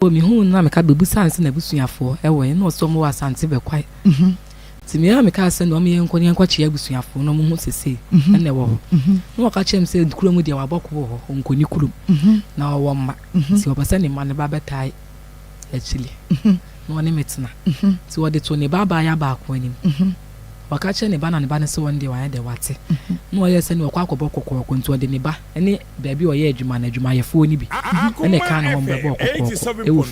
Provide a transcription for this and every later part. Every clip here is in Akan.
me who na me ka bebu sanse na busuafo e wo no so mo wasante be kwai ti me me ka se no me yenko ne yenko che abusuafo no mo hu sese na wo no ka chem se kurom dia waboko ho onkoni kurom na wo mma ti obasa ne ma ne ba betai actually no ne metina ti wo de to ne baba ya ba ko anim wakache ne ba na ne ba ne se won de wa de wate no ye se ne okwa akobọ kokoko nti wo de ne ba ene baabi o ye adwuma na adwuma ye fo ni bi ene ka no hom bebo kokoko e wo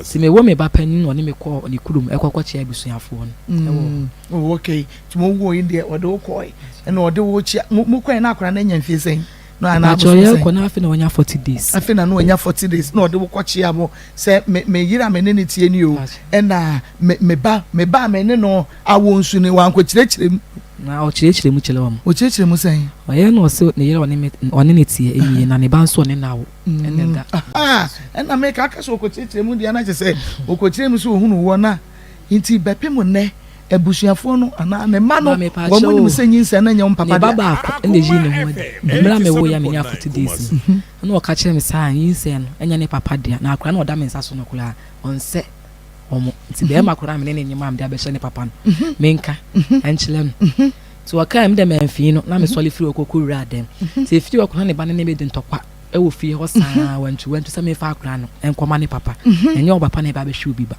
ti me wo me ba panin no ne me ko ne kurum e kokko che abusuafo no oh okay ti mo wo inde o de wo koi ene o de wo chi mo kwan na akora na nya mfie sen no ana bo ye ko na afi na wonya 40 days afi na no wonya 40 days no de wo kwachi amo se me yira me ne tie ni o ena me ba me ne no awo nsu ni wan ko kirechirem na o kirechirem mu kile wam o kirechirem sen o ye no se ne yira one ne tie eni na ne ba nso ne na wo ene da ena me ka aka so ko kirechirem dia na che o ko kirechirem so ohunu wo na nti bepem ne ebusuafo no ana ne ma no wo mo nim senyin se na nyom papa ne baba ko ende ji ne ho de mra me wo ya me nya 40 days na o ka kire me sa yin se no enya ne papa dia na akura na o da me nsa so no kula on se omo ti be ma akura me ne nyima am dia be hye ne papa no menka enchile no ti o ka me de me mfi no na me soli firi okoko wura dem ti firi okona ne ba ne be de ntokwa e wo fie ho sa wantu se me fa akura no enkoma ne papa enye o papa ne ba be hwe obi ba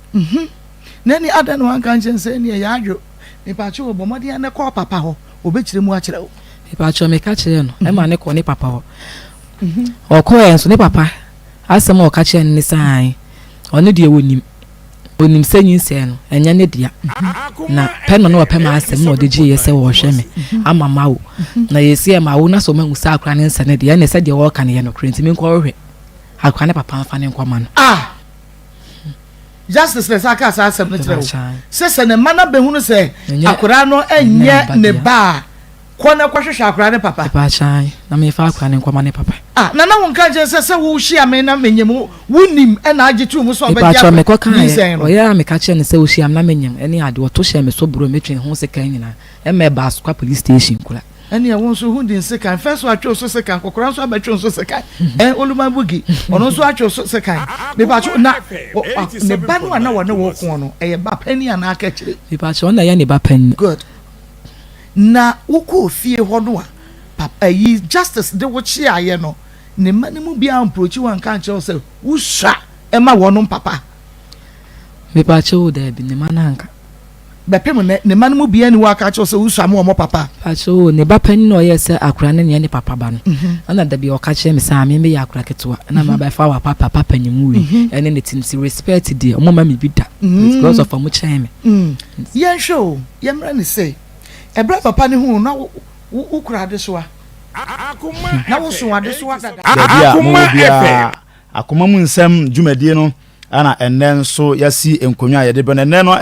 nani adan wan kan chense ne ya adwo me pa che obomode ne ko papa ho obekire mu akire wo me pa che me ka kire no e ma ne ko ne papa ho o ko enso ne papa asem o ka kire ne sai onu de wonim senyin se no enya ne dia na pen no pe ma asem no de je yese wo hwe me ama ma wo na yesi e ma wo na so ma ngusa akra ne nsa ne dia ne se de wo ka ne ye no krenti me ko hwe akra ne papa fa ne nkoma no justice le saka sa asem ne kire se ne mana behunu se akura no enye ne ba kona kwahwehwe akura ne papa chan na me fa akura ne nkoma ne papa na won ka je se wo hia me na menyem wunim e na agetu mu so obedia pa me koka o ya me ka che ne se wo hia na menyem eni ade wo to hia me so buro metwe ho se kan nyina e me ba so kwa police station kula eni won so hu din se kan first atwo so se kan kokora so abatwo so se kan oluma bugi ono so atwo so se kan me ba cho na ne ba no na wo ne wo ko no e ba pani ana aka kire me ba cho na ya ne ba pani good na uko fie ho no a papa yi justice de wo chi aye no ne mani mu bia approach wan kan che se usha e ma wono papa me ba cho de bi ne mananka bepem ne mani mu bia ni wa ka che se usha mo papa pa cho ne ba pani no ye se akura ne papa ba no ana da bi o ka che me sa me ya akura ketwa na ma ba fa wa papa pani mu wi ene ne tin si respect di o mo ma me bi da because of mo chen me yen show yemra ni say ebra papa ni hu na ukura de so a akoma na wo so ade so ada akoma mu nsem dwumadie no ana enen so yasi enkonwa yede be enen no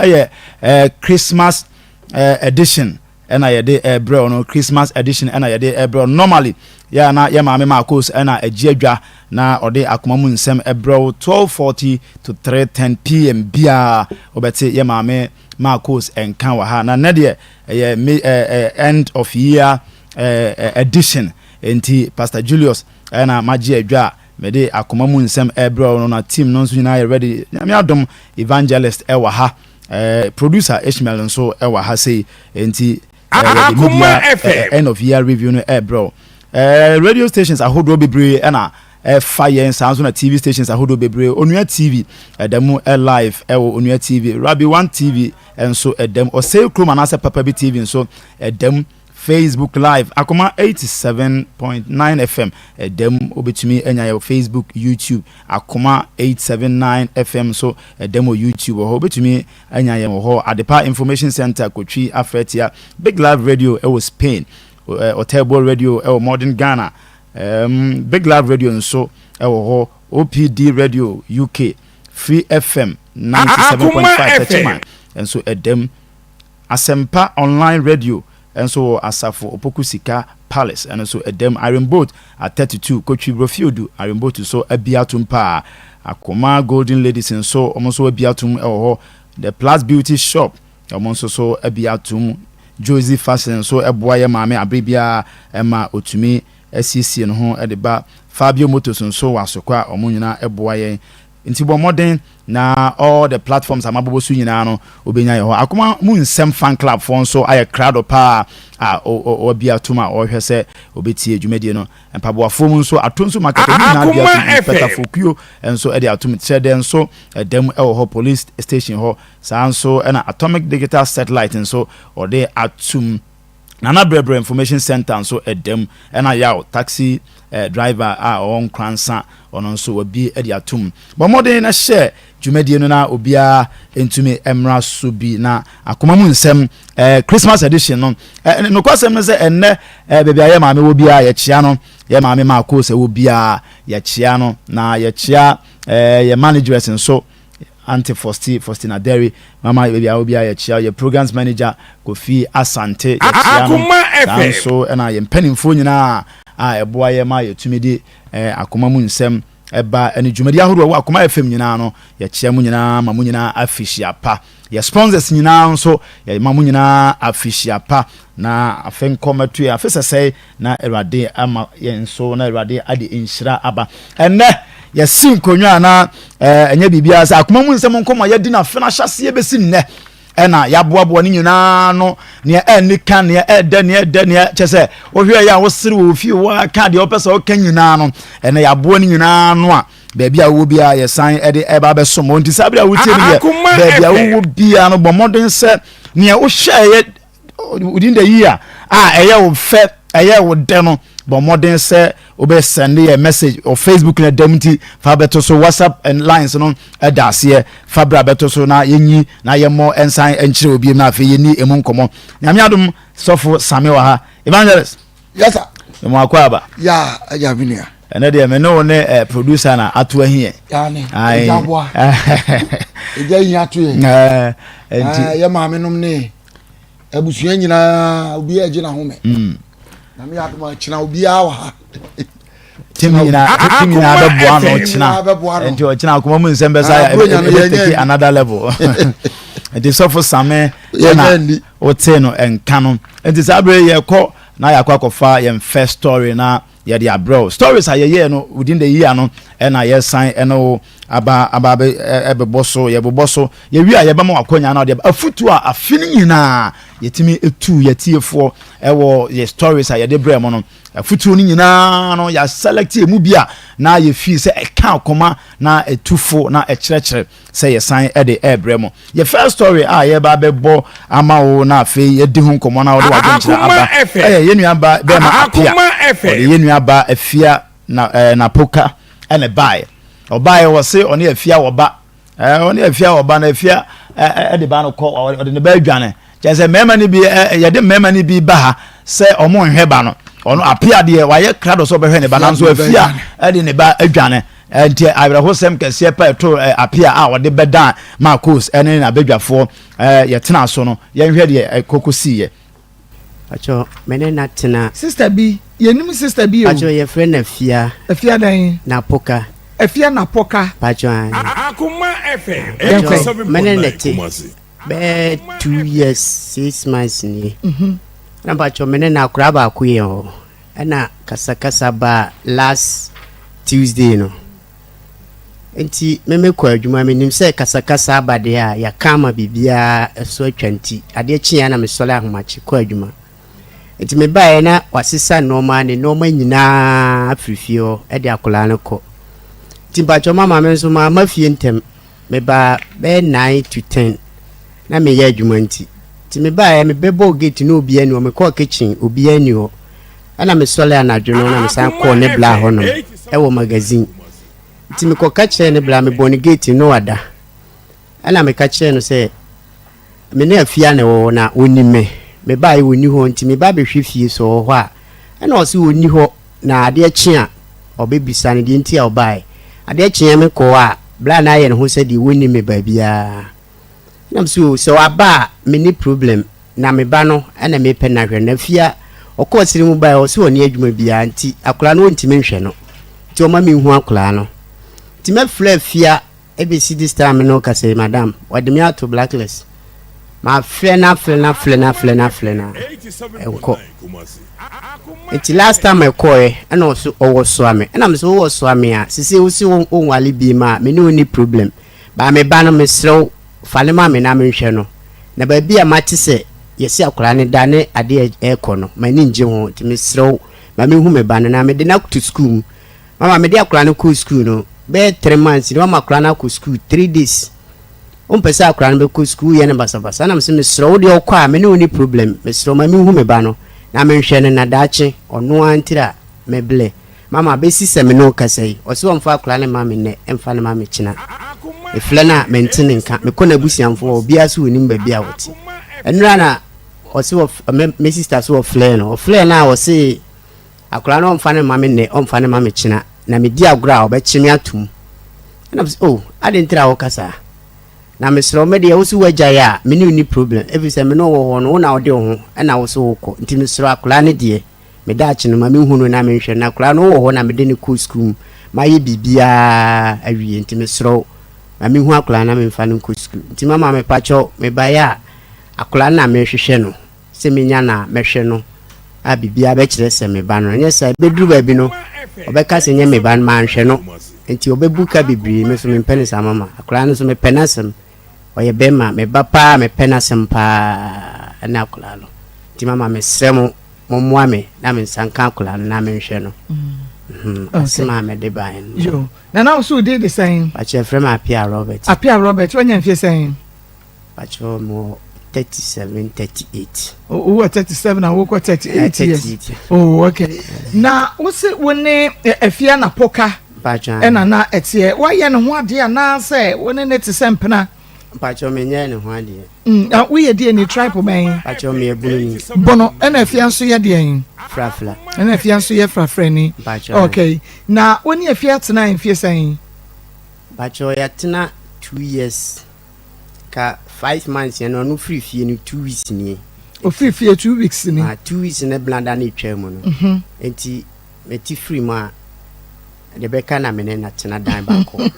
Christmas edition ana yede ebro no Christmas edition ana yede ebro normally ya na ya maame ma course ana agiadwa na ode akoma mu nsem ebro 12:40 to 3:10 pm bia obete ya maame ma course enkan wa ha na ne end of year edition enti Pastor Julius na magiadwa mede akoma mu nsem ebro no na team no so nyina ready me adom evangelist ewa ha producer Ishmael nso ewa ha say enti end of year review no ebro radio stations ahodo bebre na fire sounds na TV stations ahodo bebre onua TV edemu live onua TV Rabi 1 TV enso edem Osei Chrome na Papa B TV enso edem Facebook live akoma 87.9 FM edem obetumi enya your Facebook YouTube akoma 879 FM so edem o YouTube ho obetumi enya ye ho Adepa Information Center Kotwi Afretia Big Live Radio Spain Otebo Radio Modern Ghana Big Live Radio nso ho OPD Radio UK Free FM 97.5 FM enso edem Asempa Online Radio enso Asafo Opokusika Palace and so edem Iron Boat at 32 Kotwi Brofiodu Iron Boat so abiatum pa Akoma Golden Ladies and so almost abiatum the Plus Beauty Shop almost so abiatum Josie Fashion so eboye maame abribia ema otumi SCC no ho edeba Fabio Motors so wasokwa omunyina eboye nti bo modern na all the platforms amabobo su nyina no obenya ye ho Akoma mu nsem fan club fon so aye crowd pa obia tuma o hwe se obeti adwumade no empaboafo mu nso atonso market na bia peta fokuo enso e de atum trade enso dem e ho police station ho sanso na atomic digital satellite enso o de atum Nana Brebre Information Center so edem ena yaw taxi driver on kransa ono so obi e dia tum bo modern na share dwumadie no na obia entumi emra so bi na Akoma mu nsem Christmas edition no no kwasem no se enne bebia ye maame wo bia ye chia no ye maame ma ko se wo bia ye chia no na ye chia ye managers nso Auntie Faustina Derry mama baby obia ye chia ye programs manager Kofi Asante ye chia no so na ye mpanimfo nyina eboa ye ma ye tumidi Akoma mu nsem eba ene dwumadi ahoro wa Akoma FM nyina no ye chia mu nyina ma mu nyina afishia pa ye sponsors nyina nso ye ma mu nyina afishia pa na afenkomatu ya afesese na Erade ama ye nso na Erade ade inshira aba enne yesi nkonwa na enye bibia sa Akoma mu nsem nkomo ye di na fena hyase ye besi nne ena ya boabo ni nyina no ne eni kan ne ede ne chese ohwe ya wo sere wo fie wo ka de opese o kan nyina no ena ya boa ni nyina no a baby a wo bia ye san ede eba be somo nti sabia wo tie ne baby a wo bia no bomodin se ne wo hwe ye within the year eye wo fe eye wo de no bomodin se obe send a message or Facebook na demti fa beto so WhatsApp and lines no edase fa bra beto so na yenyi na yemo ensan enchire obi na afi yeni emu nkomo nyame adom sofo same wa ha evangelist yes sir mo akwaba ya ajabinia ene de me no ne producer na ato ahie ya ne ejabwa eja yin ato ye enti ye maame nom ne abusua nyina obi agina home na me adom china obi awa ha timina abeboa no china enti o china Akoma mu nsem besa ya take another level enti sofo same na o te no enka no enti sabre ye ko na yakwa akofa ye first story na ye dia bro stories ayeye no within the year no na ye sign eno aba ebeboso ye beboso ye wi aye bema wakonya na de afutu a afini nyina yetimi etu yetiefo ewo ye stories ayede brem no afutu ni nyina no ya select emu bia na ye fi se eka Akoma na etufo na ekyerechire se ye sign de brem ye first story ye ba bebo ama wo na afi ye di hu nkomo na wo de wadonchira aba ye nua ba be ma apia ye nua ba afia na poka ene bae obae wo se oni afia wo ba oni afia wo ba na afia de ba no ko o de ne ba adwane je mema ni bi ye de mema ni bi ba ha se omo nhwe ba no ono apia de wa ye krado so be hwe ne ba na so afia de ne ba adwane enti abra ho sem kese pa to apia wo de bedan Marcos ene na badwafo ye tena so no ye nhwe de kokosi ye acho mene na tena sister B yenim sister B o acho ye friend afia dan na poka afia na poka pacho Akoma FM mene neti be 2 years 6 months ni na pacho mene na kuraba akuye ho na kasakasa ba last Tuesday no enti meme kwa adwuma menim se kasakasa ba de a ya kama bibia so atwanti ade chia na mesole ahomachi kwa adwuma enti me bae na wasisa noma ne noma nyina afrifio e de akola ne ko timbacho mama me nso ma mafie ntem me ba be 9 to 10 na me ya adwuma nti ti me bae me bebo gate no obi ani o me call kitchen obi ani o ana me sole anadwo na me san call ne bla ho no e wo magazine ti me ko kache ne bla me boni gate no ada ana me kache no se me na afia ne wo na onime me bae woni ho nti me ba be hwe fie so ho a ana o se woni ho na ade achi a obebisa ne de nti a obae ade achi me ko a bla na ye ne ho se de woni me ba bia na so aba me ni problem na me ba no ana me pe na hwe na fia okosiri mu bae o se woni adwuma bia nti akola no ntime nhwe no ti o ma me hu akola no ti me fla fia ebesi this time no ka say madam wade me ato blacklist ma flena enko enti last time I call and also owo swame and I'm so owo swame a sisi usi onwale bi ma me no ni problem ba me ba no me srew fale ma me na me hwe no na ba bi a mate se yesi akora ne da ne ade eko no ma ni nje ho ti me srew ma me hu me ba na me de na to school mama me de akora ne ko school no be 3 months no ma akora na ko school 3 days pesa akora no be ko school ye ne basa na me se me srew de okwa me no ni problem me srew ma me hu me ba no na me hwe ne na dache ono antira me ble mama be si se me no kasai o se won fa akora ne ma me ne emfa ne ma me kina e flana mentini nka me kona busiamfo obi aso oni mba bia wote enura na o se me sister so flare na o se akora no omfa ne ma me ne omfa ne ma me kina na me di agora o be chimi atum na me oh adentira wo kasa na me sro me de wo so wagya ya me ni problem every say me no wo ho no na wo de ho na wo so wo ko nti me sro akora ne de me da chi no ma me hunu na me hwe na akora no wo ho na me de ne ko school ma ye bibia awie nti me sro ma me hu akora na me mfa no ko school nti mama me pacho me ba ya akora na me hwehwe no se me nya na me hwe no a bibia be kire se me ba no nya sa be duru ba bi no obeka se nya me ba ma hwe no nti obebuka bibiri me so me penisa mama akora no so me penasem oye bema me bapa me penasem pa na akora no nti mama me sremo momwa me na me sanka akora na me hwe no asema me de ba en yo na now so dey the same ache frem Apia Robert when you feel saying acho mo 37 38 oh 37 and wo 38 years oh okay na wo se woni afia na poka pacho na etie wa ye ne ho ade na say woni ne te sempena pacho me nya ne ho ade we ye de ni tribe man pacho me ebunu bono na afia so ye de frafla na afia so ye frafra ni okay na woni afia tena afia saying pacho ya tena 2 years ka 5 months ya no free fie ni 2 weeks ni o free fie 2 weeks ni 2 weeks na blanda na twa mu no enti meti free ma de beka na mene na tena dan bako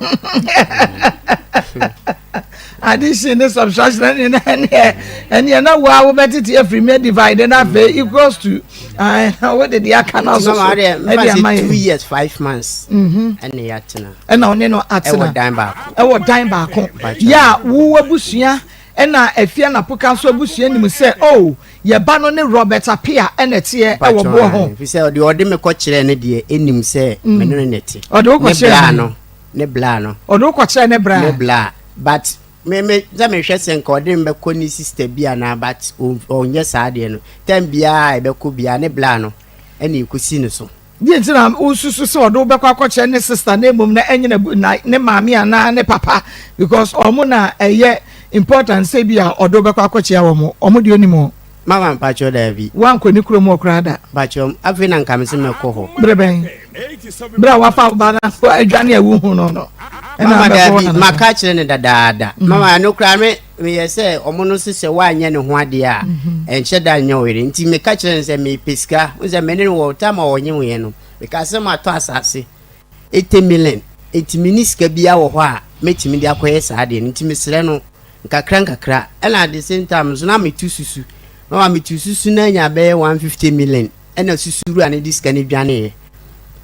addition is subtraction and you know why we bet it every me divide and have equals to what did the account so 2 years 5 months and ya tena and no no atena e wo dan bako ya wo abusua na afia na poka so abusua nim say oh ye ba no ne Robert Apia enete e wo bo ho fi say ode me ko kire ne de enim say me no nete ode ko kire ne bla no ode ko kire ne bla but me za me hwe sen ko ode me ko ni sister bia na but onye sa de no tem bia e be ko bia ne bla no eni kusi ne so die ntina ususu se ode be kwa kire ne sister na emom na enye na ne maami ana ne papa because omo na eye important say bia ode be kwa kire omo de onimo mama pacho David wan ko ni kuro mo krada pacho afi na nka me se me ko ho breben bra wa fa ba na ko adwane awu hu no mama David maka kire ne dadaada mama no kra me ye se omo no se wa anya ne ho ade a enche da anya were nti me ka kire ne se me peska unze me ne wo ta ma wonye wo ye no because ma to asase 80 million 80 miniska bia wo ho a metimi dia koye sa ade nti me sere no nkakra ela at the same time so na me tu susu mama me tu susu na nya be 150 million ena susuru ane diska ne dwane ye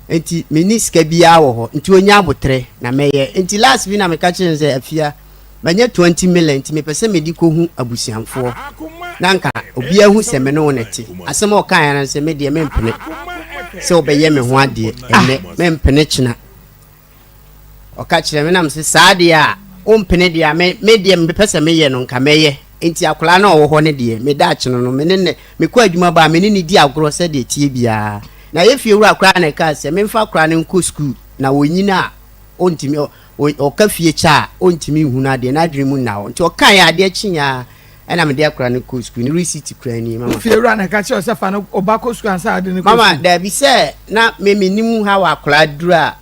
enti miniska bia wo ho nti onya abotre na meye enti last bi na me ka kire se afia banya 20 million nti me pese me di ko hu abusiamfo na nka obi ahu se me no neti asem o kan ya na se me de me mpene se obeye me ho ade ene me mpene kina o ka kire me na me se saade a o mpene de a me de me pese me ye no nka meye enti akola na wo ho ne de me da kino no me ne me ko adwuma ba me ni di agoro se de tie bia na ye fie wura akora na ka se me mfa akora ne nko school na wonyina ontimi o ka fie cha ontimi hu na de na dwemu na nti o kan ya de chinya ena me de akora ne ko school ni receipt kura ni mama fie wura na ka che o se fa no obako school ansa ade ne ko mama da bi se na me nim ha wa akora dura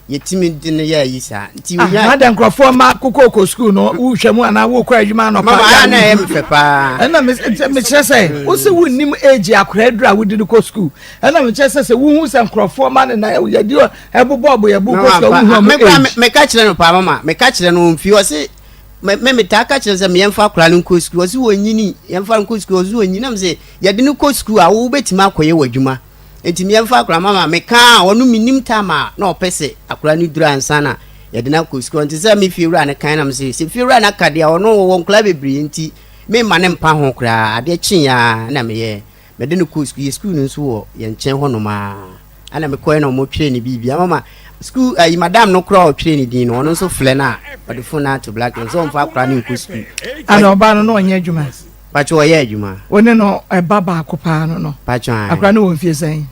yetimi din ya yisa nti wo na da nkrofo ma kokoko school no wo hwemu ana wo kwa adwuma no pa mama na em fepa ena me chese wo se wo nim age akora dura wo di ko school ena me chese se wo hu se nkrofo ma na ya di ebobo obo ya bu ko school wo hu me ka kire no pa mama me ka kire no mfi wo se me taka chenza me yemfa akura no ko school osi wonyini yemfa no ko school osi wonyini am say ye de no ko school a wo betima akoye wadwuma enti me yemfa akura mama me ka onu minim tama na opese akura ni dura ansana ye de na ko school enti say me fiewura na kan na me say se fiewura na kade a ono wo nkla bebri enti me ma ne mpa ho kura ade kyin ya na me ye me de no ko school no so wo ye nchen ho no ma ana me koye no mo twe ni bibia mama school madam no kura o twe ni din no ono so fle na but the phone to black and so mfa kura ni ko school ana oba no onye adwuma bacho oye adwuma woni no baba akopa no bacho akura no won fie sen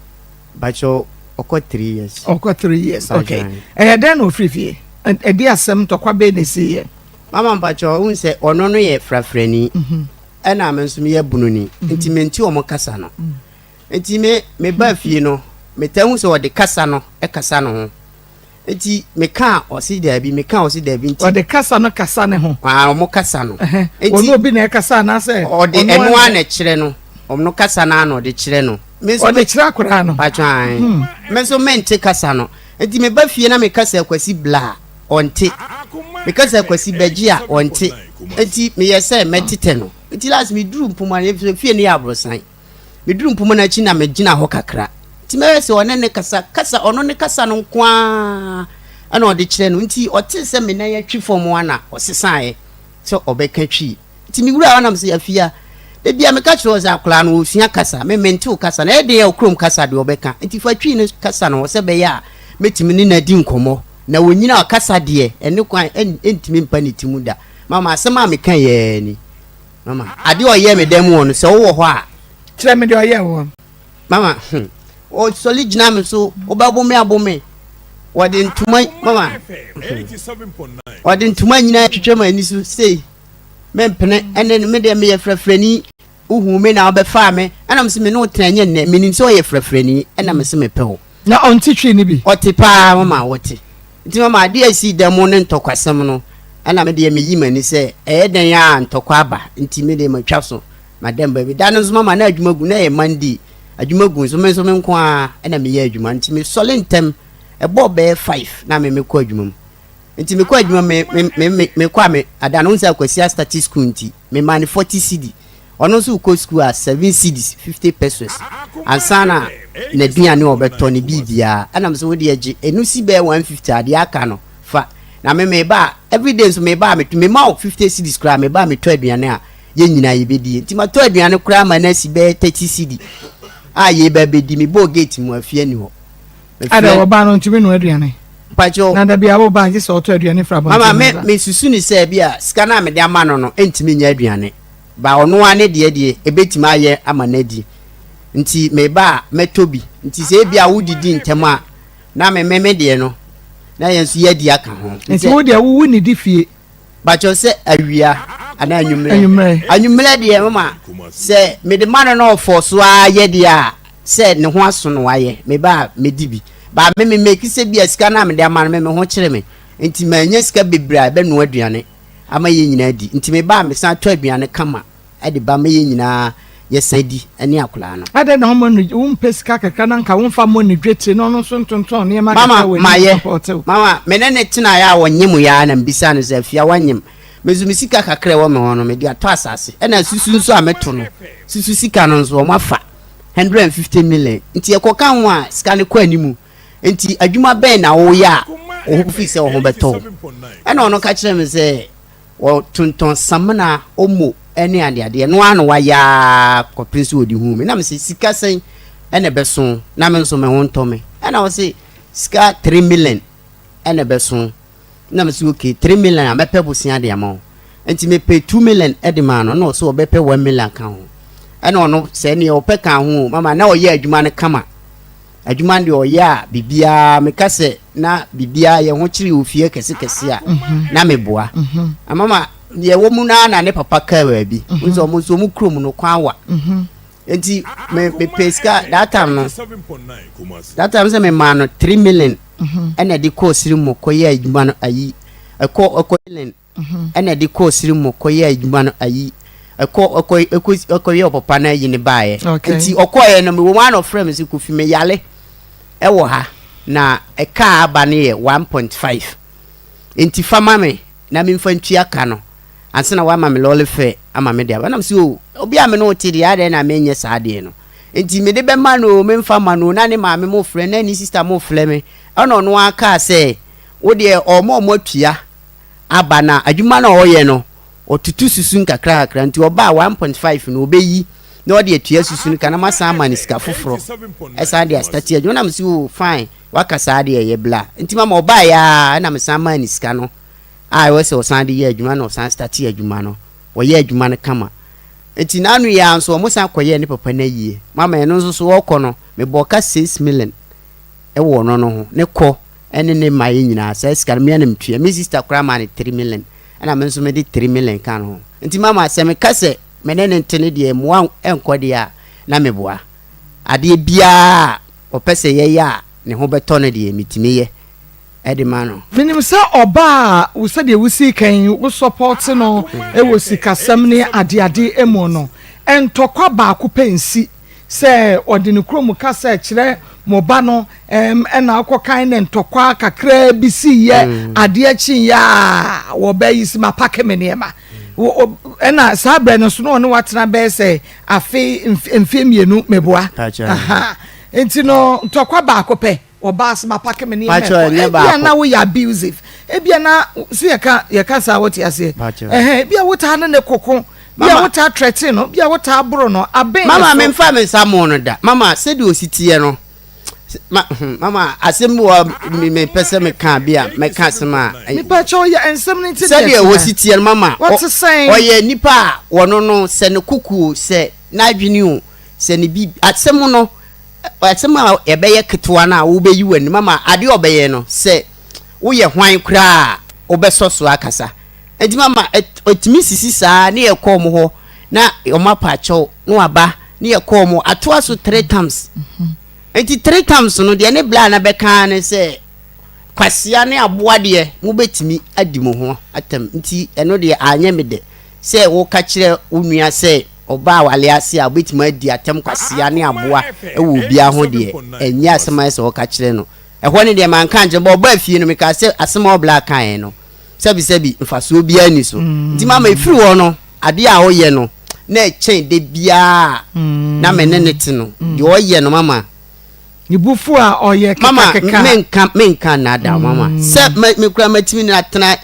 bacho oko 3 years oko 3 years okay den no free fie edi asem to kwa be ne sie mama bacho unse ono no ye frafrani ana menso me ye bununi intimenti o mo kasa no intime me ba fie no me tahu so de kasa no e kasa no ho enti me ka osi dabi enti o de kasa no kasa ne ho o mo kasa no enti ono bi na kasa na se o de enu ana kire no o no kasa na no de kire no o de kire akura no patwan me so mente kasa no enti me ba fie na me kasa akwasi bla onte me kasa akwasi bagia onte enti me yese metete no enti last me duru mpuma ne fie ne ya abrosan me duru mpuma na chi na me gina ho kakra timese one ne kasa ono ne kasa no kwa ana ode kire no nti ote se me na ya twi fom ana osesan so obeka twi nti mi wura ana mse afia de bia me ka kire oza akla no osua kasa me mente kasa na e de ya okrom kasa de obeka nti fa twi ne kasa no se be ya metimi ni na di nkomo na wonyina kasa de ene kwa entimi mpa ne timu da mama asema me kan ye ni mama ade oye me dem won se wo ho a kire me de oye won mama o soli jina me so obabome abome wade ntuma mama 87.9 wade ntuma nyina twetwema ani so sei mempene ene me de me ye frafrani uhu me na obefa me ana mse me no tranye ne menim so ye frafrani ana mse me pe ho na onti twi ni bi otipa mama wote nti mama de asi demo ne ntokwasem no ana me de me yimani se den ya ntokwa aba nti me de matwa so madam baby dan so mama na adwumagu na ye mandi adwumagu so me nko a na me ye adwuma nti me sole ntem ebo be 5 na me ko adwuma nti me ko adwuma me kwa me ada no nsa kwasi start school nti me man 40 cedi ono so ko school a 7 cedis 50 pesos ansana na duane obeto ne bibia ana me so wo de age enu si be 150 ade aka no fa na me ba everyday so me ba me ma 50 cedis kra me ba me to aduane a ye nyina ye bedi nti ma to aduane kra ma na si be 30 cedi ye be bedi me bo gate mu afia ni ho ada wo ba no ntimi no aduane pacho na da bia wo ba je so to aduane fra ba mama me susu ni se bia sika na me de ama no entimi nya aduane ba ono ane de ebetima aye amanadi nti me ba metobi nti se bia wudidi ntema na me de no na yensu ye di aka ho nti wo de wo ni di fie pacho se awia ana anyumre de mama se me de man no force wa ye de a se ne ho aso no waye me ba me dibi ba me make se bia sika na me de ama me ho kire me nti manya sika bebra be no aduane ama ye nyina di nti me ba me san to aduane kama ade ba me ye nyina ye sadi ani akula no ade na mo no wo mpesika kakra na nka wo mfa mo ni dwetire no no so ntonton ne ma kakra we mama me ne tina ya wonyem ya na mbisa no zafia wanyem mezumisika kakra wo me hono me dia to asase na susu nso a meto no susu sika no nso mo afa 150 million nti ekoka ho a sika ne kwa animu nti adwuma ben na wo ya o ho fi se wo ho beto na ono ka kire me se wo tonton samna omo ene ade no anu wa ya ko prince odi hu me na me se sika sen ene beso na me nso me ho ntome na wo se sika 3 million ene beso na me se okay 3 million a mepe bosia de ama enti me pay 2 million edema no no so obepe 1 million kan ho ene ono se ne ope kan ho mama na oye adwuma ne kama adwuma de oya bibia me kase na bibia ye ho kiri ofie kese a na me boa mama ye wo mu na ne papa ka wa bi nso mo so mu krom no kwawa enti me peska that time se me man 3 million ene di ko siri mo ko ye adwuma no ayi eko million ene di ko siri mo ko ye adwuma no ayi eko ye papa na yi ne baaye enti okoye no me one of friends ku fi me yale ewo ha na eka aba ne ye 1.5 enti fama me na me mfa ntua ka no ansana wa ma me lole fe ama me dia ba nam so obi a me no ti dia de na me nye saa de no enti me de be ma no me mfa ma no na ne ma me mo frɛ na ni sister mo frɛ me ono no aka sɛ wo de omo atua aba na adwuma na oye no otutu susu nkakra kakra nti oba 1.5 no obeyi na odi atua susu nka na masa ma ni sika foforo esa de start adwuma na me so fine wakasa de ye bla nti mama oba ya na me san ma ni sika no we se osan de ye adwuma na osan start adwuma no wo ye adwuma no kama nti nanu ya nso mo san koye ne papa na yie mama eno nso so wokɔ no me boka 6 million wo no ho ne kɔ ene ne maye nyina sa sika me na mtua me sister kra ma ne 3 million ana me nso me de 3 million kan ho nti mama se me kase me ne ntene de mo enko de a na me boa ade bia opese ye ya ne ho beto ne de mitimi ye edimano minim sa oba wo se de wusi kan wo support no e wo sikasam ne ade emu no entokwa ba ko pensi se ode ne krom ka se kire mo ba no na akokan ne ntokwa kakra bi si ye ade achi ya wo ba yi sima pake me ne ma na sabre no so no ne watena be se afi mfemienu meboa aha enti no ntokwa ba ko pe obas ma pake me ni me bia na wo ya abusive bia na si ya ka sa woti ase bia wota na ne kokon bia wota threaten no bia wota abro no aben mama me mfa me samo no da mama se de ositie no mama asem wo me pese me kan bia me ka sema me pa cho ya ensem ni ti se de ositie no mama what's saying oye nipa wono no se ne kuku se na adwini o se ne bi asem no asema ebeye ketwa na wo beyi wani mama ade obeye no se wo ye hwan kra obesoso akasa enti mama otimi sisi saa ne ye kom ho na omapa cho no aba ne ye kom ato aso 3 times enti 3 times no de ne bla na beka ne se kwasia ne aboa de wo betimi adi mo ho atam enti eno de anya me de se wo ka kire onua se oba wale ase a betima di atem kwasia ne aboa ewo bia ho de enya asema se wo ka kire no ehwo ne de man kan je bo ba fie no me ka se asema obla kan no sebi mfaso bia ni so nti mama efiri wo no ade a oye no na echen de bia na menene ti no de oye no mama ni bufu a oye kaka menka na da mama se me kura matimi na tena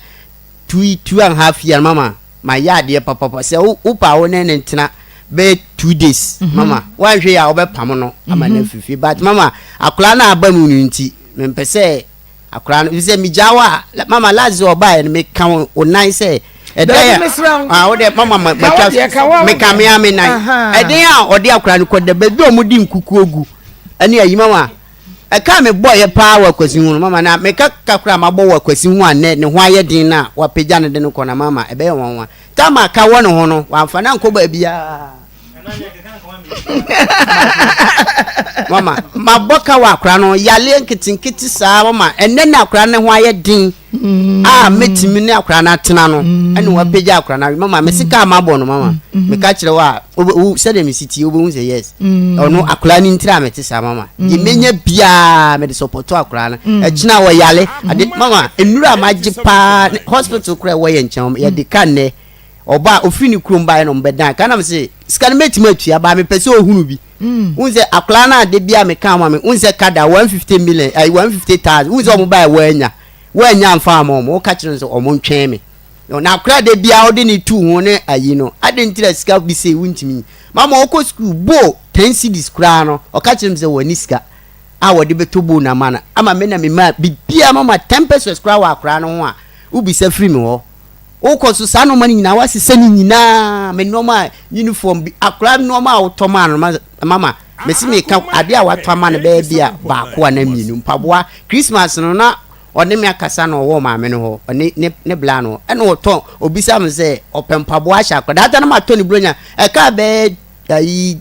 2.5 year mama my yard ye papa se upa wona ntina be 2 days mama wan hwe ya obepam no ama na fifi but mama akula na aba mu nti me pese akula no se mi jawa mama lazi oba me kan onan se edaya o de mama me kan me aminan edaya o de akula no ko de be o mudi nkuku ogu ani ayi mama aka me boy pa wa kwasi hu mama na me kakra ma bo wa kwasi hu ane ne ho aye din na wa pegya ne de no kona mama ebe ye won wa ta ma ka wo ne ho no wa mfa na nko ba bia mama ma boka wa akra no yale nkitinkiti saa mama enne na akra ne ho aye din metimi ne akra na tena no ene wa pegya akra na mama me sika ma bo no mama me ka kire wa se de me siti obo hu say yes ono akra ni ntira me te saa mama ye menya bia me de support akra na e kina wa yale ade mama enura maji pa hospital kura wo ye nchen ye de kan ne oba ofini kromba no mbedan kana me se sika meti matua ba me pese ohunu bi unze akla na de bia me kan ma me unze kada 150 million 150,000 unze omo ba wanya mfa ma omo ka kire so omo ntwen me na akla de bia odi ni tu ho ne ayi no ade ntira sika bi se wuntimi mama okọ school bo 10 cedis kra no o ka kire me se wani sika a wode betobo na mana ama me na me ma bibia mama 10 pesos kra wa akra no ho a ubi se free me ho oko so sa no mani nyina wase sani nyina me normal uniform bi akra normal automan mama me si me ka ade a wato ama ne be bia ba ko ana mienu mpaboa Christmas no na one me akasa no wo ma me no ho ne bla no ene oto obisa me se opempaboa sha akra data na ma to ni bronya e ka be ayi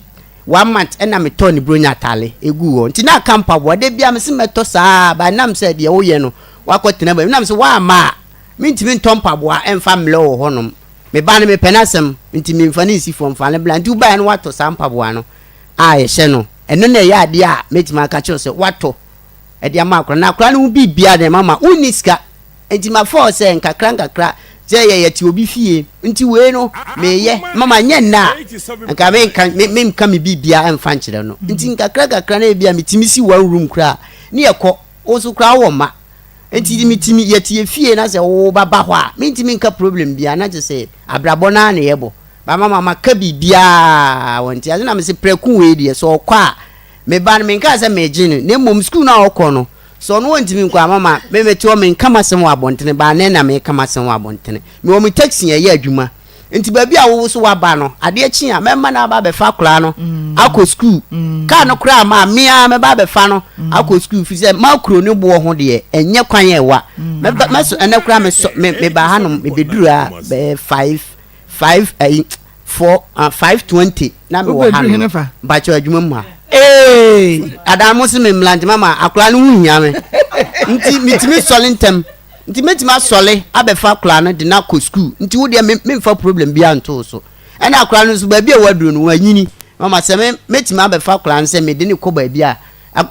1 month ena me to ni bronya tale egu ho nti na ka mpaboa de bia me si meto saa ba nam se de wo ye no wakotena ba nam se wa ma mintimi ntompaboa emfa mle wo honom me ba ne me penasem ntimi mfani si fom fa ne bla nti uba no wato sampaboa no a ye hye no eno na ya ade a metima aka kyo se wato e de ama akra na akra no bi bia de mama uniska enti ma for se nkakra say ye ti obi fie nti we no meye mama nye na nka me nka me bibia emfa nkyere no nti nkakra na bia metimi si one room kra ne yekọ oso kra wo ma nti metimi ye fie na se wo baba ho a mentimi nka problem bia na je say abrabo na na yebo ba mama ka bibia wonti azena me se preku we die so kwa me ban me nka se me gene ne mom school na okọ no so no ntimi nkwa mama me meto me nkama sem wa bontene ba ne na me kama sem wa bontene me o me taxi ye adwuma nti ba bia wo so wa ba no ade chi a me ma na ba be fa kura no akọ school ka no kura ma me a me ba be fa no akọ school fi se ma kuro ne bo ho de enye kwan ye wa me so ene kura me ba ha no me bedura be 520 na me wo ha no ba cho adwuma mu ha Adamu si me mlanti mama akura no huhia me nti mitimi sole ntem nti metima sole abefa akura no de na ko school nti wo de me mfa problem bia nto so ena akura no so ba bia waduro no wanyini mama se me metima abefa akura no se me de ne ko ba bia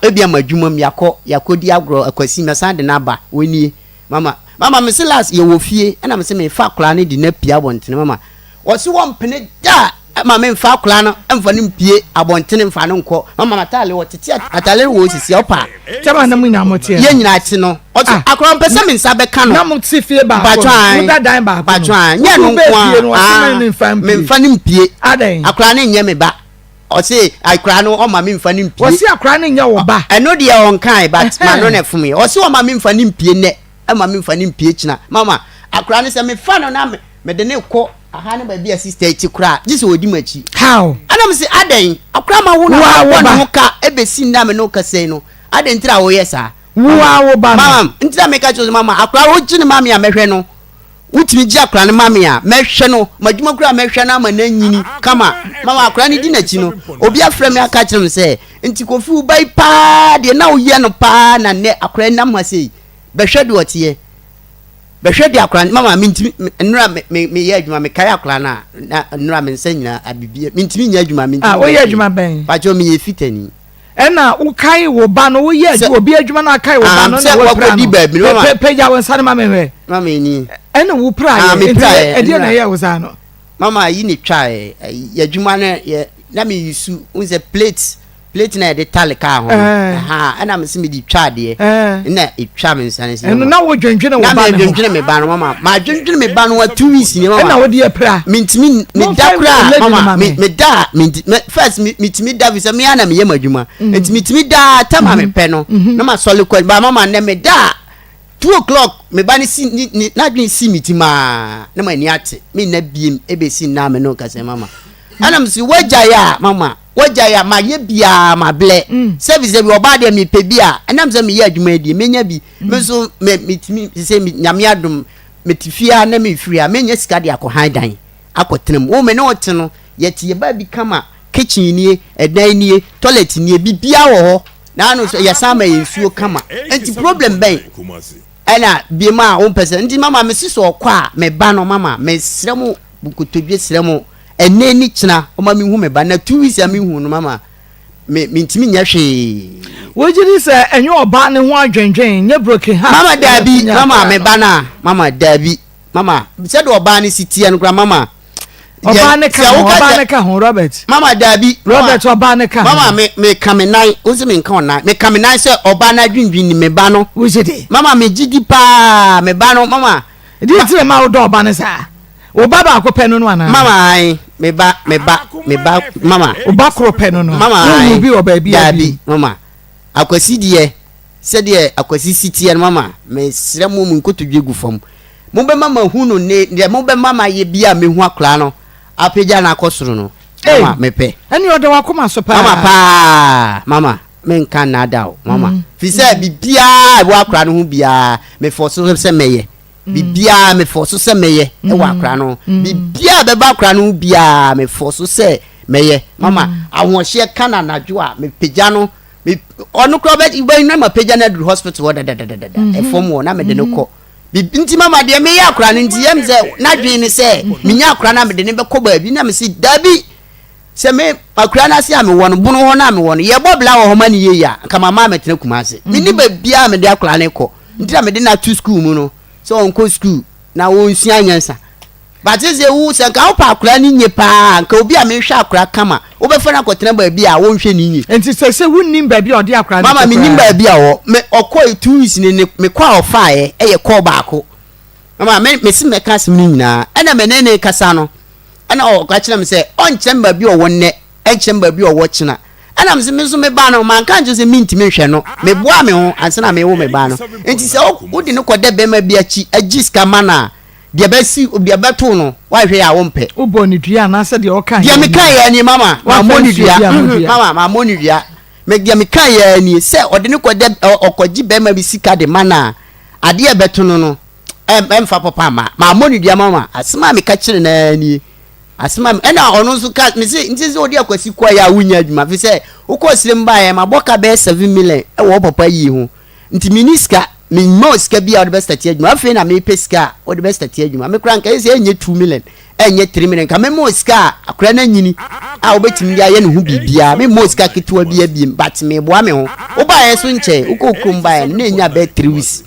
ebia madwuma m yakodi agro akwasi me san de na ba woni mama me silas ye wo fie ena me se me fa akura no de na pia bontene mama wo si wo mpene da mama mfa akura no mfa ne mpie abontene mfa no nko mama matale wo tete atale wo sisi opa chama na mu nya motie ye nyina ati no akura mpese me nsa be ka no na mu ti fie ba batwan da dan ba batwan nye no nko me mfa ne mpie akura ne nye me ba o se akura no o ma me mfa ne mpie o se akura ne nye wo ba eno de on kan but ma no ne fumi o se o ma me mfa ne mpie ne ma me mfa ne mpie kina mama akura ne se me fa no na me de ne ko aha ne ba bia sister ti kura jise odi machi how ana me se adan akura ma wo na wo ka ebesi na me no ka sei no adan tira wo yesa wo ba mama ntira me ka cho mama akura wo gine mama ya mehwe no wutimi ji akura ne mama ya mehwe no madwuma kura mehwe na ma na nyini kama mama akura ne di na chi no obi afra me aka kire me se nti kofi u bai pa de na wo ye no pa na ne akura nam ha sei behwe de otie behwe de akura mama minti nura me ye adwuma me kai akura na nura me nsanyina abibie minti nya adwuma minti wo ye adwuma ben pa cho me ye fitani ena wo kai wo ba no wo ye obi adwuma na kai wo ba no na wo pra no peja won sane mama hwe mama ni ena wo pra ye e de na ye wo sa no mama yi ni twa ye adwuma na ye na me yusu unze plate na de talika ho ena me se me di twa de na e twa me nsane se na wo dwendwene wo ba no dwendwene me ba no mama ma dwendwene me ba no wa 2 weeks ni mama ena wo de pra mintimi me dakura mama me da first mitimi da visa me ana me ye madwuma mitimi da tama me pe no na ma sole kwa ba mama na me da 2 o'clock me ba ni si na dwen si mitima na ma ni ate me na biem ebesi na me no ka se mama ana me si waja ya mama waja ya ma ye bia ma ble service bi oba de me pe bia ana me se me ye adwuma di menya bi me so mitimi se nyame adom metifia na me firi a menya sika de akohan dan akotenem wo me na ote no yeti ye ba bi kama kitchen nie edan nie toilet nie bibia wo ho na no so ye sama ye nsuo kama enti problem ben ana bi ma wo pese enti mama me siso kwa me ba no mama me sremu bukotodwe sremu ene ni kina o ma me hu me ba na 2 weeks ya me hu no mama me ntimi nya hwe wo jiri se enye oba ne ho adwendwen nye broken heart mama dabi mama me ba na mama dabi mama se do oba ne sitie no kra mama oba ne ka ho Robert mama dabi Robert oba ne ka mama me kamenai o se me nka ona me kamenai se oba na dwendwen ni me ba no wo jidi mama me jidi pa me ba no mama di ti ma wo do oba ne sa o baba akopɛ no no ana mama ai me ba mama o ba kropɛ no no mama wo bi o ba bi abi mama akwasi die se die akwasi sitie mama me srɛ mu nkotodwe gu fam mo be mama hu no ne de mo be mama ye bia me hu akra no apagya na akosoro no mama me pɛ ani o de wakoma so pa mama pa mama me nka na da o mama fi se bibia wo akra no hu bia me forso se meye bibia me forso se meye e wa akra no bibia be ba akra no bia me forso se meye mama ahonhye kana najo a me pagya no me onu kro be ibe na ma pagya na du hospital wo da e form wo na me de no ko nti mama de me ya akra no nti yem se na dwen ni se me nya akra na me de ne be ko ba bi na me si dabi se me akra na se a me wo no bunu ho na me wo no ye bobla wo ho ma ni ye ya ka mama me tena kuma ase me ni ba bia me de akra ne ko nti na me de na to school mu no so on ko school na wo nsua nyansa but say wo se ka opa akura ni nye pa nka obi a me hwa akura kama wo be fa na kotena ba bi a wo nhwe ni nye enti se wunnim ba bi odi akura mama me nim ba bi a wo me okoi 2 weeks ni me kwa ofa e ye call baako mama me si me ka sim ni nyina ana me ne kasa no ana o ka kira me se on chemba bi o wonne e chemba bi o wo china ana me se me so me ba no man kan je se minti me hwe no me boa me ho anse na me wo me ba no enti se wo di no kode be ma bi achi agiska mana de besi de beto no wa hwe ya wo mpe ubo ni dua na se de o kan de me kan ya ni mama ma moni dua mama ma moni dua me de me kan ya ni se ode ne kode okogi be ma bi sika de mana ade e beto no emfa papa ma moni dua mama asema me ka kire na ni asema na ono so ka me se nti se odi akwasi kwa ya wunya adwuma fi se ukosire mba ya ma boka be 7 million e wo papa yi ho nti miniska me moska bia the best at adwuma afi na me peska o the best at adwuma me kran ka se enye 2 million enye 3 million ka me moska akura na nyini a obetimi ya ye ne hu bibia me moska ketwa bia biem but me boa me ho wo ba ye so nche ukokrum ba ye na enya be 3 weeks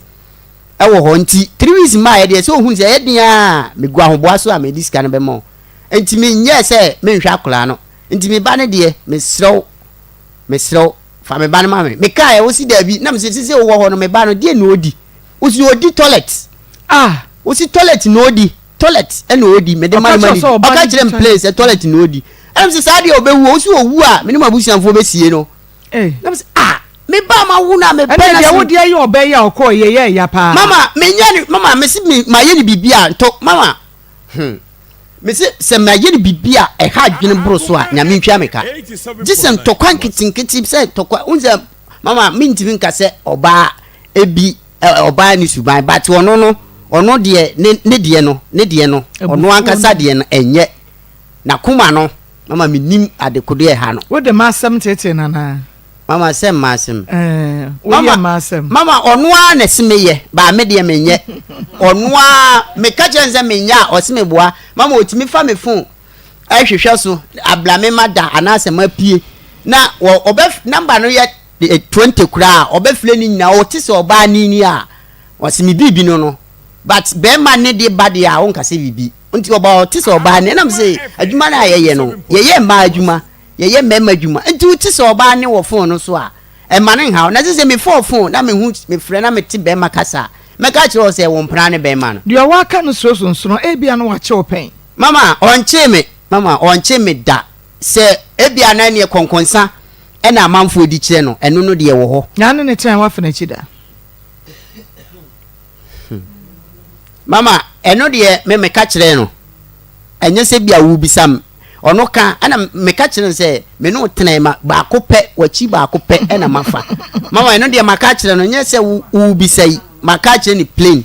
e wo ho nti 3 weeks ma ye de se ohun se ye dia me gua ho boa so a me diska na be mo enti me nye se me hwa akura no enti me ba ne de me srew fa me ba no ma me kai wo si da bi na me se wo ho no me ba no de na odi wo si odi toilet wo si toilet na odi toilet e na odi me de ma aka kire m place toilet na odi am se sa de obewu wo si owu a me ne mabusianfo be sie no na me se me ba ma wu na me pe na se wo de ayi obe ya okọ ye ya pa mama me nya ni mama me si ma ye ni bibia to mama me se ma ye ni bibia e ha dwene bro so a nya me ntwa me ka jisem to kwan kitinkiti se to kwa unze mama me ntimi nka se oba ebi oba ni suban but ono de ne de no ono ankasa de no enye na kuma no mama me nim adekodo e ha no wo de masem tete na mama sem masem wo ye masem mama ono a na semeye ba me de menye ono a me ka chenze menya o se me boa mama otimi fa me phone ahwehwe so ablame mada anase mapie na obe number no ye 20 kura obe fle ni nyina o tise oba ni a o se me bibi no but be ma ne de bade a won kase bibi nti oba o tise oba ne na me se adwuma na ye no ye ma adwuma ye mema adwuma nti o tise oba ne wo phone no so a e ma ne ha na se me phone na me hu me frɛ na me ti be ma kasa me ka kire o se wo mpra ne be ma no de o wa ka no so e bia no wa che o pen mama onche me da se ebia na ne konkonsa e na amanfo di kire no eno no de wo ho na ne tren wa fa na chi da mama eno de me ka kire no enye se bia wo bisam ono ka ana me ka kire se me no tena ma ba ko pe wachi ba ko pe e na mafa mama eno de maka kire no nye se wo bisai maka kire ni plain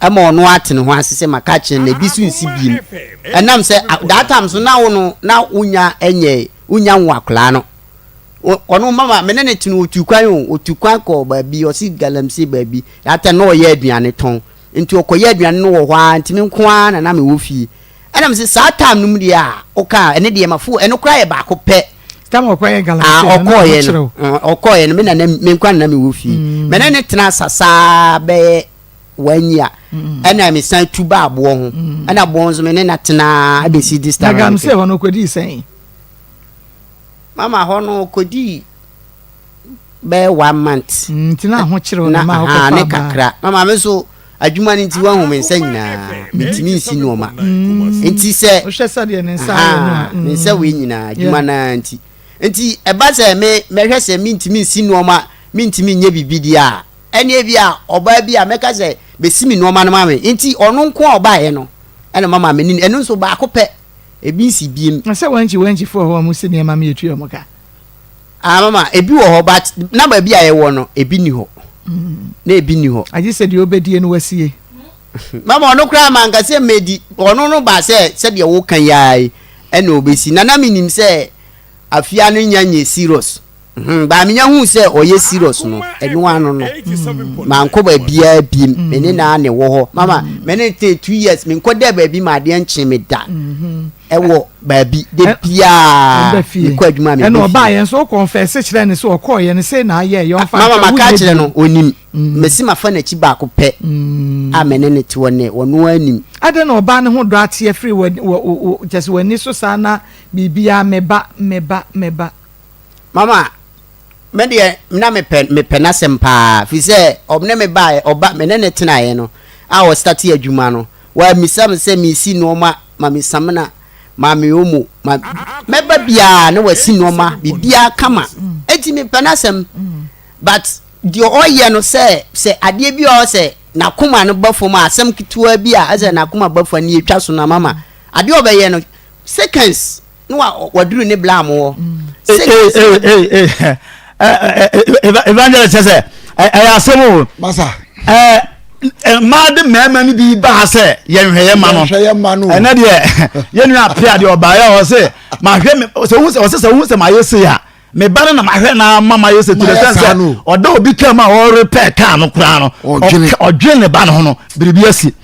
ama ono atene ho asese maka kire na bisu nsi biem enam se that time so na wo no na unya enye unya nwakla no ono mama me ne tinu otukwan ko ba bi o si galamsi ba bi ata no ye aduane ton nti okoye aduane no wo hwa ntimi nko na me wo fi enam se sa time num dia oka ene de mafu eno kra ye ba ko pe tam okoye galamsi okoye no me na me nkwa na me wo fi me ne tena sasa be wanya ana me san tuba abo ho ana bonzo me ne na tena abesi this time na gamse hono kodi sen mama hono kodi be 1 month ntina ho kire na ma ho ko ne kakra mama me so adwuma ni nti wa ho me nsa nyina mitimi nsi no ma nti se o hwesa de ne nsa no me nsa we nyina adwuma na nti eba se me hwe se mitimi nsi no ma mitimi nye bibidi a ene bia oba bia meka se besimi no ma no ma me nti ono nko oba ye no ene mama me ni eno nso ba akopɛ ebi nsi biem na se wanchi for ho mu sini mama me etu omoka mama ebi wo ho but na ba bia ye wo no ebi ni ho na ebi ni ho aji se de obedie no wasie mama ono kra manga se medi ono no ba se de wo kan yae ene obesi na me nim se afia no nyanye serious ba me nya hu se oye serious no enu anu no ma nko ba bia bi me ne na ne wo ho mama me ne 2 years me nko da ba bi ma de nche me da ewo ba bi de bia ko adwuma me e no ba yen so confess kire ne so ko ye ne say na ye yo fa mama maka kire no onim mesi ma fa na chi ba ko pe a me ne ti woni wono anim ade na oba ne ho do ate free wo just wani so sana bibia meba mama me de na me pen sempa fi se obne me ba oba me ne tenaye no a wo start adwuma no wa misam se mi si no ma mi samna ma me omu ma me ba bia na wasi no ma bibia kama eti me pen asem but the oye no se ade bi o se na kuma no bafo ma asem kitua bi a aza na kuma bafo ni etwa so na mama ade obeye no seconds no wa duru ne blam wo evangelist say asemu masa mad mema ni bi ba say yenhweye ma no ena de yenu apia de obaya o say ma hwe me so se ma yese ya me bare na ma hwe na mama yese to the sense oda obi kama o repair car no kura no odwene ba no no biribi asi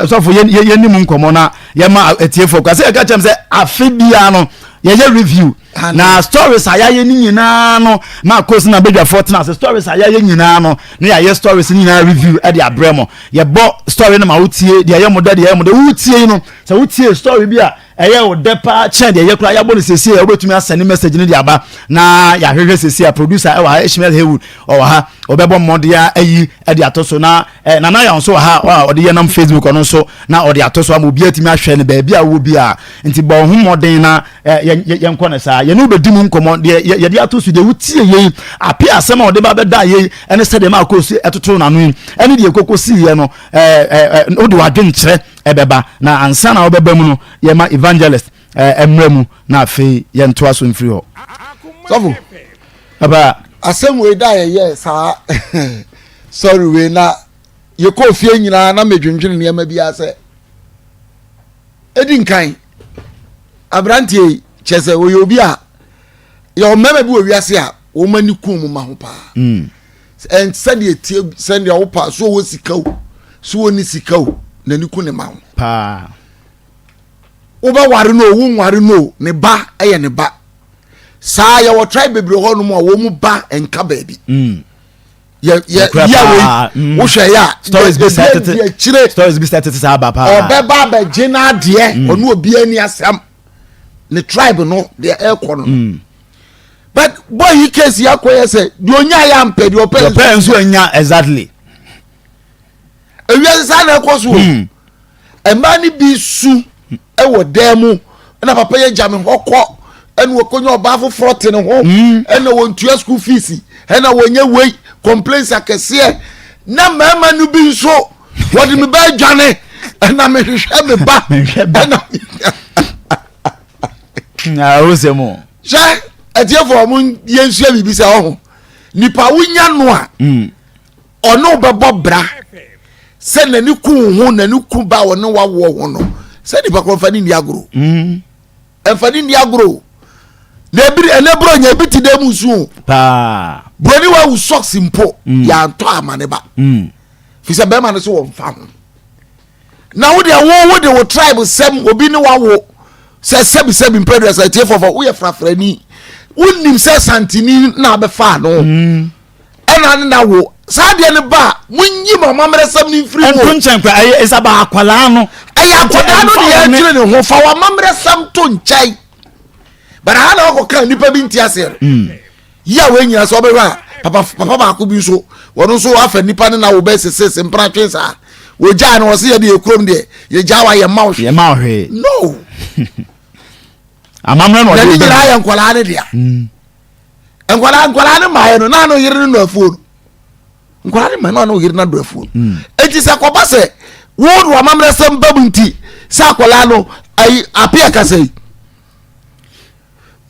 so for yeni mu nkomo na ye ma etiefo kwa say ka chem say afibia no ye review na stories ayaye ni nyina no na course na bedwa 14 stories ayaye nyina no na ye stories nyina review e de abremo ye bo story na ma wutie de ye moda wutie no se wutie story bi a eye o depa chen de ye kura ya bo no sesi e obetumi asend message ni de aba na ya hwehwe sesi a producer e wa Ishmael Haywood o wa ha obebo mmode ya ayi e de atoso na na ya nso wa ha o de ye nam Facebook ono so na o de atoso am obi atimi ahwe ne ba bia wo bi a nti bo hu moden na ye nko ne sa ye no be dimu nkomo de ye de atoso de wutie ye api asem o de ba be da ye ene se de ma akosi etoto na no ene de kokosi ye no o de wadwen kire ebeba na ansa na obeba mu no ye ma evangelist emremu na afi ye nto aso mfiri ho sofo aba asem we da ye sa sorry we na ye ko fie nyina na medwendwen ne ma bi ase edi nkan abrantie chese wo yo bi a ye o mema bi wo wiase a wo mani kum ma ho pa en sade tie sende wo pa so wo sikaw so wo ni sikaw na ni ku ne ma pa wo ba ware no wo nware no ne ba eye ne ba sa ya wo try bebre ho no mo wo mu ba enka ba bi ya we wo hwe ya stories be started sa ba pa o be ba ba gina de onu obi ani asam ne tribe no de ekọ but boy he case ya koye say de onya ya mpe de open so anya exactly ewia sa na ekọ so ema ni bi su e wo demu na papa ye jame hokọ enu okonyo oba fo 40 ne ho ena wo ntua school fees ena wo nye wei complaints akese na mama nu bi so wo de me ba dwane ena me hwehwe me ba ena na ozemo she etiefo mu yensua bibi se ho nipa wunya no a ono bebo bra se na ni ku ho na ni ku ba wo no wa wo ho no se nipa ko fani ndi agro enfani ndi agro na ebiri enebro nya biti de musu pa broni wa u socks impo ya anto amane ba fi se be ma no so wo mfa ho na wo de wo tribe sem obi ni wa wo se sebi impedres atiefo wo ye frafrani unim se santini na be fa no ena na wo saade ne ba munyi mama mresam ni free mo nchen kwa aye isaba akwala no aya akwala no de ya tire ne ho fa wa mamresam to nchai bara hala ko kan nipa bi ntia se ya we nyina so be wa papa ba ko bi so wono so afa nipa ne na wo be sese mpra twensa wo ja no se ye de ekrom de ye ja wa ye mawhwe no amamre no de ni nyina ya nkwala ne dia nkwala ne ma no na no yire no afuo nkwala ne ma no yire na do afuo enti se ko ba se wo do amamre sam babunti sa kwala no ai apia kasai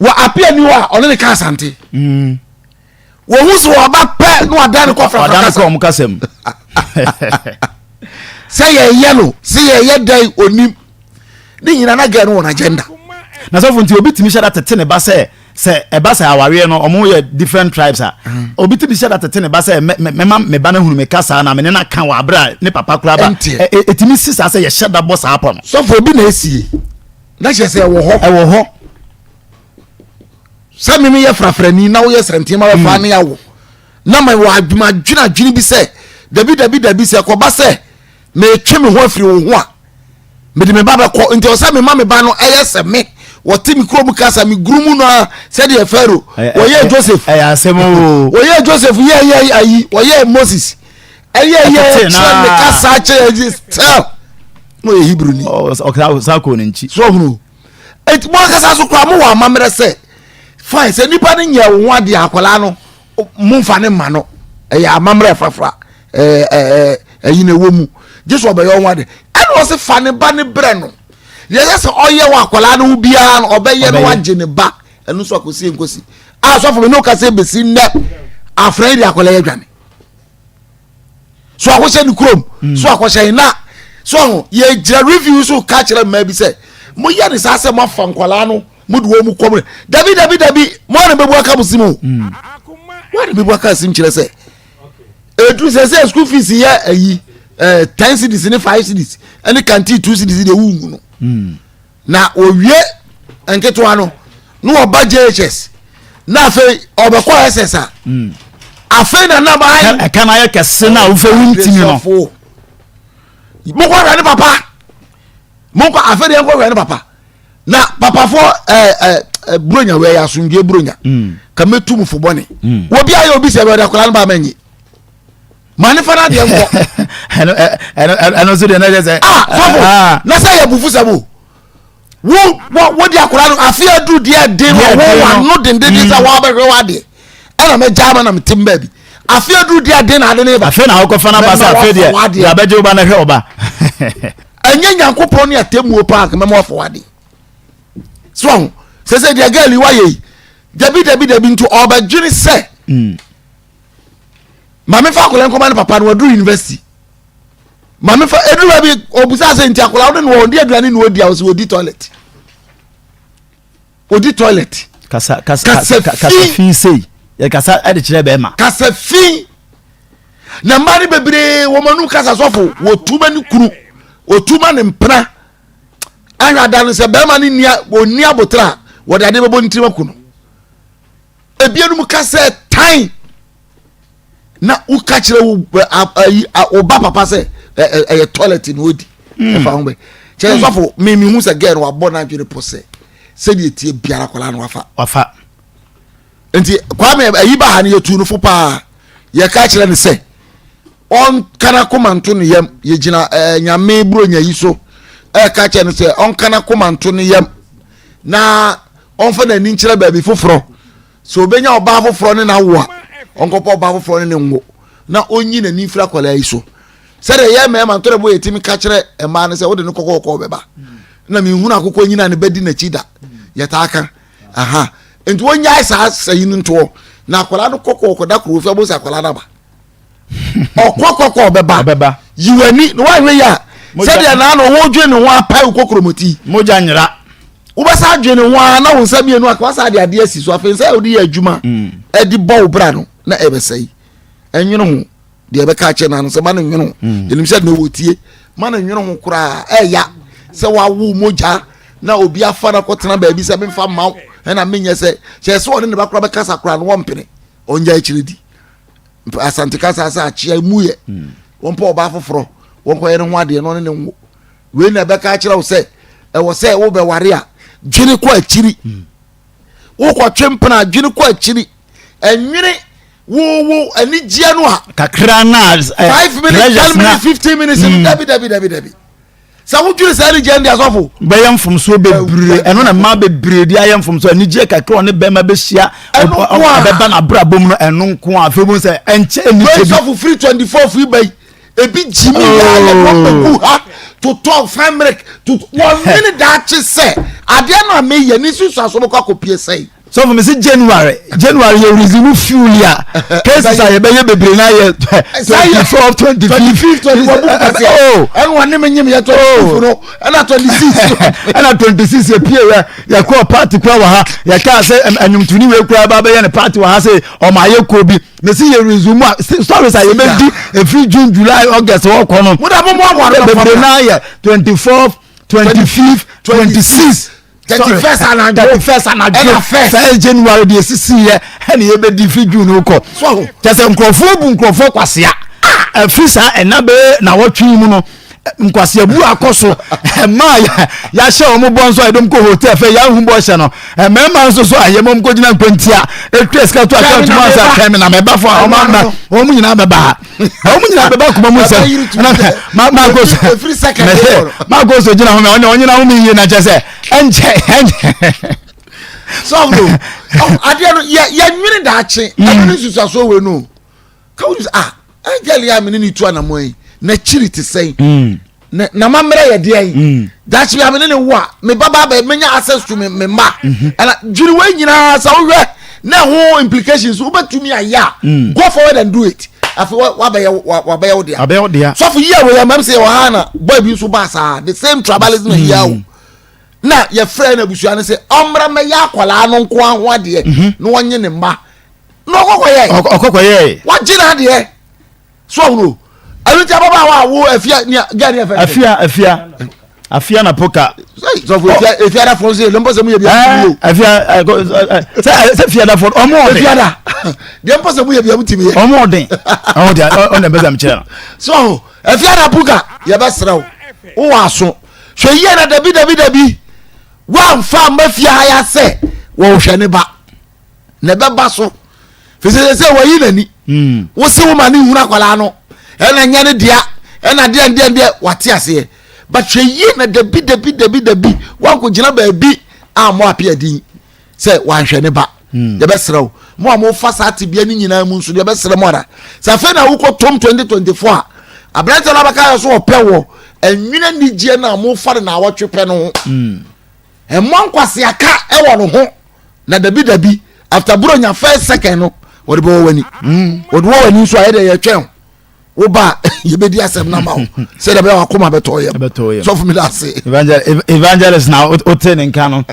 wa apia ni wa ono ne ka asante wo huso wa ba pe no adan ko fra adan ko mu kasem say ye yellow say ye dai onim ni nyina na ga no na agenda na so funti obi timi shada tete ne ba se say eba say aware no omo ye different tribes a obi ti bi share that ten eba say me ba na hunu me kasa na me na kan wa abra ne papa kura ba etimi sisa say ye share that boss happen so for bi na esie na che say e wo ho say me ye frafrani na wo ye sentima we fa na ya wo na me wa adwuma dwuna bi say dabi say ko ba say me twe me ho afiri wo ho a me de me ba ba ko nti o say me ma me ba no eyese me wote mi kuro mu kasa mi gurumu no say de Pharaoh oye Joseph asemo oye Joseph ye ayi oye Moses ye me kasa che tell no ye Hebrew ni o sa ko nchi so hunu et mo kasa so kura mo wa mamre say fine say nipa ne nya wo ade akola no mo mfa ne ma no ya mamre frafra ayi na wo mu Jesus obeyo wo ade and was fa ne ba ne bre no yes oye wa akola no bia no obeye no wage ne ba enu so akosi enkosi so for me no ka say besi nne afraid akola ye dwane so akose ni krom so akose na so ye gira review so ka kire ma bi say mo ye ni sa se mo fa nkola no mo duwo mu komre dabi mo na bebu aka musimu mo na bebu aka sim kire say edu say school fees ye ayi 10 cities ni 5 cities any canteen 2 cities de wu no na owie enketo ano no oba JHS na afi obekọ SSA afi na ba kan aye kese na wo fe wintimi no mo ko ra ni papa mo ko afi de ko ra ni papa na papa fo bronya we ya sunje bronya ka metu mu fo bone wo bia ye obi se be da kola ba manyi mani fana de enko eno so de na say na say ya bufu sabo wo di akora no afia du dia de wo no de sa wa ba hwe wa de ana me jama na metimba bi afia du dia de na de ne ba afia na wo ko fana ba sa afia de ya beje oba na hwe oba anya nyankopon ne atemu park me mo fo wa de so se dia girl wa ye dabi nto oba dwini se mame fa akola nko ma ne papa no wadu university mame fa edu ba bi obusa se nti akola wo no ndi aduane no odi a wo odi toilet kasa fi sei ya kasa ade kire be ma kasa fi na mari bebre wo manu kasa sofo wo tuma ni kuru wo tuma ne mpra anya dan se be ma ni nia oni abotra wo de ade bebo ntima kuno ebienu mu kasa time na uka kire wo ba papa se toilet no odi e fa hombe kire sofo me hu se girl wa bona dwere pose se die tie biara kola no wafa enti kwa me ayi ba ha ne yetu no fo pa ye ka kire ne se on kana komanto ne yam ye gina nyame bronya yi so ka kire ne se on kana komanto ne yam na on fa na ni kire ba bi foforo so obenya oba foforo ne na wo a onkopo oba foforo ne ngo na onyi na ni fira kola yi so se de ye me ma ntore bo yetimi ka kire e ma ne se wo de no kokoko beba na mi hu na akoko nyina ne bedi na chida yetaka aha enti wonya isa sayin nto na akola no kokoko da kro fi abosa akola na ba okokoko beba yiwani no wa we ya se de na no wo dwe ne ho apai kokromoti moja nyira wo ba sa dwe ne ho na wo nsa bienu akwa sa de ade asi so afensa odi ya adwuma edi bo bra no na ebesai enwene ho de ebe ka che na no se ma no nwene ho denim se na wotie ma no nwene ho kura ya se wa wu moja na obi afara kotena ba bi se me fa ma na menye se che se woni ne ba kura be kasa kura no wompene onja echiredi asante kasa sa achia muye wonpo oba foforo wonko yene ho ade no ne nwo we na be ka kira wo se e wo se wo be ware a dwene ko achiri wo ko twempena dwene ko achiri enwene wo ani gia no a kakra na 5 minutes 10 minutes 15 minutes dabi sa wo dwene sa ni gia ndi asofo be yam fom so bebre eno na ma bebre di ayam fom so ani gia kakra ne be ma be hia be na bra bom no eno nko a febon se enche ni tebi so free 24 free bay ebi jimi ya le bombu ha to 12 minutes to 1 minute that say ade na me ye ni susu aso ko akopie sei so for me say January you resume fuel ya cases are be bebre na ye 24 25 oh and one name nyem ya 24 no and 26 and 26 ye pie ya call party kwa wa ha ya ka say anyumtuni we kura ba be ye ne party wa ha say o ma ye ko bi me see ye resume stories are ye be di every June July August wo ko no mo da mo bebre na ye 24 25 26 31st and first January the sisi ye and ye be di fi June ko so just nkrofo kwasia afisa enabe na wotwi mu no nkwase bu akoso ma ya hye o mo bonso edom ko hotel fe ya hu bo hye no mema nso so ayemom ko gina kwantia etres ka to account mo asa kemi na meba fo o ma o mu nyina beba kuma mu se ma go so free second ma go so gina ho me onyina ho mi na chese enje so no ade no ya nwene da ache ade susu so we no ka wo angeli ya mini tu anamo yi na chiri te sei na mamre ye de yi that we am ne wo me baba ba menya access to me ma and jiri we nyina sa wo na ho implications wo betumi aya go forward and do it afi wa ba ya dia so for year we am say wa hana boy bi so ba sa the same tribalism here o na ye friend abusu an say omra me ya kwala no nko ho ade no wonye ne ma no okokoye wa jina ade so no aluti baba wa wo afia ni gani afia na poka so for afia da fonse lo mpose mu ye bia afia se afia da fon omo afia da de mpose mu ye bia mutimi omo den on the bezam chera so afia da poka ye be srew wo aso hwe ye na dabi wa mfa mafia ya se wo hwe ne ba ne be ba so fese se wo yi nani wo se wo mani hura kwala no ena nya ne dia ena dia wate ase but hwe yi na dabi wa ko gina ba bi mo apia din se wa hwe ne ba ye be srew mo fa sati bia ni nyina mu nso ye be sre mo ara sa fe na wo ko tom 2024 abrante na baka so opewo enwina ni gie na mo fa na awotwe no mo nkwase aka ewo no ho na dabi after buronya first second no what bo wani what wo wani so ayede ye twen wo ba ye be di asem na ma ho say da be Akoma beto ye so for me that say evangelist now oten nka no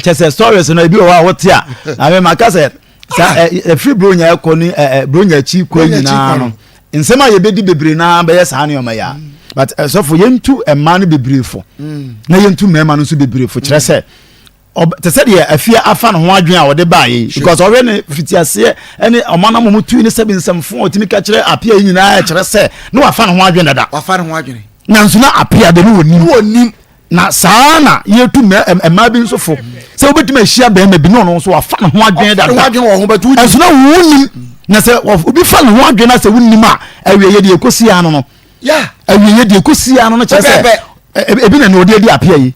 chese stories no ebi o wa wotia na me maka say free bronya ekoni bronya chi ko nyina no nsema ye be di bebre na be yes ane o ma ya but so for yentu emma no bebre fo na yentu mema no so bebre fo kire say te said ye afia afa no ho adwen a wode baaye because already ne fitiase ene omana mo mutu ne 774 otimi ka kire apia nyina kire se no afa no ho adwen dada afa no ho adwen na nso na apia de no wonim na sana yetu emma bi nso fo se obetime hia be ma bi no so afa no ho adwen dada ho adwen wo ho betu nso na wonim na se obi fa no ho adwen na se wonim a awie ye de ekosi ano no awie ye de ekosi ano no kire se ebi na no de di apia yi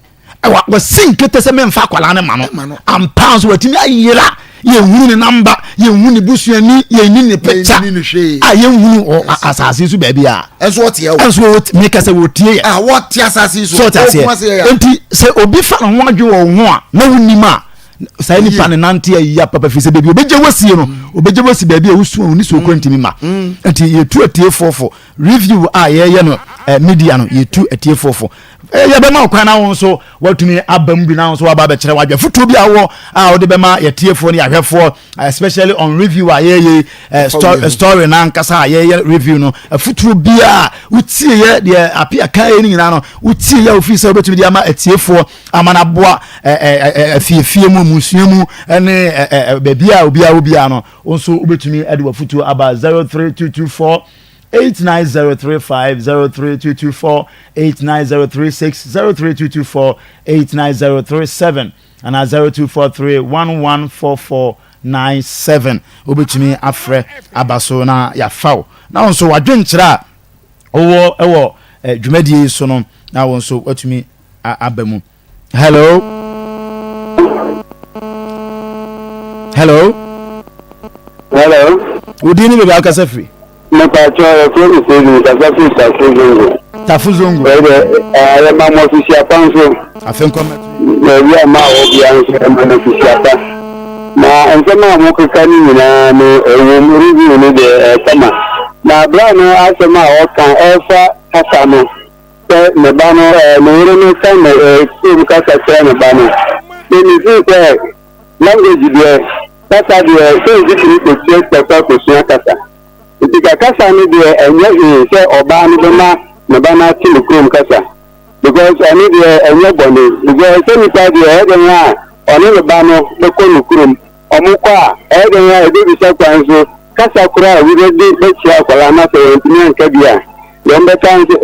wa sinkete se memfa kwala ne mano am pounds watimi ayira ye hunu ne number ye hunu ne busuani ye ni ne picture ye hunu asase su baby a enso wotie wo enso me ka se wotie wotie asase su enti se obi fa no ho adwe wo ho a na wunima sai ni pa ne nante ya papa fi se baby obeje wosie no obeje wosi baby a wusu oni so kwantimi ma enti ye tu atie fofo review a ye no media no ye tu atie fofo ya be ma kwa na won so watumi abam bi na won so aba be kire wadwe futu bi awo a wo de be ma yetiefo ne ahwefo especially on review a ye story na nkasa ye review no futu bi a utie ye de apia kai ni nyina no utie ya ofisi obetumi de ama etiefo amana boa fiefie mu musuamu ene bebi a obi a no won so obetumi ade wa futu aba 03224 89035 03224 89036 03224 89037 and 0243 114497 obetumi afre abaso na ya faw na wonso wadwenkyira owo ewo dwumadie so no na wonso watumi abamu hello udini bebe akasa free Metacho efo isezi tafu zongo. Tafu zongo. Ebe ma mo fisi apanso. Afenko ya ma obi an mana kusiata na nsema mu kakani nyina no ewo review no de kama na bra no asema o kan efa kasa no ne ba no no kan ne kasa kra ne ba no ni fi language de kasa de so zikiri ko kasa itika kasa ni de enye se oba no ma ne ba na ti krom kasa because I need everybody because anybody ega oni le ba no le ko nukrum omukọ a ega ya ebe bi sekwan so kasa kura we dey be chia kwala na se ntimi nka bia le mbeta nse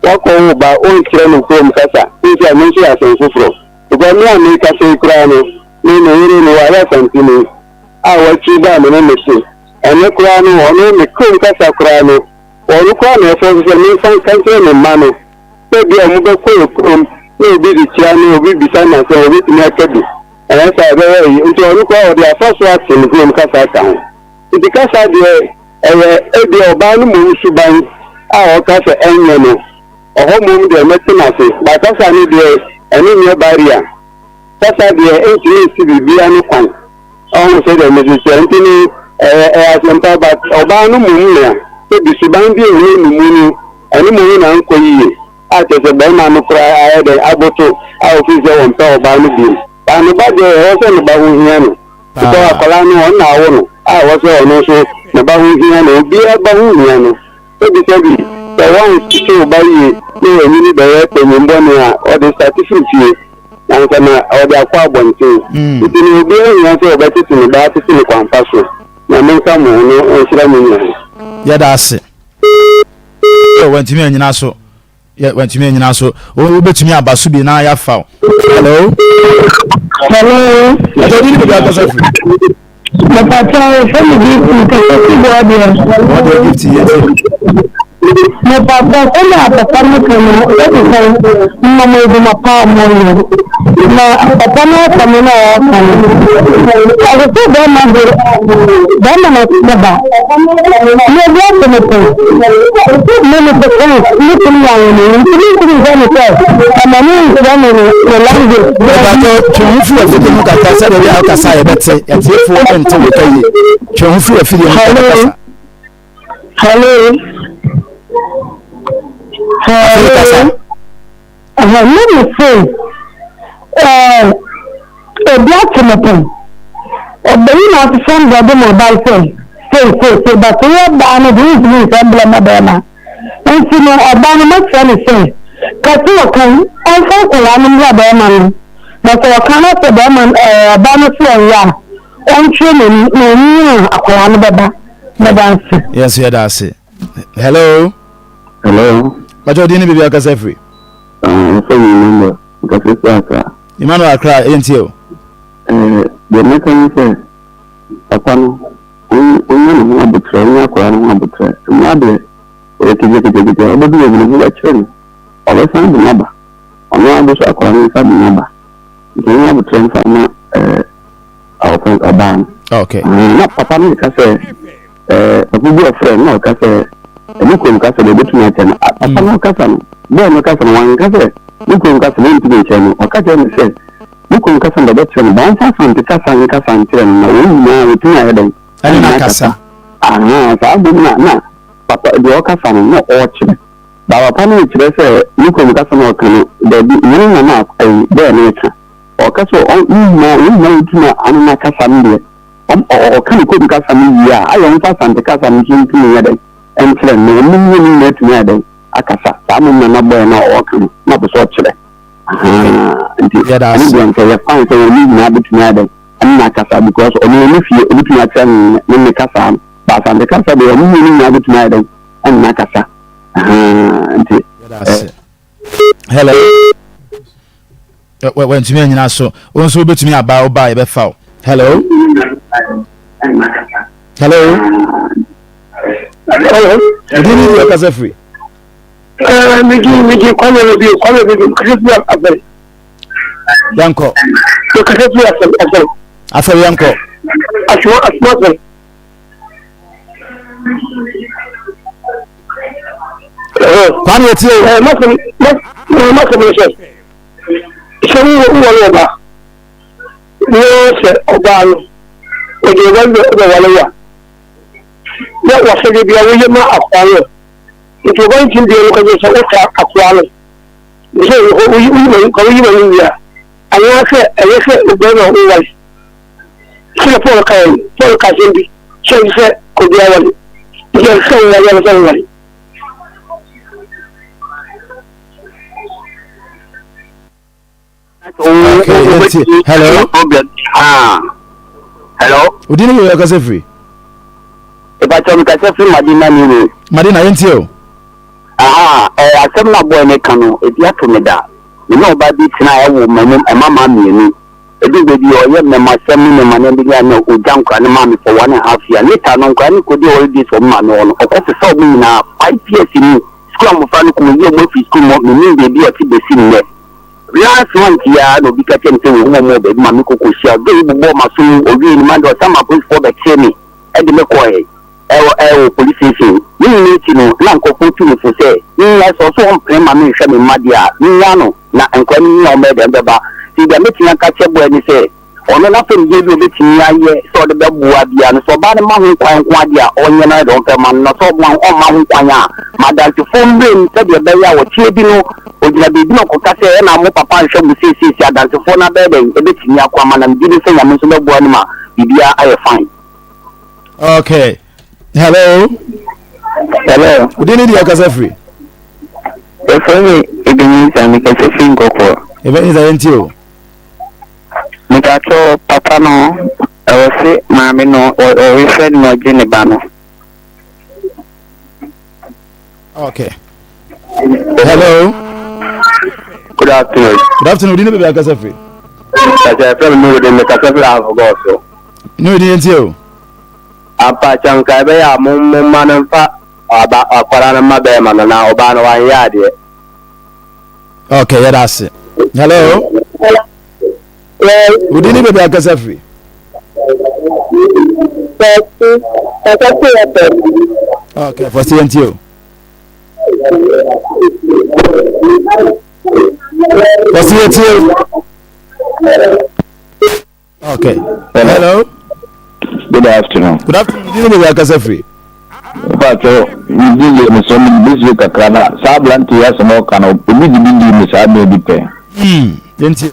wako ba on kire nukrum kasa nse amenshi asen fufuro because me am kasa kura no ni no yiri no wa ya santini a wa chi ba me no mesi ene kura no oni me krum kasa kura no onu kwa na efo se me san kanse me ma no maybe I'm going to come, maybe the channel will be signed and say, we can get it. And I said, into a look at the first words in the room, Casa. It's because I did a Obama move to buy our Casa Enyo, a home move the Mexican, but Casa need a new barrier. Casa the 8 to be Biano Kwan. I say the Mrs. Anthony, but Obama move, maybe Subandi and Munu, and Munu and Koyi. Atese be ma no kura ayede aboto a ofise won pe oba no bi anu ba de o se no ba hu hia no ko akola no on na wo no a wo se ono so no ba hu hia no bi e ba hu hia no e bi se bi the one to ba yi no eni ni be e pe ni mbo ni a o de certificate na nka na o de akwa abonte ti ni obi e hia se o ba titi ni ba titi ni kwampa so na me nka mo no o sira mi ni ya da ase o wantimi anyina so wantimi anyina so o betumi abaso bi na ya fa hello adodi ni bi akasa fi Papa, family what do you think? My papa, papa, mama is my palm. Papa, no, coming out. I was so damn angry. Then I'm not the back. You're welcome. None of the friends, looking young, and looking at myself. And my name is the language. To you feel a bit of a said outside, but say, and if you want to look at you, to feel a feeling. Hello. Let me say, a black tomato, a baby not to send the mobile phone. Say, but we have done a reason emblem of Bama. And you know, a banner much funny say, Katuakan, I thought a woman of Bama. But I cannot a Bama, a banner for ya. On training, no, a Koran Baba. Yes, yeah, that's it. Hello. Hello. But you didn't be a case free. I remember because it's Emmanuel Accra, ain't you? The mechanic says, upon we have the train, we have the train. Mother, we can get it, but we will get a train. Always find the number. On one of those acquiring the number. We have a train from our friend Aban. Okay. Not Papa, because a good friend, no, because Nukum Castle, the button ten. Upon Castle, then Castle, one Castle, Nukum Castle, into the channel, or Castle said, Nukum Castle, the veteran, bounce from the Castle and Castle and Ten, now with my head. And Casa. Ah, I do not. Papa, the Ocassan, no orchard. But upon which they say, Nukum Castle, there be no enough a their nature. Or Castle, on you know, Anna Castle, or can you couldn't Castle, yeah, I don't pass on the Castle and and friend, no meaning met me Akasa, Samun and Boy now walking, not the sort of that's a fine thing, leaving habit me and Nakasa because only if you look at them in the Casa, but on the Casa, they are meaning habit me and Nakasa. Hello. When to me and so also bet me about by the foul. Hello. Hello. Hello. You didn't need your casa free. Miki, come with you, Yanko. After Yanko. Come with you, wọ́n ní ọ̀sẹ̀ ọba lọ òjò ìwọ́n wọlé wà ní ọ̀sẹ̀ bíbí àwọn yẹn máa àkọ́ lọ ètò ìwọ́n ti di olùkọ́jọ́ sọ wọ́n ta àkọ́ lọ ṣé ìkọ̀wé yìí wọ̀ ní ìyá àwọn afẹ́ ẹ̀yẹ́fẹ́ ìgbẹ́ náà ń wáyé ṣé pọ́ọ̀lù kàṣẹ́ bí ṣé ìfẹ́ kò bí wọlé ìjọ ìfẹ́ ìwọ̀n wọlé fẹ́ wọlé. Hello. Hello. Udini yo yakase free. Ibacho mi kase free Madina ni. Madina yentio. Asem na boy ne kanu ebi ato me da. Me no ba bi tina e wo mamum e mama mienu. Ebi be bi o ye me masem ni me mane bi na o jankwa ne mama for 1.5 years. Later no nkwa ni kodi o di so mama no. O ko se so mi na 5 years ni. School am fa ni ko ye mo fi school mo ni be bi o ti be si ni. Last month ya no bi ka tem tem wo mo be ma mi kokko sia do ibu bo ma so owi ni man do sama police for be che me e de me ko e police station ni ti no na nko ko tu fo se ni ya so so on pre ma mi hwe me madia ni ya no na nko ni ya o me de ba ti de me ti na ka che bo ni se ono na fe je bi o be ti ya ye so de be bua bia no so ba ne ma hu kwan dia onye na do fe ma no so ma o ma hu kwan ya madal ti fo mbe ni se de be ya wo tie bi no ojina bebi no kokase na mo papa nhwe mu sisi adansefo na bebe ebetini akwama na mbi se nyame so bebo anima bibia aye fine. Okay. Hello. Hello. Udini di yakase free. Efemi ebeni sa mi kase free ngoko. Ebeni za yentio. Mikacho papa no ewose maame no o refer no jene ba no. Okay. Hello. Good afternoon. Good afternoon. Udini bebe yakase free. Kaje FM no de me kase free have go so. No di yentio. Apa chanka be ya mum manfa aba akwara na mabe ma na oba no wan ya de. Okay, yeah, that's it. Hello. Udini bebe yakase free. Okay, for yentio. What's it? Okay. Hello. Good afternoon. Good afternoon. Did you get a free? But we did me some this week a crana. Sablanti has a more can of believe in Miss Abby pay. Didn't you?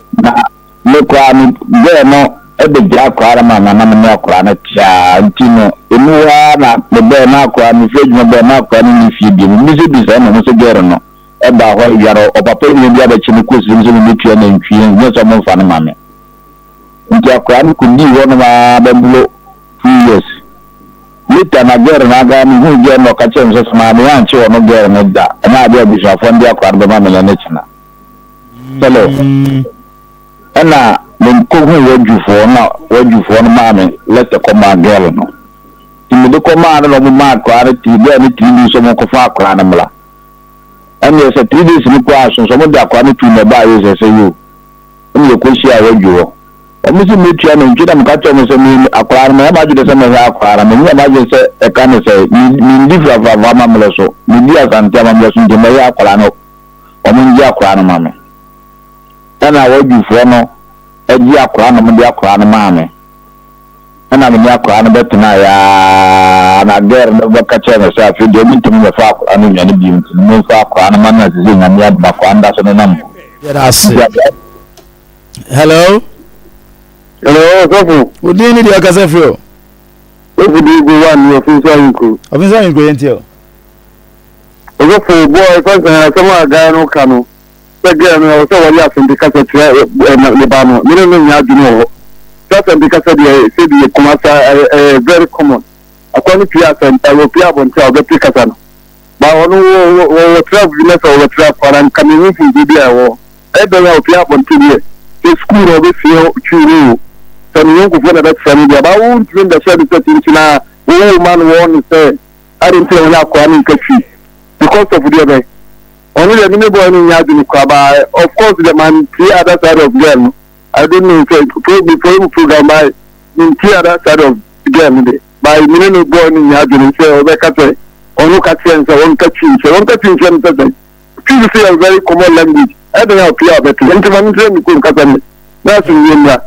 Look, I'm there no at the Jack Cranaman and I'm not crana chantino. Imuana, the bear now cram, the fridge, no bear now cramming if you be Missy Bizan and Mr. Gerano. About what you are, or papa, you be able to request in the nutrient and cream, no some fun mammy. Jack Cram could be one of our below 2 years. Later, I get another who get no catching as my ranch or no girl and that, and I be a friend of the mammy and nature. Hello. And now, when cooking what you for now, what you for mammy, let the command girl know. In the command of my quality, there need to do some of our cranamla. And there's a 3 days requirement, some of the quality to the buyers as you. And you could share what you are. And Mr. Mitchell and Jim Catcher is a mean acquirement. I imagine the same as acquirement. I imagine a kind of say, mean different from Mamma, Media and Tamam in the Maya Colano or Mindia Crana Mammy. And I want you for no, a dear Crana Mindia Crana Mammy. And I'm in your crown about tonight, and I dare never catch myself. You don't to me a fuck, I mean, any beam, no fuck, and a man is in a mere back, and that's a number. Hello? Hello, Sofu. What do you need your casafio? What would you go on your officer? Officer, you go into a boy, some guy no canoe. Again, I was so laughing because of Lebano. You don't know. That's because of the Kumasa very common. According to us, and I will play up until the Picasso. But on travel, or travel, and coming in to the war. I don't know play up until the school of this year, Churu. Some young people that family about won't bring the service into now. Oh, man, one say, I didn't tell you Kwame Kachi because of the other. Only the minimum in Yadin Kwaba, of course, the man, 3 other side of them. I don't know before you program by in the other side of the game by minimum born in Yadin say or look at and one catching, so one catching, a very common language. I don't know clear but intimate kun kasa ni na su yenya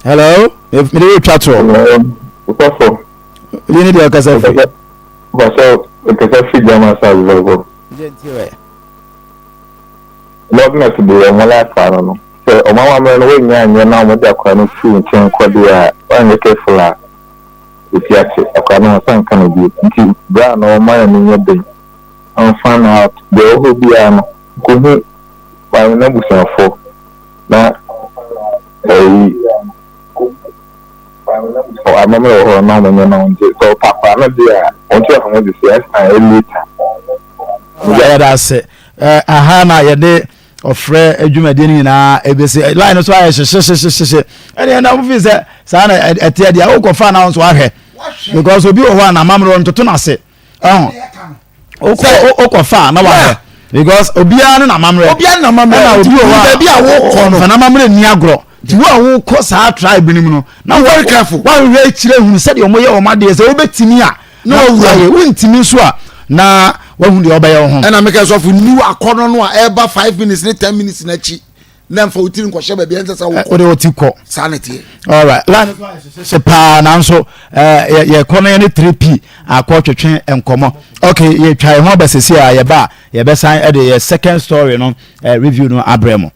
hello if me dey chat so you need your kasa fi so kasa fi jama sa zo government dey wala fara no so o mama me no nya nya na mo da kwa no fi nchen kwade a on careful a ifiache akwa no san kan bi nti bra no ma no nya dey on fan out the whole bia no ko hu ba na busafo na I'm not going so papa na dia onto ho de se later yeah that's it aha na ye de ofre adwumade ni na ebese line so aye hye ene na mo fi se sa na etia dia wo kofa na so ahwe because obi wo ho na mamro ntoto na se o kofa na wa because obia na mamre na obi wo ho bia wo ko no na mamre ni agro ti wo ko sa tribe ni mu no na very careful one re chire hu se de omoye o made se obetimi a na owuaye wontimi so a na wahu de obaye ho na make so for new akono no a eba 5 minutes ne 10 minutes na chi na mfa utiri nkwohye ba bia nsa wo de otiko sanity all right lan se pa na nso ye kono ye ne 3p akotwetwe enkomo okay ye twa ho besesi a ye ba ye besan e de second story no review no abremo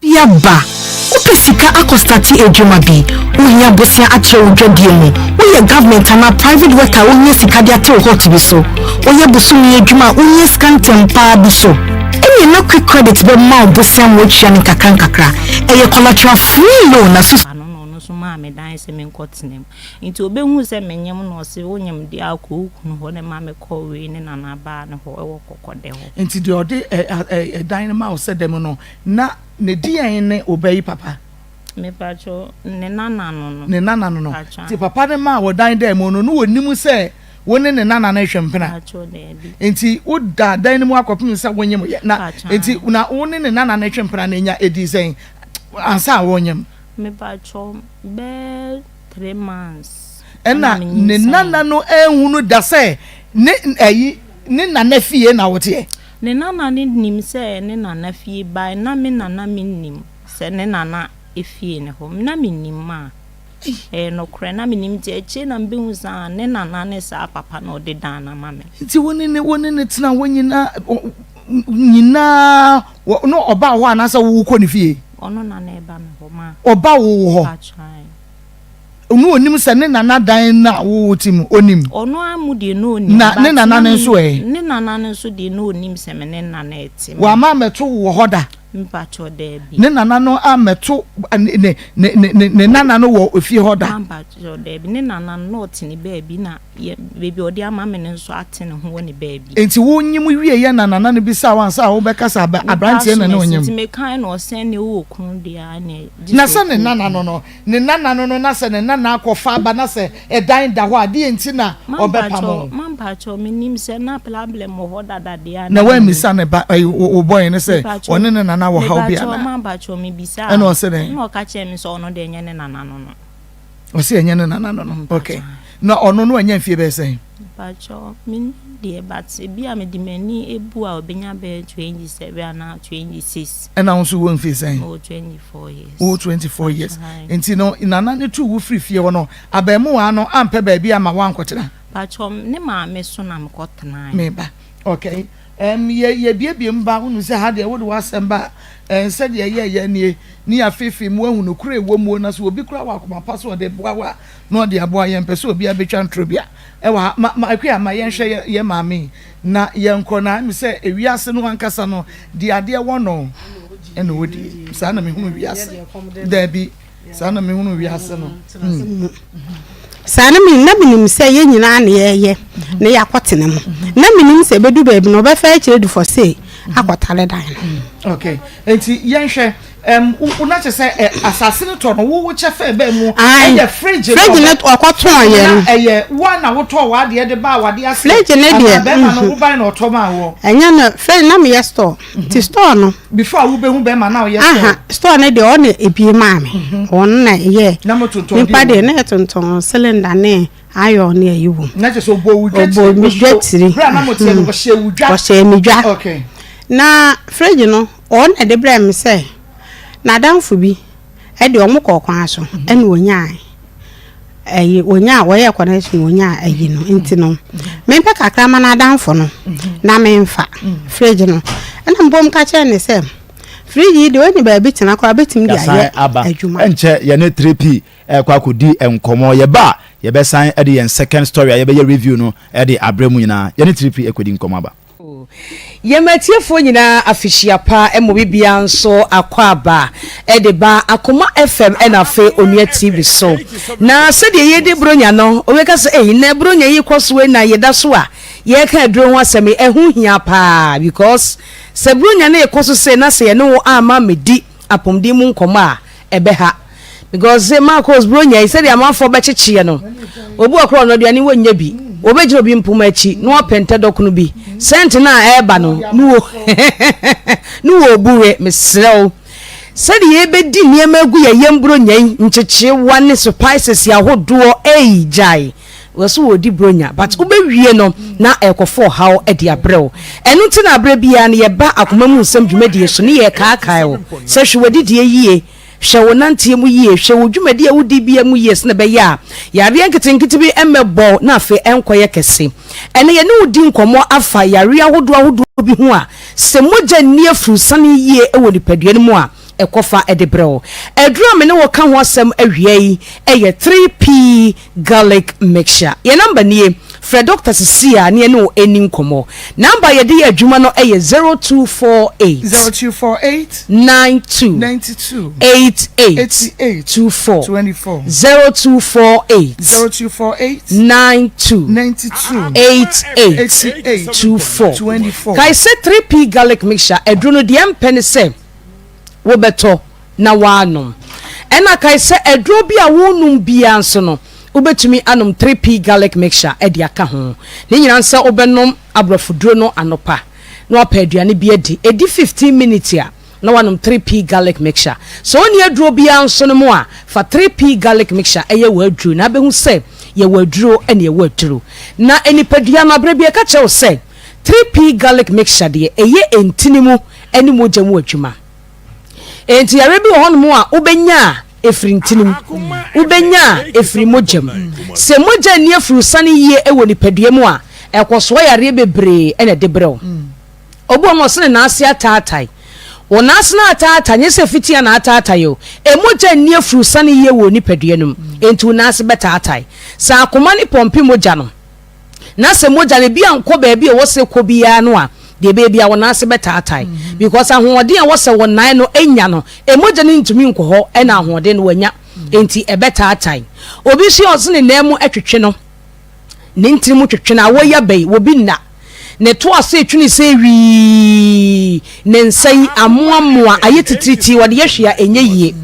Yaba Upesika akostati ejuma bi Unya bosia atre udwadie mu Uye government ana private worker unye sikadi ate hot bi so Uye busumi ejuma unye scantem pa bi so Enye na quick credit be ma bosia mo chia ni kakra eye collateral free loan na so so ma me dan se me nkotinem nti obehu se menyem no se wonyem de akọ okunu ho ne ma me ko we ne nana ba ne ho ewo kokode ho nti de ode dan ma o se dem no na ne dian ne obayi papa me pacho ne nana no ti papa ne ma wo dan dem no no wonimu se woni ne nana na hwempena nti wo da dan mu akopim se wonyem na nti na woni ne nana na hwempena na nya edi sen ansa wonyem me pacho be 3 months ena ne nana no ehunu da se ne ayi ne nana fie na wote ne nana ne nim se ne nana fie ba na me nana me nim se ne nana efie ne ho na me nim ma no kre na me nim ti eche na mbe hu sa ne nana ne sa papa na ode dan na ma me nti woni ne tena wonyina no oba ho anasa wo ko ne fie ono na na eba me ho ma oba wo ho onu onim se ne nana dan na wo tim onim ono amudi no onim na ne nana ne nso ne nana ne nso de no onim se me ne nana etim wa ma meto wo hoda mpacho de bi ne nana no ameto ne nana no wo ofie hoda mpacho de bi ne nana no tini baby na baby odi ama me ne nso atene ho woni baby enti wo nyim wie ye nana no bi sa wansa wo bekasa abrantie na onye enti me kan no sen ne wo kun dia na se ne nana no na se ne nana akofa aba na se edan da ho ade enti na obepamo mpacho me nim se na problem ho dada dia na wa misa ne ba o boy ne se one ne nana wo ha bia na mpacho me bisa e no se ne no ka che me so no de enye ne nana no o se enye ne nana no okay na ono no anya fie be sen mpacho min de but bi am di mani ebu a obenya be 27 na 26 and now so won fie sen 24 years 24 years enti no nana ne tu wo free fie wo no abemu wa no ampe ba bia ma wankotena mpacho ne ma me so na mkotena me ba okay ye bie mba unu se ha de wo de wasemba said ye ni afefe mu ahunu kura ewo mu na so obi kura wa koma paso de boa no de aboa ye mpese obi abetwa ntrobia wa ma akwa ma ye hwe ye maame na ye nkona mi se ewiase no ankasa no de ade wo no ene wodi sa na me hunu wiase da bi sa na me hunu wiase no sana mi na binim se ye nyina na ye ne yakotene mo na minim se bedu ba bi no be fa kire du for say akotale dan okay enti ye hwe una che se asase no to no wo che fa ba mu e fridge net okoton ye ye wa na wo to wa de ba wa de ase fridge ne de be ma no wo ba na to ma wo enya na fridge na me store ti store no before wo be hu be ma na ye store ne de on ebie ma me on na ye na mo tonton nipa de na tonton cylinder ne ayo ne ayiwo na che so bo wudwa tiri bra na mo tie no ko she wudwa ko she midwa okay na fridge no on e de bra me say na danfo bi e de omo kokwan so ene onya onya wo ye connection onya ayi no enti no me pe kakra ma na danfo no na me mfa fridge no ena mbom ka che ne say fridge de oni ba bi tena kwa betim dia ye adwuma enche ye ne 3p kwa kodi enkomo ye ba ye be san e de yen second story ye be ye review no e de abremu nyina ye ne 3p ekodi nkomo aba yematiefo nyina afishia pa emobibia nso akwaba de ba Akoma FM na fe onua TV so na se de yede bronya no obeka se na bronya yi kwaso na yeda so a ye ka aduro ho aseme ehu hia pa because se bronya na ekoso se na se ye no ama medi apomdi mu nkomo a ebe ha because Marcos bronya said the amount for bechichi no obu akro no duane wonya bi obejiro bi mpoma achi no opente dokunu bi sent na eba no nuwo buwe mesrew said ye bedi niema gu ye yembronya ncheche wane spices ya hodo jai weso wodi bronya but ubewie no na ekofo how e dia brew enu ti na bre bia na ye ba Akoma mu nsem dwumadi so ne ye kaakai o se hwedi die yie hwe nante mu yie hwe dwumadi a wodi bia mu yie sne be ya yare nkitinkiti bi emebo na afi enkoye kese ene ye ne wodi nkomo afa yare ahodo bi ho a se moja ni afru sane yie e woni paduane mu a ekofa edebrew edro me ne wo ka ho asem awiei eye 3p garlic mixture ye number nie Fred Dr. Cecilia ne no eni nkomo number ye de adwuma no eye 0248 92 88 24 0248 92 88 24 kai se 3p garlic mixture edro no de mpene se wo beto na wanom ena kai se edro bi a wonum bia nso no ubetumi anom 3p garlic mixture e dia ka ho ne nyina nsa obenom abrofoduro no anopa no apa aduane bi edi 15 minutes a na wanom 3p garlic mixture so oni aduro bia nso no mo a fa 3p garlic mixture eye waduro na behu se ye waduro ene ye waduro na enipadua na abra bia ka chew se 3p garlic mixture de eye entinimu eni mojamu adwuma enti yare bi ho no mo a ubenya efri ntinim ubenya efri mojam se moja ni efru sane yie ewo ni padua mu a ekoso yare bebre ene debrew obo mo sene na ase ataatai wona asena ataata nye se fitia na ataata yo moja ni efru sane yie wo ni padua num enti wona ase betaatai sa Akoma ni pompi moja no na se moja le bia nko ba bia wo se ko bia no a de baby a wona se betaatai because ahode a wo se wonan no enya no emoja ni ntumi nko ho na ahode no wanya enti ebetaatai obi si osene nemu atwetwe no ne ntirimu twetwe na wo ya bai wo bi na ne to ase twini se wi ne nsai amoamoa ayetitriti wode yehwea enye yie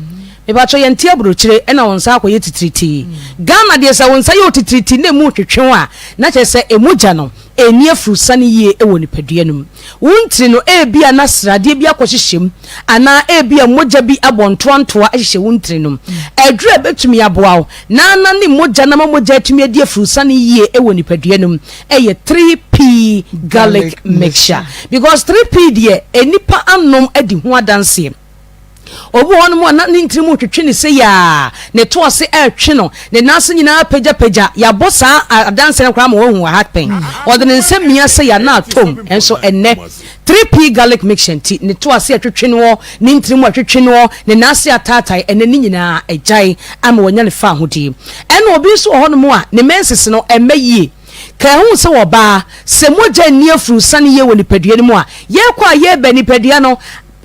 ebacho yenti abrochire na wonsa akoye titriti Ghana de sa wonsa ye titriti na mu twetwe a na chese emoja no eni afru sane yie ewo ni padua num wuntri no ebia na srade bia kwohyehyem ana ebia moja bi abontoantoa ahyehyɛ wuntri num edru betumi aboawo na ne moja na moja atumi adi afru sane yie ewo ni padua num eye 3p garlic mixture because 3p de enipa anom adi ho adanse obu hono mo na ntimu twetwe ne se ya ne to ase atwe no ne nase nyina pagya ya bosa adanse ne kwa ma wo hu happen ode ne nsem mia se ya na atom enso enne 3p garlic mixture ti ne to ase atwetwe no ne ntimu atwetwe no ne nase atatai enne ne nyina agyae ama wonya ne fa hodi enne obi so hono mo a ne menses no emmeyie ka hu se wo ba se moja ni afru sane ye wo ni padua ni mu a ye kwa ye ba ni padua no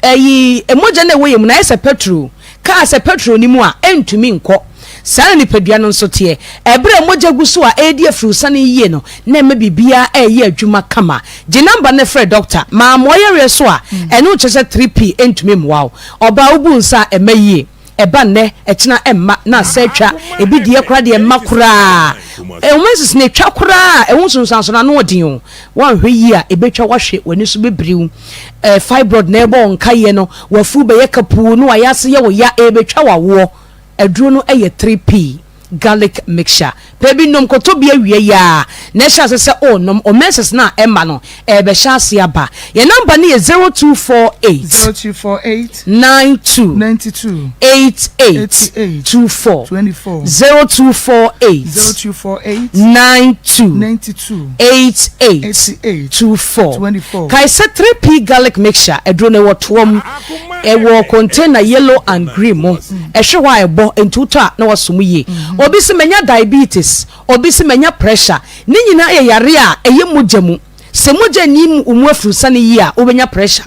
emoja na weyem na ese petrol ka ase petrol ni mu a entumi nko saa ni padua no nso te ebre emoja guso a edi afru sane yie no na me bibia eye adwuma kama je number ne Fred Doctor ma moyere so a eno chese 3p entumi mwawo oba ubu nsa emayie eba ne ekina emma na setwa ebi die kora de emma kora omensis ne twa kora ehunsunsanso na no odin o wan hwe a ebetwa wahwe wani so bebriw fibroid na ebo nkaye no wafu be yekapu no ayase ye wo ya ebetwa wawo aduro no eye 3p garlic mixture pebi nom koto bi awie ya na sha se o nom o menses na emma no e be sha se aba ye number ni 0248 92 88 24 0248 92 88 24 kai se 3p garlic mixture edro ne wotom e wo container yellow and green mo e hwe wa ebo entuto a na wasom ye obi se menya diabetes obi se menya pressure ni nyina ye yare a eye mojamu se moja ni umu afrusa ni yi a obenya pressure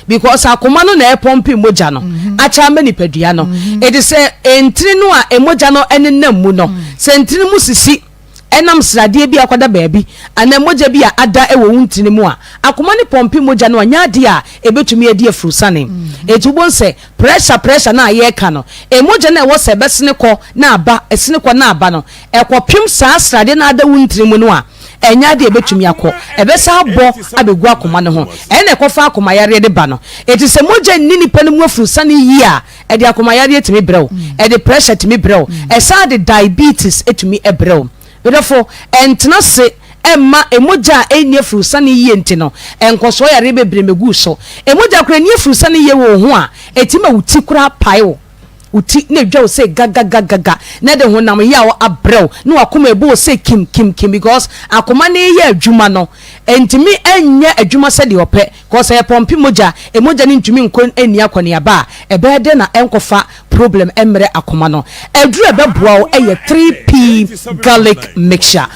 because akoma no na e pompi moja no acha me ni padua no it is entri no a emoja no enenam mu no se entri mu sisi enam srade bi akwada baabi ana moja bi a ada e wo wuntini mu a akoma ni pompi moja no anya ade a ebetumi ade afrusa ne etubon se pressure na ye ka no emoja na e wo se besene ko na aba esene ko na aba no e kwopim sa srade na ada wuntini mu no a enya de ebetumi akọ ebesa abo abegu akoma ne ho ene kofa akoma yare de ba no eti se moja ni nipa ne mu afrusa ne yi a e de akoma yare etimi brew e de pressure etimi brew e sa de diabetes etimi ebrew therefore entna se emma emoja eni afrusa ne yi enti no enkoso yare bebre megu so emoja kura ni afrusa ne ye wo ho a etima wuti kura paio uti ne dwa say gaga na de honam ya wo abrew na wakoma ebo say kim because akoma ne ye adwuma no entimi enye adwuma se de ope cause e pompi moja emoja ne ntumi nkon eni akone aba ebe de na enkofa problem emre akoma no edru ebe boa wo eye 3p garlic mixture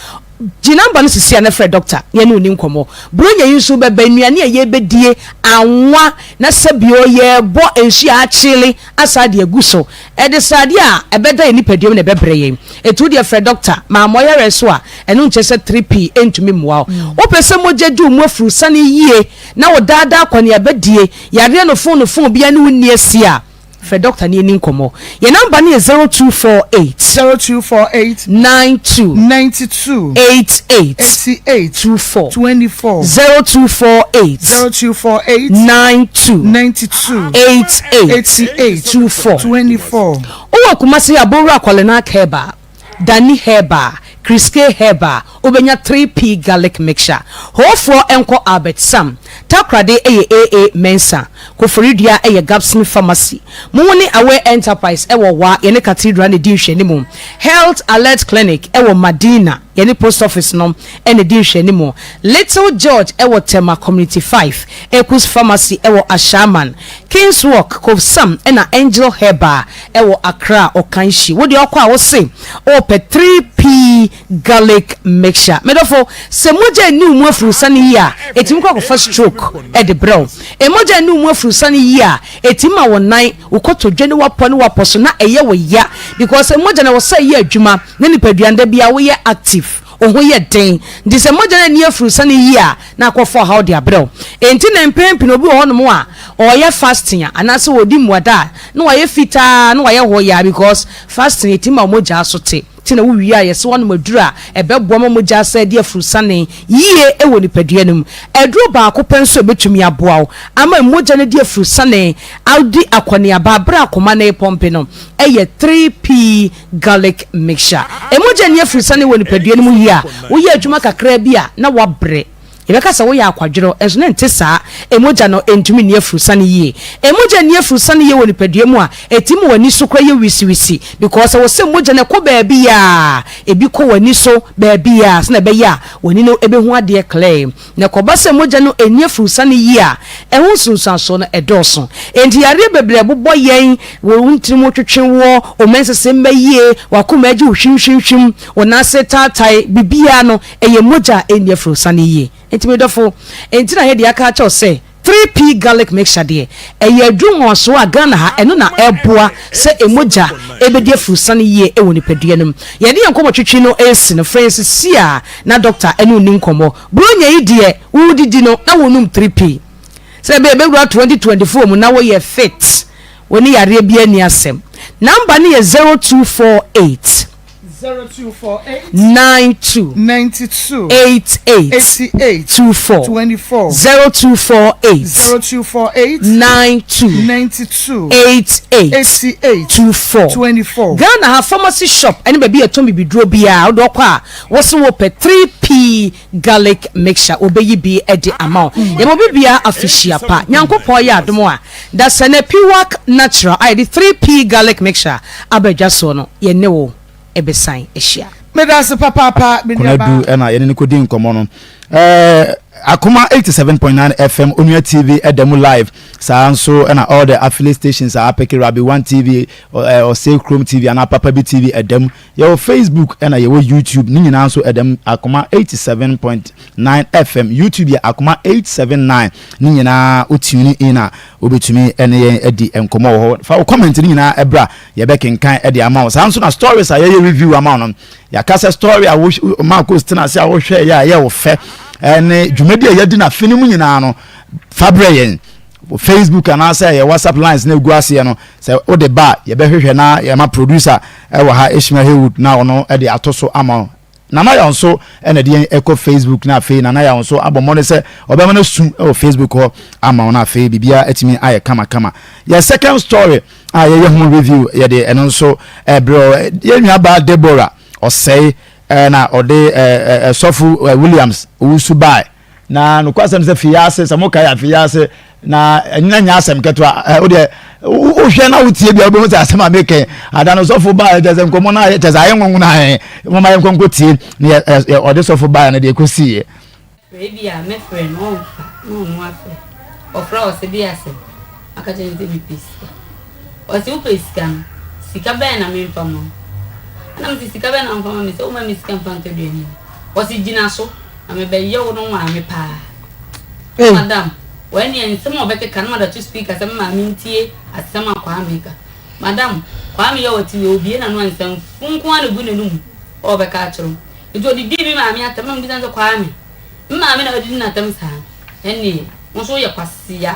jinamba no sisi na frɛ doctor ye no ni nkomo bronya yinso be banuane ye bedie anwa na sabio ye bo ensu a chile asade aguso e de sade a ebeda ni padiem na bebre ye etu de frɛ doctor ma moye reso a eno nche se 3p entumi moa wo pese moje du mu afuru sane yie na wo dada akwane abedie yare no phone bia ne wonni asia for doctor ni nkomo your number ni 0248 92 88 24 0248 92 88 24 owo kumasi aboru akwale na keba Dani Heba, Kriske Heba, Obenya 3p garlic mixture. Hofo enko Albert Sam, Takrade AA Mensa, Koforidia Gapson Pharmacy, Muni Away Enterprise, Ewa Yene Cathedral ni Dinshe Nimo, Health Alert Clinic, Ewa Madina, Yene Post Office nom, Ene Dinshe Nimo, Little George, Ewa Tema Community 5, Ekus Pharmacy, Ewa Ashaman, King's Walk, Kov Sam, Ena Angel Heba, Ewa Accra, Okanshi, Wodi Okwa Ose, Ope 3p garlic mixture. Medofo, se moja ni umwe frusani ya, etimko kwa first stroke, edi brown. E moja ni umwe frusani ya, etima wanai, ukoto jeni waponi waposo na eyewe ya, because e moja na wasa ya juma, nini peduande biya we active. Oho ye den ndi se moja na nie frusa ne yi a na akofo how dia brew enti na mpempi no bi ho no mo a oye fasting anase wodi muada na oye fita na oye hoya because fasting etima moja asote tina wo wi a yese wonu madura ebebo moja asa dia frusa ne yie ewo ni padua num eduro ba akopenso betumi aboa wo ama moja ne dia frusa ne audi akwane aba bra akoma na pompe no eye 3p garlic mixture emoja ne frusa ne wo ni padua num ya wo ye adwuma kakra bia na wabre yebeka sa wo ya akwadwero enso ne ntesa emoja no entumi ne afrusa ne yie emoja ne afrusa ne yie wo nipadua mu a etimu wani so kwa ye wisi because wo se emoja ne ko baabi ya ebi ko wani so baabi ya se na be ya wani no ebe hu ade clear ne ko ba se emoja no eni afrusa ne yie a ehun sunsanso no edoso enti yare bebre bobɔ yen wo untimu twetwen wo o mensese mbayie wakoma agi hwimhwimhwim wona se tatai bibia no eye emoja eni afrusa ne yie Intimidofo, entina hedi aka cha ose 3p garlic mixture de eye adwun so agana ha eno na eboa se emoja ebedie frusa ne ye ewo ni padua num ye de yankomo twetwe no esi no Francis sia na doctor enu ni nkomo bronya yi de wudidi no na wonum 3p se be 2024 mu na wo ye fit woni yare bia ni asem number ni ye 0248 0248 92 92 88 88 24 24 0248 0248 92 92 88 88 24 24 Ghana ha pharmacy shop any baby a tombi bidro bia do kwa wo se wo pe 3p garlic mixture obeyi bi e de amount ye mo bibia official pa nyankopon ya adomo a da sene piwak natural I the 3p garlic mixture abedwa so no ye ne wo ebesan ehia medase papa kuna du ena ye ne ko din komo no Akoma 87.9 FM Onua TV Edemu live so and all the affiliate stations are Peki Rabi 1 TV or Save Chrome TV and Papa B TV Edem your Facebook and your YouTube ni nyina so Edem Akoma 87.9 FM YouTube ya Akoma 879 ni nyina otuni ina obetumi ene edi enkomo ho fa comment ni nyina ebra ye be kenkan edi amount so na stories a ye review amount ya kasa story a ma ko stina se a wo hwe ya ye wo fe ene dwumadi a yadi na fini mu nyina no fabre Facebook and say WhatsApp lines na gu ase no say o de ba ye be hwehwe na ye ma producer e wa ha Ishmael Haywood na ono e de atoso ama na na ya nso ene de eco Facebook na fe na ya nso abomo ne say obema na sum o Facebook ho ama na fe bibia etimi aye kama ya second story ye home review ye de eno nso bro ye nwa ba Deborah o say na ode Sofu Williams usu bai na no kwasem se fiase samoka ya fiase na nyanya asem ketwa ode o hwe na wutie bia obo se asem ameke ada no Sofu bai teze nkomo na teze ayenwon na mo ma yenkonko tie na ode Sofu bai na de ekosie bia me friend no afa ofra o se bia se akaje nte bi pisi o se u pesika sika ba na me mfamo na mti sika ba na mfamo me se o ma me sika mfanto duani o se gina so na me be ye wo no wa me pa madam when you some of it can mother to speak as a mamintie as some kwa meka madam kwa me yo ti obi na no ansam funko anu gu nenum o be ka chiro nti odi di bi ma me atam bi sanzo kwa me ma me na odi na atam sa eni won so ye kwasia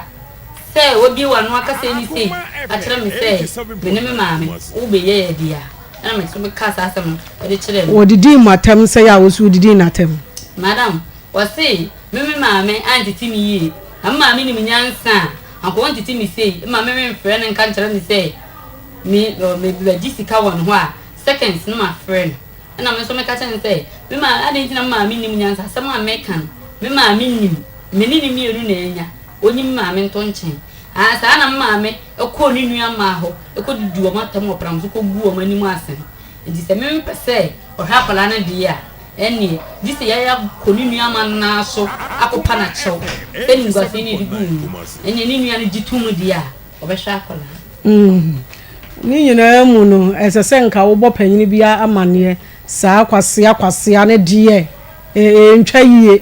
se obi wa no aka se ni se a chira me se me ne me ma me o be ye dia na me so me ka sa asam odi chire odi di matam se ya wo su di na atam madam o se me ma me anti timi yi amma mi ni nyansa anko wanti timi sei ma me friend nka nchara mi sei me be jisika won ho a seconds no my friend na me so me ka chen sei me ma ade ntina ma mi ni nyansa sama American me ma mi ni me ni mi eru na enya onyi ma me nto nchen sa na ma me ekọ ni nua ma ho ekọ dudu o matam opram so ko gu o mani mu asen ndi se me pese o ha pala na dia eni dise ya koni nua ma na so akopa na chew eni ngwa se ni digu eni ni nua ni gitumu dia obehwa akola ni nyina mu no esese nka wo bo panyini bia amane saa kwasia ne die ntwa yie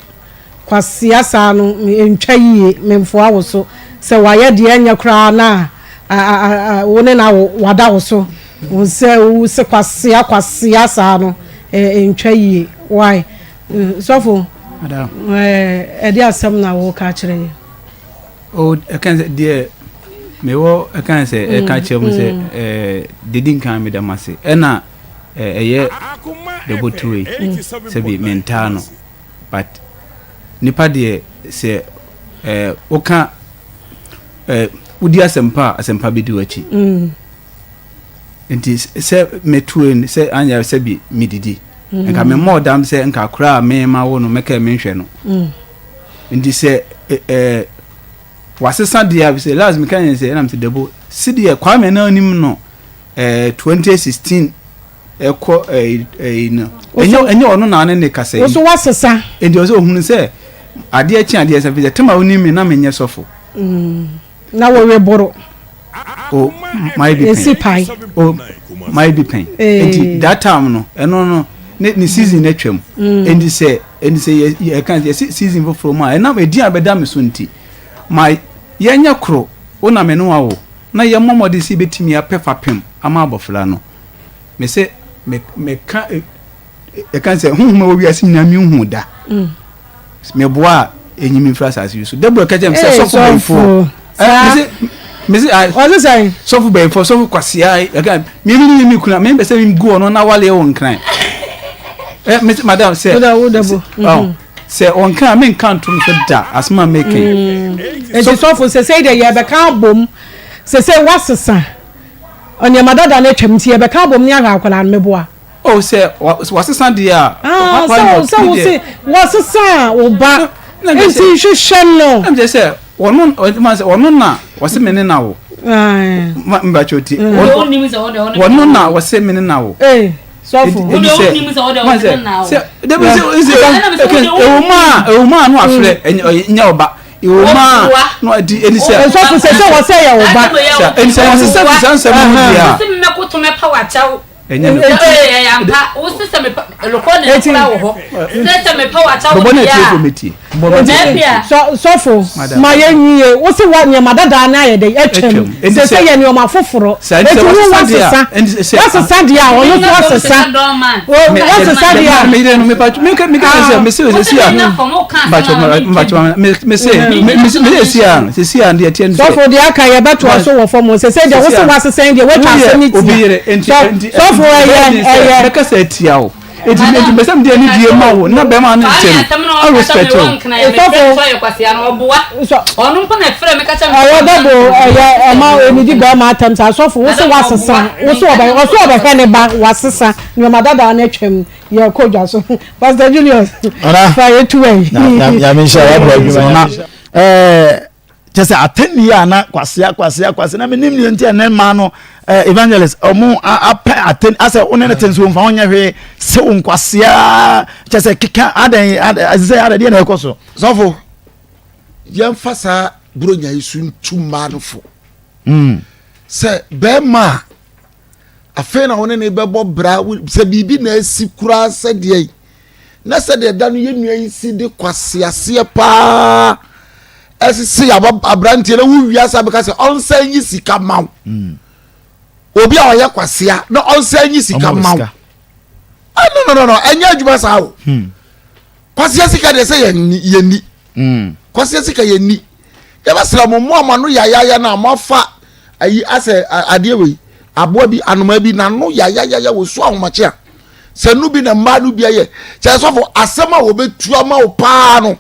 kwasia saa no ntwa yie memfo awo so se waye de anya kra na wone na wada wo so wo se kwasia saa no ntwa yie why Sofu madam edi asem na wo ka kire o kan de me wo kan se ka kire mu se didin kan me da mase na eye de botue se bi mentano but nipa de se o ka udi asempa bi di wachi enti se metue se anya se bi mididi nka me more dam se nka kura me ma wo no meka me hwe no ndi se wasesa dia se last me kan se na me se debo sidi kwa me na onim no 2016 eko no enyo ono na ne kasa wo so wasesa ndi ozo hunu se ade achi ade se fe tema onim na me nye sofo na wo we boro o my be pain o my be pain ndi that time no eno no ni season na twam endi se ye kan ye season for from ma na edi abeda me so nti my yenya kro ona me no awo na ye momode si betimi apefa pem ama abofra no me se me kan se hu ma wi asi na mi hu da me boa enyimi frasa so Deborah kajem se so for me se Mesi I was say so for be for so for kwase ai again me kuna me be say me go no na wale won kran madam say oh say on kan me kan to so da asma making so for say dey ye be kan bom say wasesa on your mother na twam tie be kan bom ni aga akwala me boa oh say wasesa dia so say wasesa oba enti hwehwe no am just say wono na wase mene na wo mba choti wono na wase mene na wo so for uma no afre nya oba uma no adi eni se so for say wase ya oba eni se wase se sanse mu dia se me ko to me pa wachaw enya no ya ampa wo se me lokọ na kura wo ho se me pa wachaw bo na tie committee so for ma yenwie wo se wa nya madada na ye dey etwem se ye ni o ma foforo etu wo wasesa dia o no wasesa wasesa dia me dey no me pa me ka se se sia dia tie so for dia ka ye beto so wo form se dia wo se wasesa dia we twa sanity so for ye ka se tia o eti besam dia ni die ma wo na be ma na chen I respect you onu mpa na frɛ me ka cha me ayo dabo ya ma emidi ba ma atam sa so for wo se wasesa wo so oba ka ne ba wasesa ni ma dada na twam ye kodwa so Pastor Julius fa ye tuwe ya me sha ya bro na just ateni ya na kwase na menim ni ntia na ma no evangelist omo aten ase onene tenso mfa onye hwe se onkwase just kika adan azai adan na ekoso sofo yemfasa bronya isu ntuma no fo se be ma afe na onene bebo bra se bibi na asi kura se de na se de da no yenua isi de kwase ase pa esisi abrantie na wu wiasa be ka se onsan yi sika maw obi a oye kwasea na onsan yi sika maw no enya adwuma sa wo kwasea sika de se ye ni kwasea sika ye ni ya basra mo ama no ya na amafa ayi ase ade we aboa bi anoma bi na no ya wo so ahomache a se nu bi na ma nu bi aye che so for asema wo betu ama wo pa no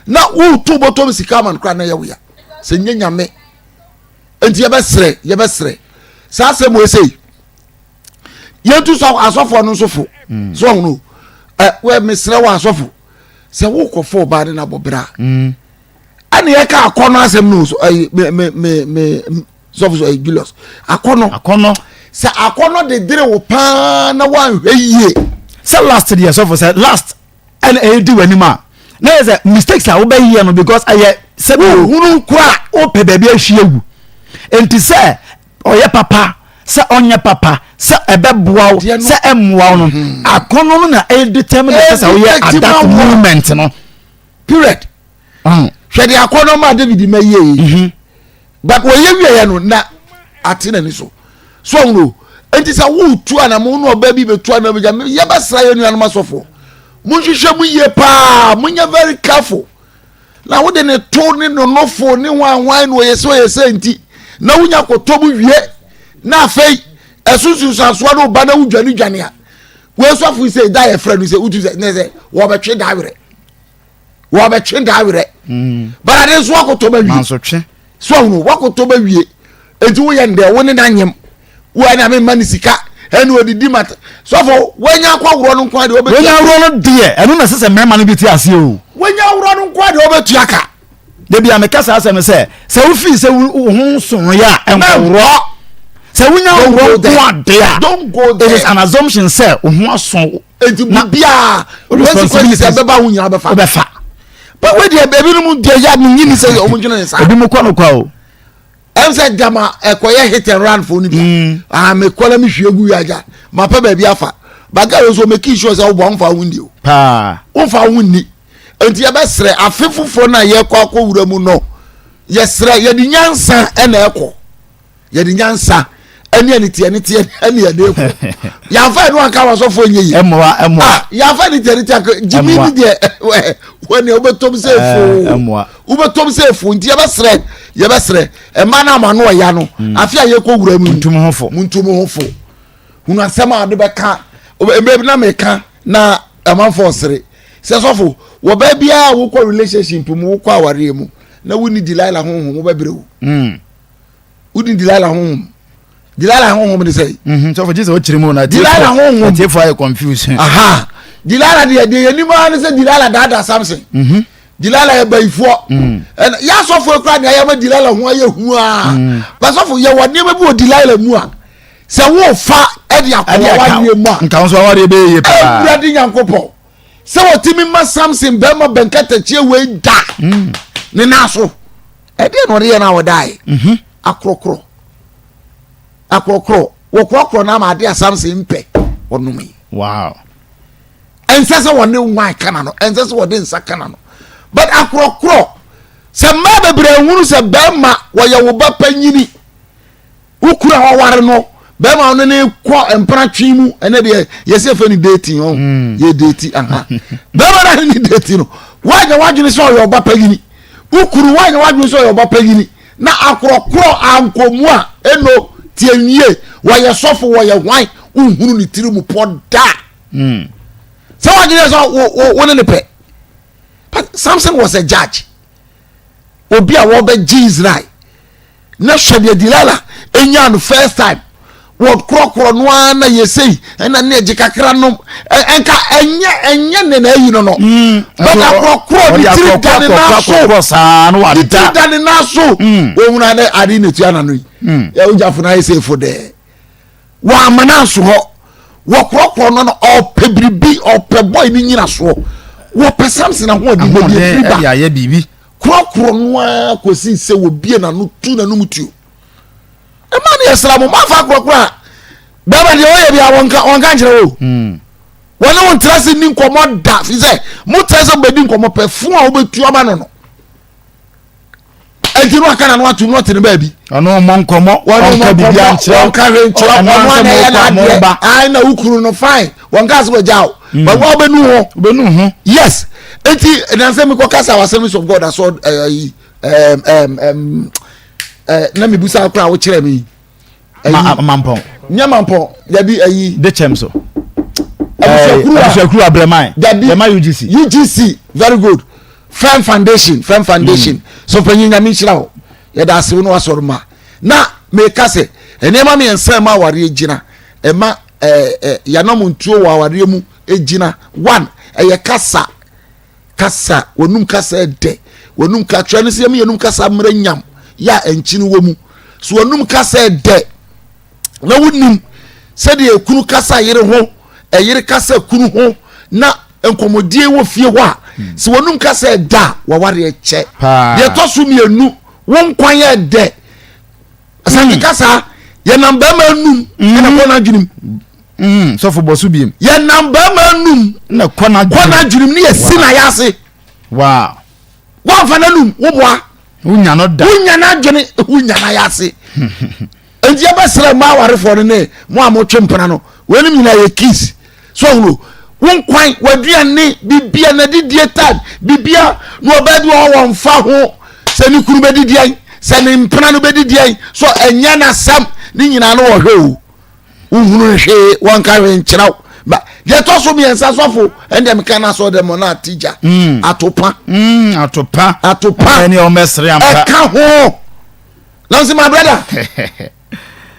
na wo to bottom sika man kra na ye wo ya se nyanyame enti ye besre sa se mo sei ye tu so asofo no sofo so no we mesre wa asofo se wo kofo ba na bobra ani ye ka akono asem no so me sofo so Julius akono se akono de dire wo pa na wan hweye se last year sofo se last and e di wani ma na is mistakes are obey here no because aye se hunu kwa o pe bebe ahwiegu enti se oye papa se onye papa se ebeboa se emmoa no akono no na e determine se oye at that moment no period hwe de akono ma David maye but oye wiye no na atena ni so no enti se wo tu anamo no oba bi betu anamo ye basra ye nuanu masofo munhwehwe mu ye pa munya very careful na wo de ne to ne no fo ne wan no yese enti na wunya kotobu wie na afei esusu sanso no ba na wudwane a we so afu say die a friend say utu say ne say wo betwe dawere bara ne so akotoba wie manso twe so no wakotoba wie enti wo ye nde wo ne nanyem wo na me mani sika enu odidi mata so for wenya kwa wuro no kwa de obetu wenya wuro no de enu na sese mema no biti ase o wenya wuro no kwa de obetu aka de bia me kasa ase me se wo fi se wo so ya enwuro se wenya wuro kwa de a don't go there. It is an assumption say wo ho so enti bia responsibility se beba wo nyina befa but we dey baby no mu de ya me nyini se o mu nwena nsa ebi mu kwa no kwa o emse gama ekoye hit and run for ni bi me kola mi hwegu yaja ma pa ba bi afa baga we so make sure say wo bo mfa wundi o pa wo fa wunni enti ya besre afefufo na ye kwa wura mu no ye sre ye di nyansa na ekọ ye di nyansa eni tie eni ye de ekọ ya fa no aka wasofo nyeyi emwa ya fa ni tie jimi ni de when obetom se fo obetom se fo enti ya besre ye besre e ma na ma no ya no afia ye ko wura mu ntum hofo hunu asema ade beka e na meka na amanfo sere se sofo wo ba bia wo ko relationship mu wo ko aware mu na woni Delilah honhom wo ba brewu woni Delilah honhom ni say so for Jesus o chiri mu na Delilah honhom dey for confusion aha Delilah de ni ma ni say Delilah dada Samson Delilah e baifo ya sofo ekura ni ayama Delilah ho aye hu a ba sofo ye woni ma bi o Delilah mu a se wo fa e de akwa wa ni mu a nka wo so wa de be ye pa e de nyankopɔ se wo timi ma Samson be ma benkata chie we da ni naso e de no de na wo dai akrokro wo krokro na ma de Samson mpe onumi wow ensese woni nwan kana no ensese wodi nsa kana no but akrokro se ma bebre hunu se be ma wo ye wo ba panyini ukura ho ware no be ma no ne kwa empra twimu ene de ye se fe ni dating ye dating aha be ma na ni dating no wajuni so yo ba panyini ukuru wajuni so yo ba panyini na akrokro ankomu a eno tienye wo ye sofo wo ye hwan unhunu ni tiri mu poda so wajuni so wo ne pe. But Samson was a judge. Obi a wo be Israel. Na hwede Delilah enya no first time. Wo krokro no na yesei na na ejikakra no enka enye ne na ayi no no. But krokro di tiri dane na so. Sa no wada. Di dane na so. Wo huna na adi ne tua na no yi. Ya ujafo na yesei for there. Wa amana so ho. Wo krokro no opebribi opeboy ni nyina so. Wo Samson na ho di bodi friba ya ye bibi krokro no akosi se wo bie na no tu na no mutuo e ma ne esra mo ma fa krokro a baba de o ye bia wonka njere wo wona won trase ni nkomo da fi se mo trase bedi nkomo pefu a wo betu ama no enti no aka na no atu no tene ba bi ono mo nkomo wonka bibi anche wonka rencho ono na ya na de ai na ukuru no fine wonka se wajao but what benu ho yes enti na say me ko kasa wa service of God aso na me busa akra wo kire me mampon nyamampon ya bi ayi de chemso abusakuru abreman ma UGC very good firm foundation so panyin nyame chira ho ya da ase no asorma na me kase enema me ensa ma ware gina ema ya no muntuo wa ware mu ejina one eye kasa wonum kasa de wonum ka twani se me yenum kasa mranyam ya enchini wo mu so wonum kasa de na wonim se de ekunu kasa yire ho eyire kasa kunu ho na enkomodie wo fie ho a se wonum kasa da wa ware eche de to so mienu won kwan ye de asante kasa ye namba manum na kona dwunim so for bosu biem ye namba manum na kona dwunim ne yesi na yase wow wa fa nanum wo boa unya no da unya na dwene unya na yase enje basra ma ware fo ne mo amotwempena no wenim nyina ye kiss so wo won kwan waduane bibia na didie tad bibia no obedi wo mfa ho se ni kuru bedidie se ni mpena no bedidie so enya na sam ni nyina no wo hwe o uhunu hwe won ka we nkyiraw ba ye to so bien sa sofo ende me kana so dem na tija atopa eni o mesre ampa e ka ho nansi my brother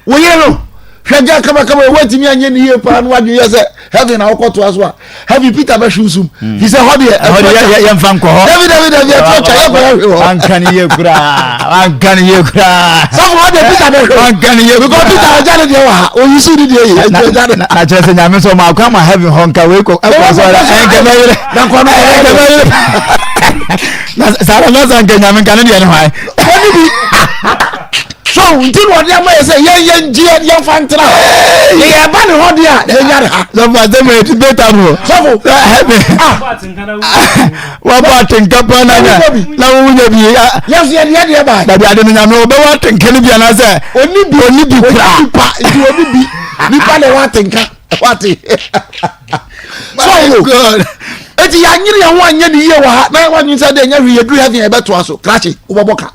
wo yelo hwaja kama wati mi anye ni ye pa no wadwe ye se heaven na okoto aso a heaven Peter be shusum he say hodi ye mfa nko ho David ye to cha ye ko ankani ye kura so hodi Peter be ankani ye because Peter ajale de wa o yisu di de ye na chese nyame so ma kwa ma heaven honka we ko so enkeme na ko na sara na zange nyame kan de ne hwan oni bi so until what ya may say ye fantra ye ba ne hodi a ye nyare ha so fa ze me beta no so wa ba tinka pa na na wo nya bi yes ye de ba da bi ade no nyame obe wa tinka ni bia na say oni bi kra pa di oni bi ni pa le wa tinka wati so good eti ya nyiri ya ho anya ni ye wa ha na wa nyi say de nya hwe ye duru heaven e beto aso krachi uboboka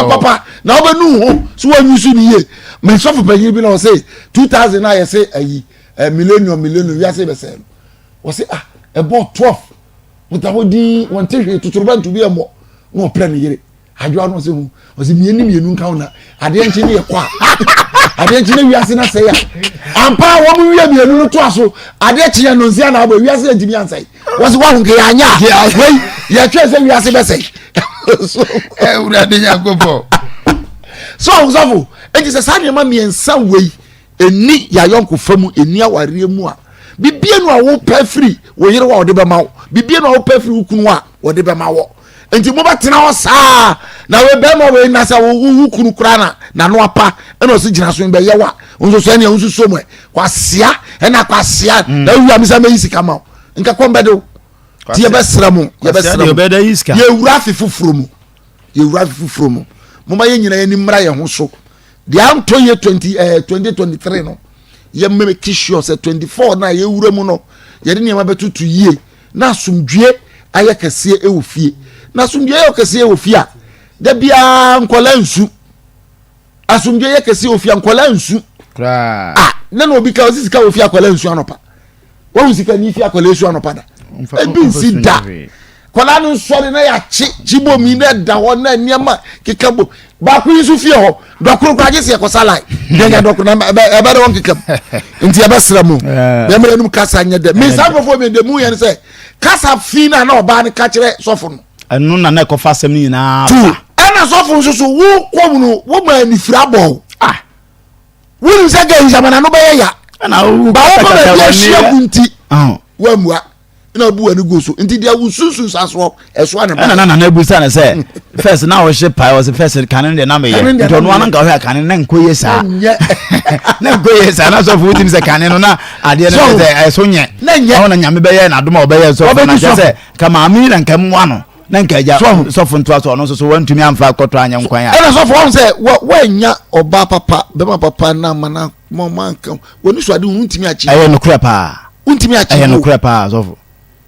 papa na obenu ho so wanyusu ni ye me so for panyin bi na say 2000 I say millennium we say be say we say about 12 mutawodi won tehwe tuturuba ntu bi emo no plan yire adwa no say hu o say mienu nkan na ade enchi ne ye kwa ade enchi ne wiase na say ya ampa wo mu wiye mienu no to aso ade enchi no nsia na abo wiase ntimi ansai wo say wa hu ke anya wey ye twa say wiase be say so urade yakopɔ so uzafo enti sɛ saa nneɛma miɛnsa wei eni ya yɔnko famu eni awareɛ mu a bibie no a wo pɛ firi wo yere wa ɔde bɛma wo bibie no a wo pɛ firi wo kunu a ɔde bɛma wo enti mo bɛtena hɔ saa na we bɛma we na sɛ wo kunu kura na no apa ɛna ɔsi gyina so bɛyɛ wa nso so ɛne nso so mu kwasia ɛna kwasia na wi amisa mɛ yisi kama nka kɔmbɛde wo ti ye bɛsra mu ye wura fifufuro mu mo ma ye nyina ye ni mra ye ho so de anto ye 2023 no ye make sure say 24 na ye wura mu no ye de niam betutu yie na asumdue aye kase e wo fie na asumdue ye kase e wo fie a da bia nkola nsu asumdue ye kase wo fie nkola nsu kra na no bi ka osisi wo fie akola nsu anopa wo sika ni fie akola nsu anopa da ebi nsi da kola no sori na ya chibo mi na da ho na niam kekabo ba ku yisu fie ho dokoro kwa gese yakosala denga dokoro na ebe de won kekam nti ebe sra mu be me num kasa nya de me sa fofo me de mu ye se kasa fi na oba ne ka kire sofo no enu na na ko fa sem ni na ana sofo nso wo kom no wo ma ni fira bo wo ni se ga njamana no be ya ana wo ba wo ba be hia kunti wa mua na bu ani go so nti dia wususu saso eso ane ba na ebusa na say first na wo she pai was first kan de na me ye to no an ga ho kan na nkoye sa na nkoye sa na so fu tim se kan no na ade na say eso nye na na nyame be ye na adoma obe ye so na say ka ma mi na nkam ano na nkaja so fu nto aso no so wantumi amfa koto anya nkwan ya na so fu on say wa nya oba papa be ma papa na mana mo man kan woni so ade untimi achi aye no kura pa untimi achi aye no kura pa so fu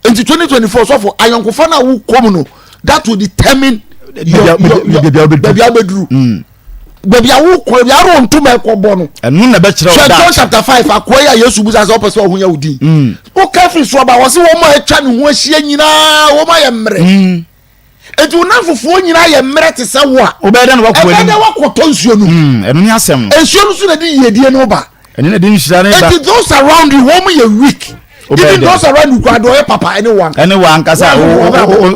in 2024 so for ayonkofa na wo kom no that will determine baby abedru baby awu ko bi aro ntuma ekobo no enu na be kire o da John chapter 5 akoya yesu buza so person ho ya udi o kafi so ba wo se wo ma etwa ne ho ahia nyina wo ma ye mre eju na fufu nyina ye mre te se wo a obeda na wakọ ebe na wakoto nsuo no enu ni asem nsuo no so na di yedie no ba enu na di nshira ne ba it those around you wo ye weak even those around you kwado ye papa anyone kasa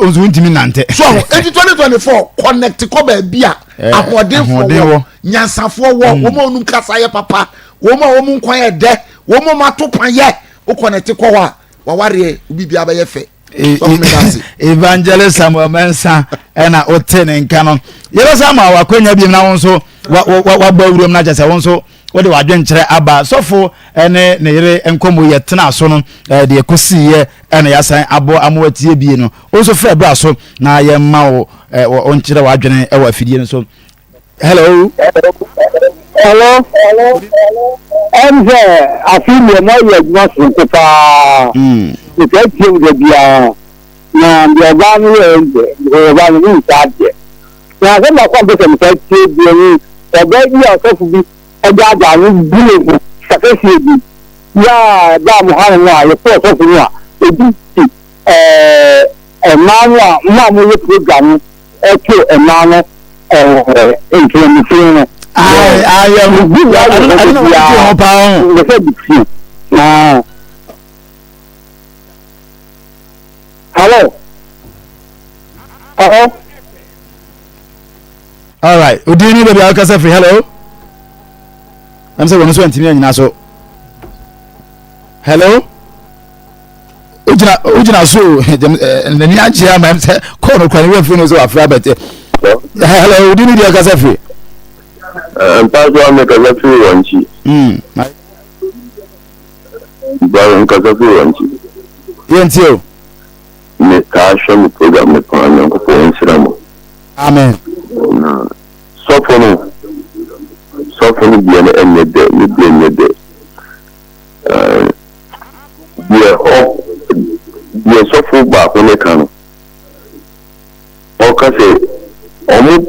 onzu ntimi nante so in 2024 connect ko ba bia ahodefo nyansafo wo mo onum kasa ye papa wo mo nkwan ye de wo mo matopan ye o connect ko wa ware obi bia ba ye fe evangelist Samuel Mensa ena otene nka no yero sama wakwanya bi na wonso wa bawurom na jase wonso wode wadwenkyere aba sofo ene ne yere enkomo ye tena so no de ekosiye ene yasan abo amowatie bie no onso fra bra so na ye ma wo onkyere wadwene e wa fidie no so hello enze afile mo ye gnosu pa ìfẹ́tìm de bia na ndịọba nri ende ndịọba nri ntaadị na asọ na kwa mbese mfẹ́tìm bia ni ebe ihe ọsọfụ bi ebe a ga-arụ bulu safesi ebi ya da muhammed nwa ya fọ ọsọfụ nwa ebi si ẹ̀mánu a mma mo yẹ program ẹ̀kẹ́ ẹ̀mánu nkiremifiri no. ayé mo bí wàá lọ sí ọba ọhún. ndefẹ bìtì na. Hello. All right. Udini baby akasa free. Hello. I'm saying one so ntimi anyina so. Hello. Ujina so nani ajia ma say call no kwani we phone so afra bet. Hello, udini baby akasa free. Mpazo amekaza free wanchi. Ba nkaza free wanchi. Yentio. Me kasha mu program me pano ko insiramo amen sofonu bien enede ni bien enede bien sofu ba ko ne kan o kase omu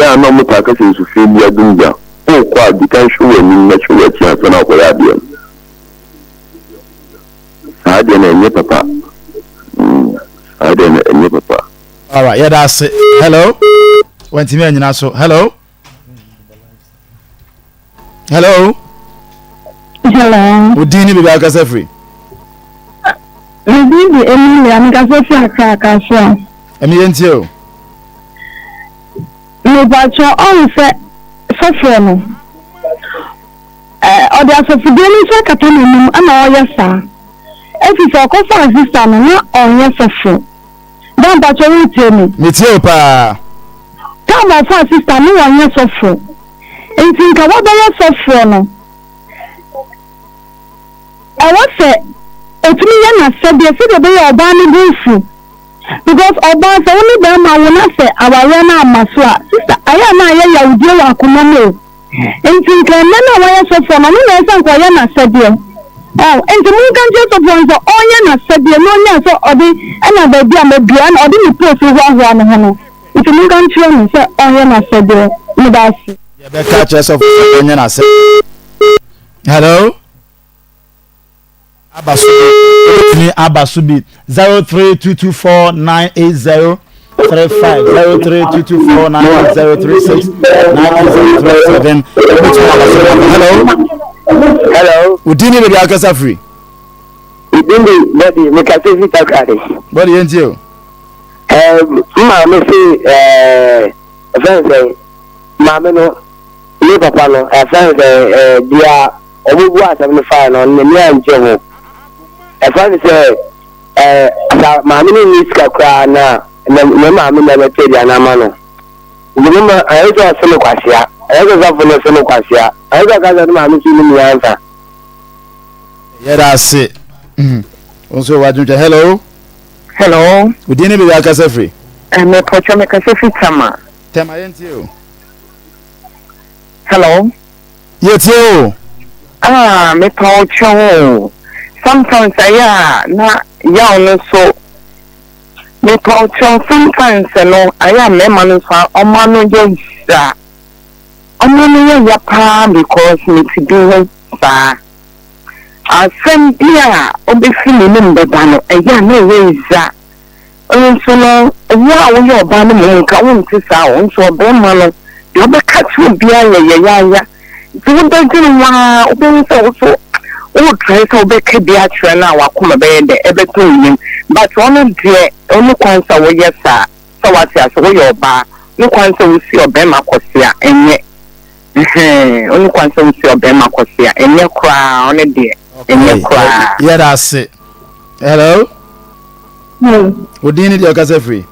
ya na mu ta kase su fi biya dunga ko kwa dikan shuwe min na shuwe ci sana ko ya biya ade na enye papa ade na enye papa. All right, yeah, that's it. Hello. When Timmy and so hello. Hello. Hello. Udini bibi akasa free. Bibi Emily amika so aka so. Emi yentio. Me bacho on se so no. Odi asofide ni se kata nemu ana oye sa. Efi so ko fa sister no na onye sofo. Dan bacho wi temi. Me tie pa. Ka ma fa sister no onye sofo. Enti nka wo ba ye sofo no. I want say etumi ya na sabe se de be oba ni bufu because oba se woni be ma wona se aware na amasua sister aya na ya yawudi wa Akoma no enti nka na wa ya sofo no na esa kwa ya na sabe enti mun kan je sofo nso oya na sabe no nya so odi na ba bia ma bia na odi ni post ho no hono enti mun kan chiro no se oya na sabe ni ba si ya be ka che sofo onya na sabe. Hello. Abasubi 0322498035 0322498036 Hello. Udini be akasa free. Udini body me ka se vita kare. Body entio. Ma me se ma me no ni papa no dia obubu asem fa no ne anje ho. Efan say ma me ni ska kwa na ma me na be dia na ma no. Ndimo ayo to asem kwasia. Ayo za fo no asem kwasia. Ayo ga za ma me sinu mi ansa. Yeah, that's it. Also wajunja hello. Hello. Udini be akasa free. Me pocho me ka se fitama. Tema yentio. Hello. Yetio. Me pocho. Sometimes na ya no so me pocho sometimes no me manu so omanu je sa. Omanu ya pa because me to do sa. Asem bia obefili ni mbeba no na weza. Onso no wa wo yo ba no mo nka wo ntisa wo nso be ma no yo be ka tu bia ya du be gin wa obi so so o try so be ke bia try na wa kuma be de e be to yin but one de onu kwansa wo yesa so what ya so yo ba no kwansa wo si obe makosia enye onu kwansa wo si obe makosia enye kwa one de enye kwa yeah that's it. Hello. Udini di akasa free.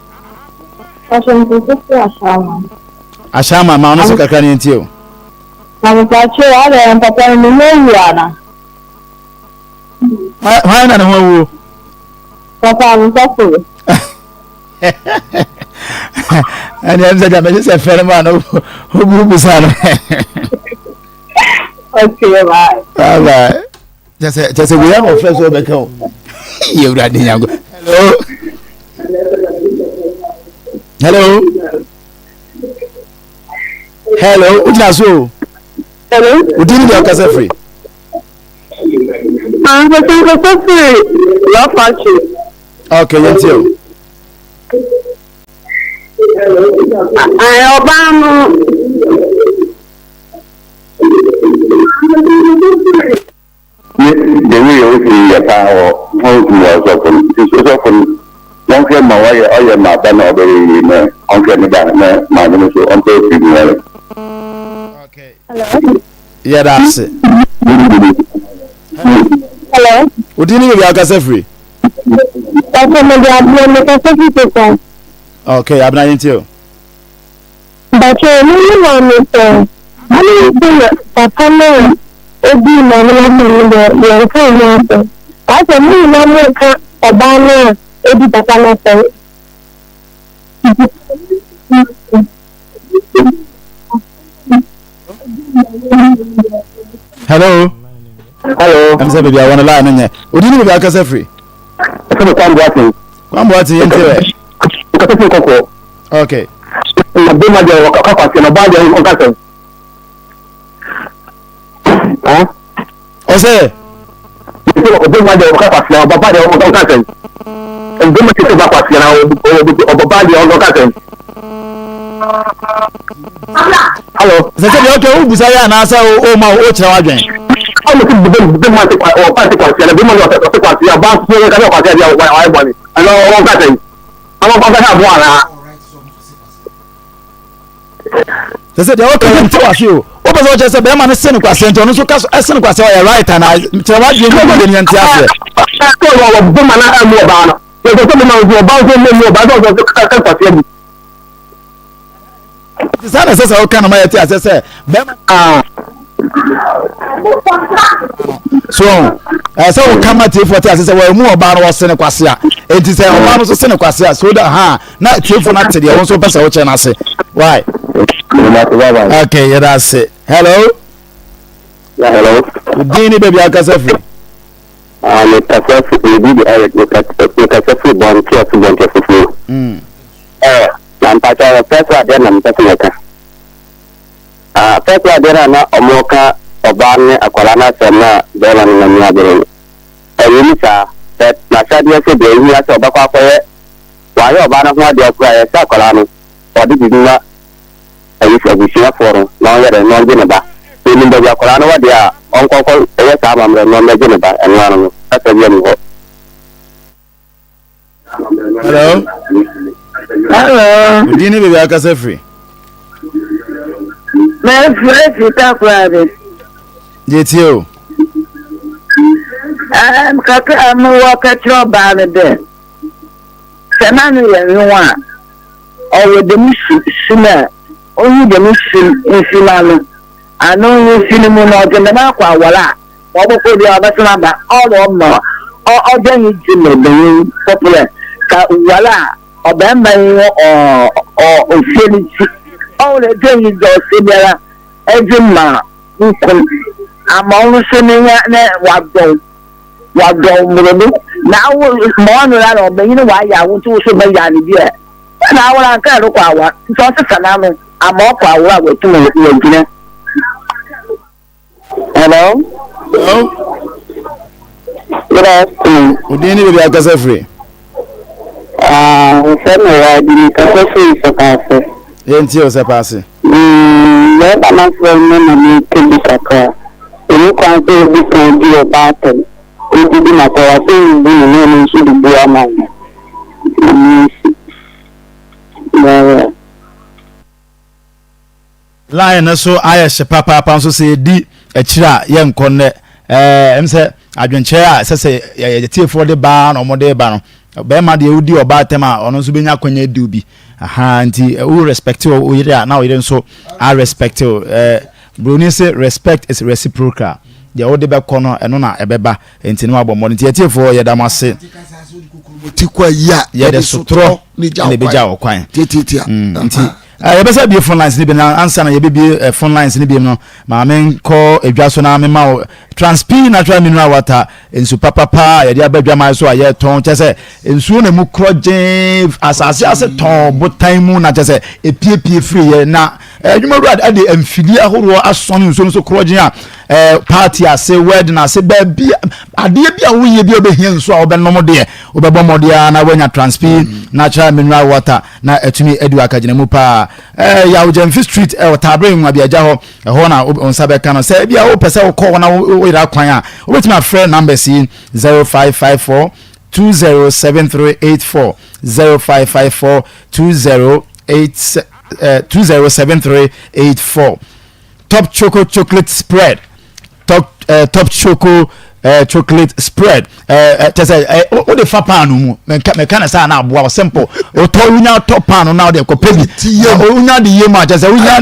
Ashama ma ono so kakra ni ntio. Na mtacho wale mpaka ni mwana. Hwana na hwo. Papa mtacho. Ani amza jamaa se fere ma no obubu sana. Okay bye. Bye. Just we have a first over come. You ready nyango. Hello. Hello, Udlaso. Hello. Udini di akasa free. I'm free. Love factory. Okay, yentio. Obama. The way you see your power, how to don't care my way, I am not done already. I'm getting back, my minister, I'm going. Okay. Hello. Yeah, that's it. Hello. Udini be akasa free. Okay, abna yentio. But you want me to. I mean, papa no. Obi na no no yo ko no. I say me no mo ka oba no ebi papa no so. Hello. Hello. I'm say baby I want to lie nanya. Odini be akasa free. Come on, Kwambo ati yentio. Okay. Na be ma de ka kwase na ba de o ka se. Ose. O be ma de o ka kwase na ba de o ka se. O be ma ti ba kwase na o ba de o ka se. Hello. Sese de okay, ubusa ya na asa o ma o kire wadwen. O mo ti be ma ti o pa ti kwase na be ma o ti kwase ya ba so ka o kwase ya wa bo ni. Ano o ka se. Ama ba ka bo ara. Sese de okay, nti wa fi o. O be so je se be ma ne se ne kwase nti ono so ka se ne kwase ya right and kire wadwen ko be ni nti ase. Ko wo be ma na amu ba na. Ye so be ma o ba so me ba so ka kwase ya. Sana sasa okay na ma yeti asese be so so o kama tifo ti asese wa mu oba no wose ne kwase a enti se oba no so se ne kwase a so da na tifo na tede won so pesa wo che na ase why okay yeah that's it. Hello. Yeah, hello. Dini baby akasa free. Me kasa free bi ayek me kasa free bon free. Na mpacha first wa na mpesa meka. First wa na omoka obane akwala na sema bela ni na abere. Eyi sa set na sadia se de yi ase obakwa akoye. Wa ye obana ho ade akura ye sa akwala no. Odi bidina eyi se busia foro na ye re no gene ba. Ni mbe akwala no wade a onkoko ye sa amamre no mbe gene ba enu anu no. Asa bi enu ho. Hello. Hello. Dini baby akasa free. Me free ta kwade. Jetio. Kaka mu waka choba ne de. Semanu ye nwa. O de misina. Onyu de misina no. Ano yu sinimu no de na kwa wala. Wo boko de abasana ba. All of no. O jani jime de popular. Ka wala. Obemba o ofeniti. O le jani do sibera. Ejima nkun. Among Senior Wado Muru. Now, Monra or Bain, why I want to so many ideas. And I will can't look our Sanamo. I'm more power with 2 minutes. Hello? Hello? Good afternoon. Would you be akasa free? I didn't say so pass. Yenti o se pass. Let us remember me to be a you can't say we can do a battle. It will be my thing, we know should be a man. Lion so ayeshe papa so say di echira ye nkonne em se adwenche a se ye tiefo de ba na omode ba no be ma de udi oba tema ono so benya kwanya di ubi aha nti we respect o yire na o yire so I respect Bruni say respect is reciprocal. The old debe kono eno na ebeba enti no abommo nti etiefo ye damase tikwa ya de sotro ni beja okwan tititia nti yebesa bi phone lines ni bi na answer na yebebi phone lines ni bi no ma men ko edwaso na me ma transpi natural mineral water ensu papa ye de abadwa mai so aye ton chese ensu na mu kroje asase ase ton botan mu na chese epiepie free ye na adwuma rad ade amfili ahoro asone ensu so kroje a party ase wedding ase ba bi ade bi a woye bi obehia ensu a obenom de obebo mode na wanya transpi natural mineral water na etumi edu akagina mu pa ya Ojemfi street otabre nwa bi aja ho na onsa be kan say bia wo pese wo call na wo ira kwan a obetimi afre number si 0554 207384 0554 207384 Top Choco chocolate spread top choco chocolate spread tese o de fa pan mu me kana sa na aboa simple o to unya top pan na o de ko pebi unya de yema tese unya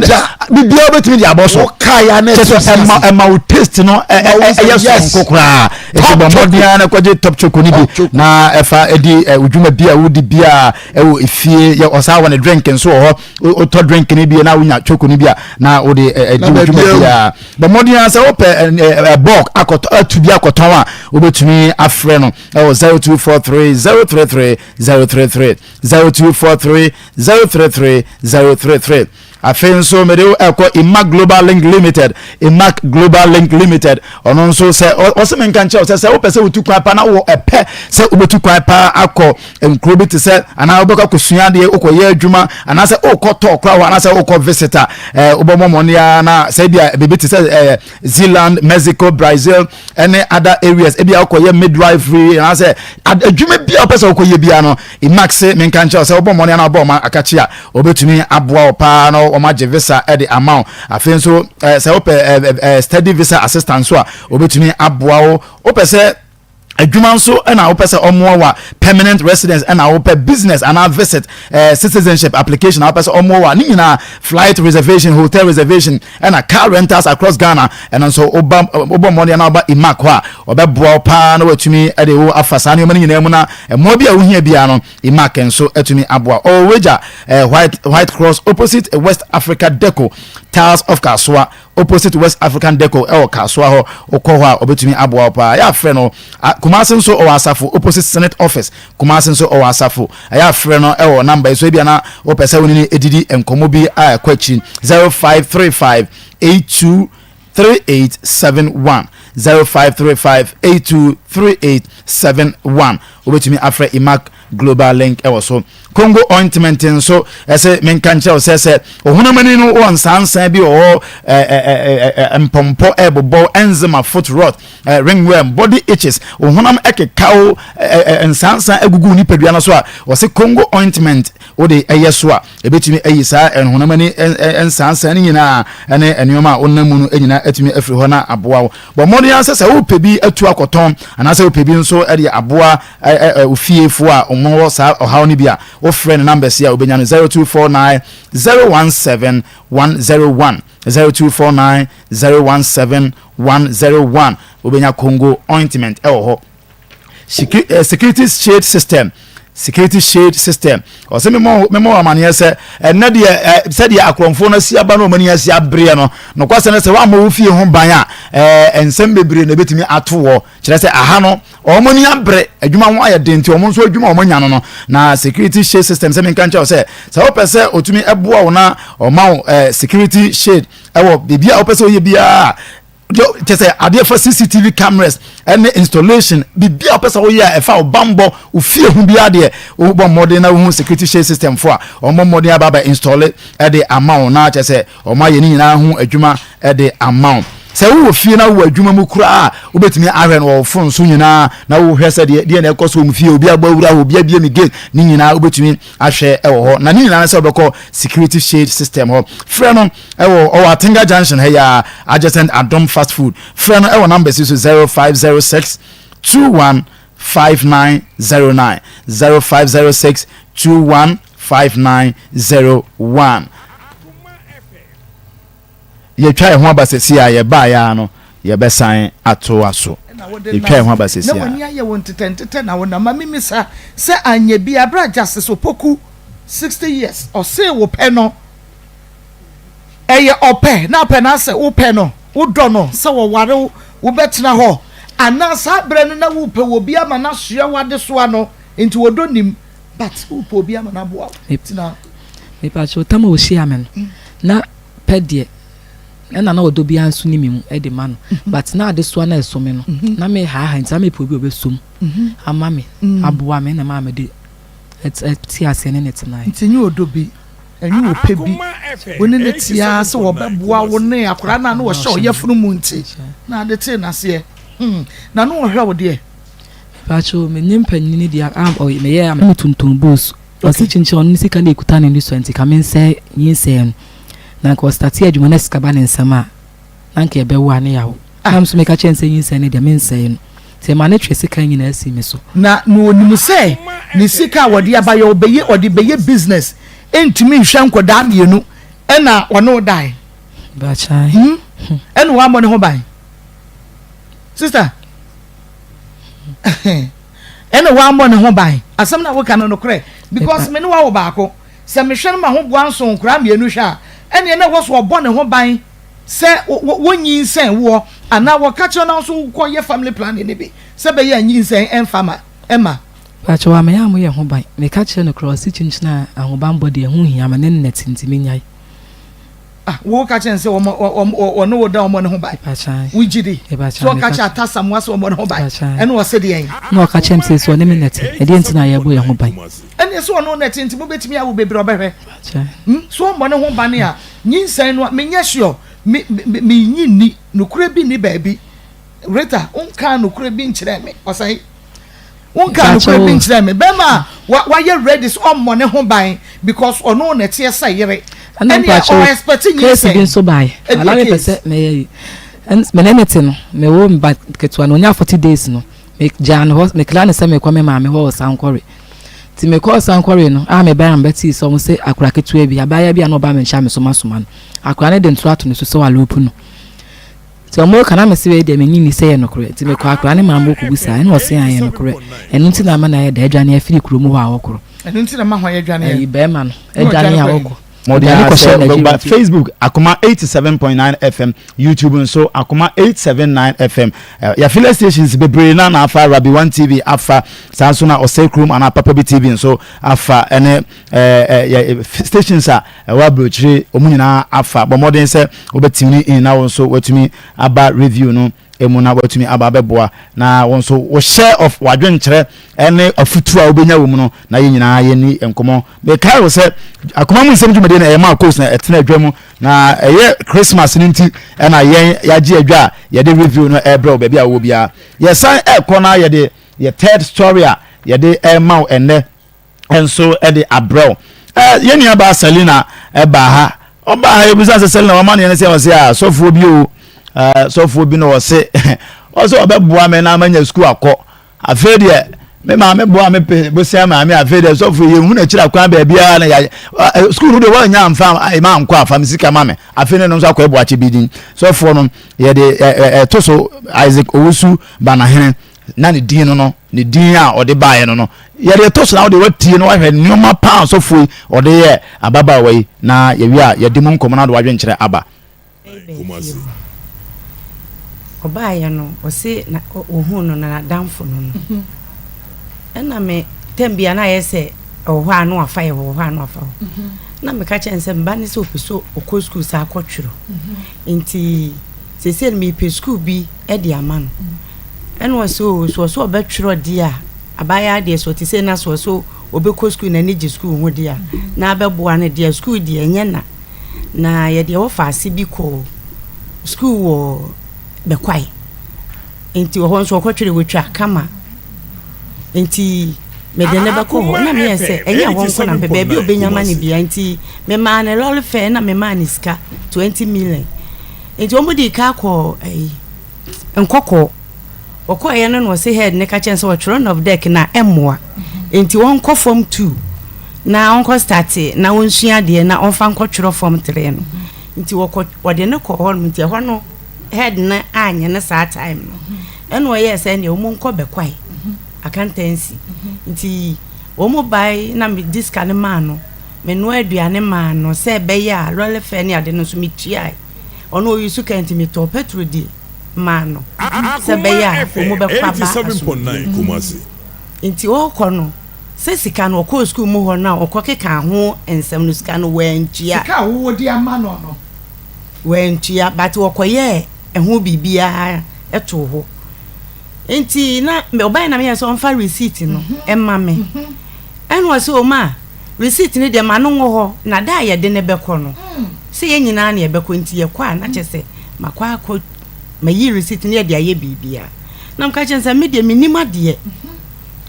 bibia obetimi de aboso kaya na tese ma o taste no yes kokra e bo modia na kwaje top choco ni bi na efa edi udwuma bia wudi bia wo efie ye osa wa ne drink nso ho o to drink ni bia na unya choco ni bia na o de edi udwuma bia bo modia sa o pe bulk akoto atu bia koton a obetumi afre no e wo 0243 033 033 0243 033 033 afei nso mede ekọ Imac Global Link Limited Imac Global Link Limited ono nso se oseme nka nche se wo pese wotu kwa pa na wo epe se obetu kwa pa akọ enkrobi te se ana obeka kosua de okoye adwuma ana se okoto okra ana se okọ visitor obomomo ya na se bia bebe te se Zealand, Mexico, Brazil any other areas ebia okoye midwifery ana se adwuma bia pese okoye bia no Imac se menka nche se obomomo na oboma akachi a obetumi aboa opa no omaje visa e the amount afei so se ope study visa assistance so a obetumi aboa wo opese adwuma nso na opese omowa permanent residence na ope business and visit citizenship application opese omowa ni na flight reservation, hotel reservation and car rentals across Ghana and also oba money na oba Imac ho obeboa pa na watumi e de wo afasa ne mani nyina mu na mo bia wo hia bia no Imac nso atumi aboa oweja White Cross opposite West Africa Deco Towers of Kaswa opposite West African Deco Kaswa ho okọ ho a obetumi aboa pa ya frɛ no Kumasi nso o asafo opposite Senate office Kumasi nso o asafo aya frɛ no e number so bia na o pese woni edidi enkomo bi a kwachi 0535 823871 0535 823871 obetumi afre Imac Global Link so Congo ointment nso ese menkanche o sese ohunamani no won sansan bi o empompo ebobo eczema foot rot ringworm body itches ohunam ekekawo ensansan egugu ni pedua no so a o se Congo ointment o de eyeso a ebetumi eyisa ohunamani ensansan ni nyina ene enioma onamu no nyina etumi afri ho na aboa bo modi ansese wo pebi atu akoton anase wo pebi nso e de aboa ofiefo a omo sa ohaw ni bia wo friend numbers here obenya 0249 017 101 0249 017 101 obenya Congo ointment ho security shade system o se memo amane se na de se de akromfo na sia ba no mani asia bre no kwase na se wa mo fie ho ban a ensem bebre na betimi atowo kire se aha no o mani abre adwuma ho aye denti o mo nso adwuma o manya no na security shade system se menka ncha se o pese otumi eboa wo na o ma security shade ewo bibia o pese o ye bia just say ade for CCTV cameras and installation bibia pesa wo ya e fa obambo ofie hu bia de wo bo modern na hu security shade system for a omo modern ababa install e de amount na che say o ma ye ni nyina hu adwuma e de amount se wo fie na wo adwuma mu kura wo betimi ahwe no wo fon so nyina na wo hwese de na ekoso mu fie obi agbawura obi abie mi gate ni nyina wo betimi ahwe e wo ho na ni nyina na se obeko security shade system ho frɛ no e wo Atinga Junction he ya adjacent Adom fast food frɛ no e wo number is 0506 215909 0506 215901 ye twa ho abasesi a ye ba ya no ye besan ato aso ye twa ho abasesi a na woni aye won tetentete na wona ma mimisa se anya bi abra justice opoku 60 years o se wo pe no eye ope na pe na se wo pe no wo do no se wo ware wo betena ho ana sa bre no na wo pe wo bia ma na soa wade so ano enti wo do nim but wo pe bia ma na boa tina me pa cho tamo wo shi amen na pedie ena na odo bia nso ni memu e de ma no but na ade so na eso me no na me ha nta me po bi obesom ama me aboa me na ma me de ti ase ne netina ntinyi odo bi enyi ope bi woni ne tia se wo beboa wo ne akora na wo hye oyefunu mu nti na ade te na se na no hwe wo de pa cho me nyimpanyi ni dia am o me ye am tuntun bus o se chinchi on ni sika na ekuta ne so nti ka me nse yinse na ko start ya dwuma na sika ba ne nsama na nke ebe wa ne yawo am so me ka chense yinse ne de me nse no te ma ne twe sika nyina asi me so na no onimu se ni sika wodi abaye obeye odi beye business entimi hwe nkoda mienu ena wono dai ba chai ena wa mo ne ho ban sister ena wa mo ne ho ban asem na wo ka no kre because me ne wa wo baako se me hwe ma ho boanso nkura mienu hwe a ene na wo so obo ne ho ban se wonyi nsen wo ana wo catch na so ko ye family planning ne bi se be ye anyi nsen enfama ema pacho wa me ya mo ye ho ban me catch no cross chinchina ahoban body ehun hia ma ne ntintimi nyai wo catch nse wo no wo da wo ne ho ban pacho wo gidi so catch atasa mo so wo ne ho ban ene wo se de yen no catch em se so ne me net e de ntina ye bo ye ho ban ene so no net ntimo betimi a wo bebre obehwe pacho so mo ne ho ban a nyinsan no me nya sure me nyini nokure bi ni baabi reta unka nokure bi nkyerɛ me ɔsai unka nokure bi nkyerɛ me bema wa ye ready so on ne ho ban because ono na tie say yere and o expecting you say so buy ala me pese me nenete no me wo mba ketwa no nya 40 days no me jan ho me kla ne se me kwame ma me ho sankore ti me ko sankore no a me ban ambeti so mo se akura ketwa bi abaya bi no ba me ncha me so masoma no akura ne de nto ato ne so wa lopu no ti omo kana me se we de me nyini se ye no kore ti me ko akura ne ma mo ko busa ene o se an ye no kore enu ti na ma na ye da adwane afiri kuro mu ho awokoro enu ti na ma ho ye adwane e be ma no adwane awokoro but Facebook Akoma 87.9 FM, YouTube nso Akoma 879 FM. Ya file stations bebre na afa Rabi 1 TV afa Sansuna Osekrum and Papa B TV nso afa ene stations a wa brochire omunyina afa but modern say obetimi in na wonso watumi aba review no emuna watumi aba beboa na wonso wo share of wadwenkyere ene afutu a obenya wo mu no na ye nyina ye ni enkomo me kai wo se Akoma mu nsem dwumade na e ma course na etena adwamu na eye Christmas ninti na yen yaji adwa ye de review no e bra oba a wo bia ye san e kona ye de ye third story a ye de e ma enne enso e de abro ye ni aba Selina e ba ha oba ha ebusa Selina wo ma ne se wo se a sofo bi o sofo bi no wo se o so obeboa me na amanya school akọ afa de me ma me boa me bosia ma me afa de sofo ye hu na kira kwa ba bia na ya school de wa nya amfa e ma nkọ afa misika ma me afa ne no so akọ ebo ache bidin sofo no ye de toso Isaac Owusu banahene na ne din no ne din a ode baaye no ye de toso na ode watie no wa hwe nyoma pa sofo ode ye ababa wai na ye wi a ye de mu nkomo na do wadwenkyere aba obaaya no ose na ohun no na damfo no na me tembia na yese ohwa anu afa ye ohwa anu afa na me ka chense mba ne se opiso okọ school sa akọtwiro nti sese me pe school bi e de ama no eno so obetwiro dia abaya de so ti se na so obekọ school na neji school ho dia na abeboa ne dia school dia enye na ye de ofa ase bi ko school wo bekwai enti wo so okotwere wotwa kama enti me de ne beko ho na me yese enya ho nko na bebe bi obenyama ne bia enti me ma ne lol fair na me ma ne ska 20 million enti o mudi ka ko nkoko okọ ye no se head ne ka chense wo chron of deck na emmoa enti won ko form 2 na on ko start na won sua de na on fa nkotwero form 3 no enti wo de ne ko ho enti ho no head na anya na saa time no eno ye se ne omu nko bekwai accountancy nti omu bai na me diska ne ma no me no aduane ma no se be ya role fe ne ade no so metua ono yusu kanti me to petrol di ma no se be ya omu be kwa ba 87.9 Kumasi nti o ko no se sika no ko school mu ho na o ko keka ho ensem no sika no wentua sika wo di ama no wentua but wo ko ye ehu bibia eto ho enti na me obai na me so onfa receipt no emma me eno so ma receipt ni de ma no ho na da ye de ne beko no se ye nyina na ye beko enti ye kwa na chese makwa ko mayi receipt ni de aye bibia na mka chense me de minima de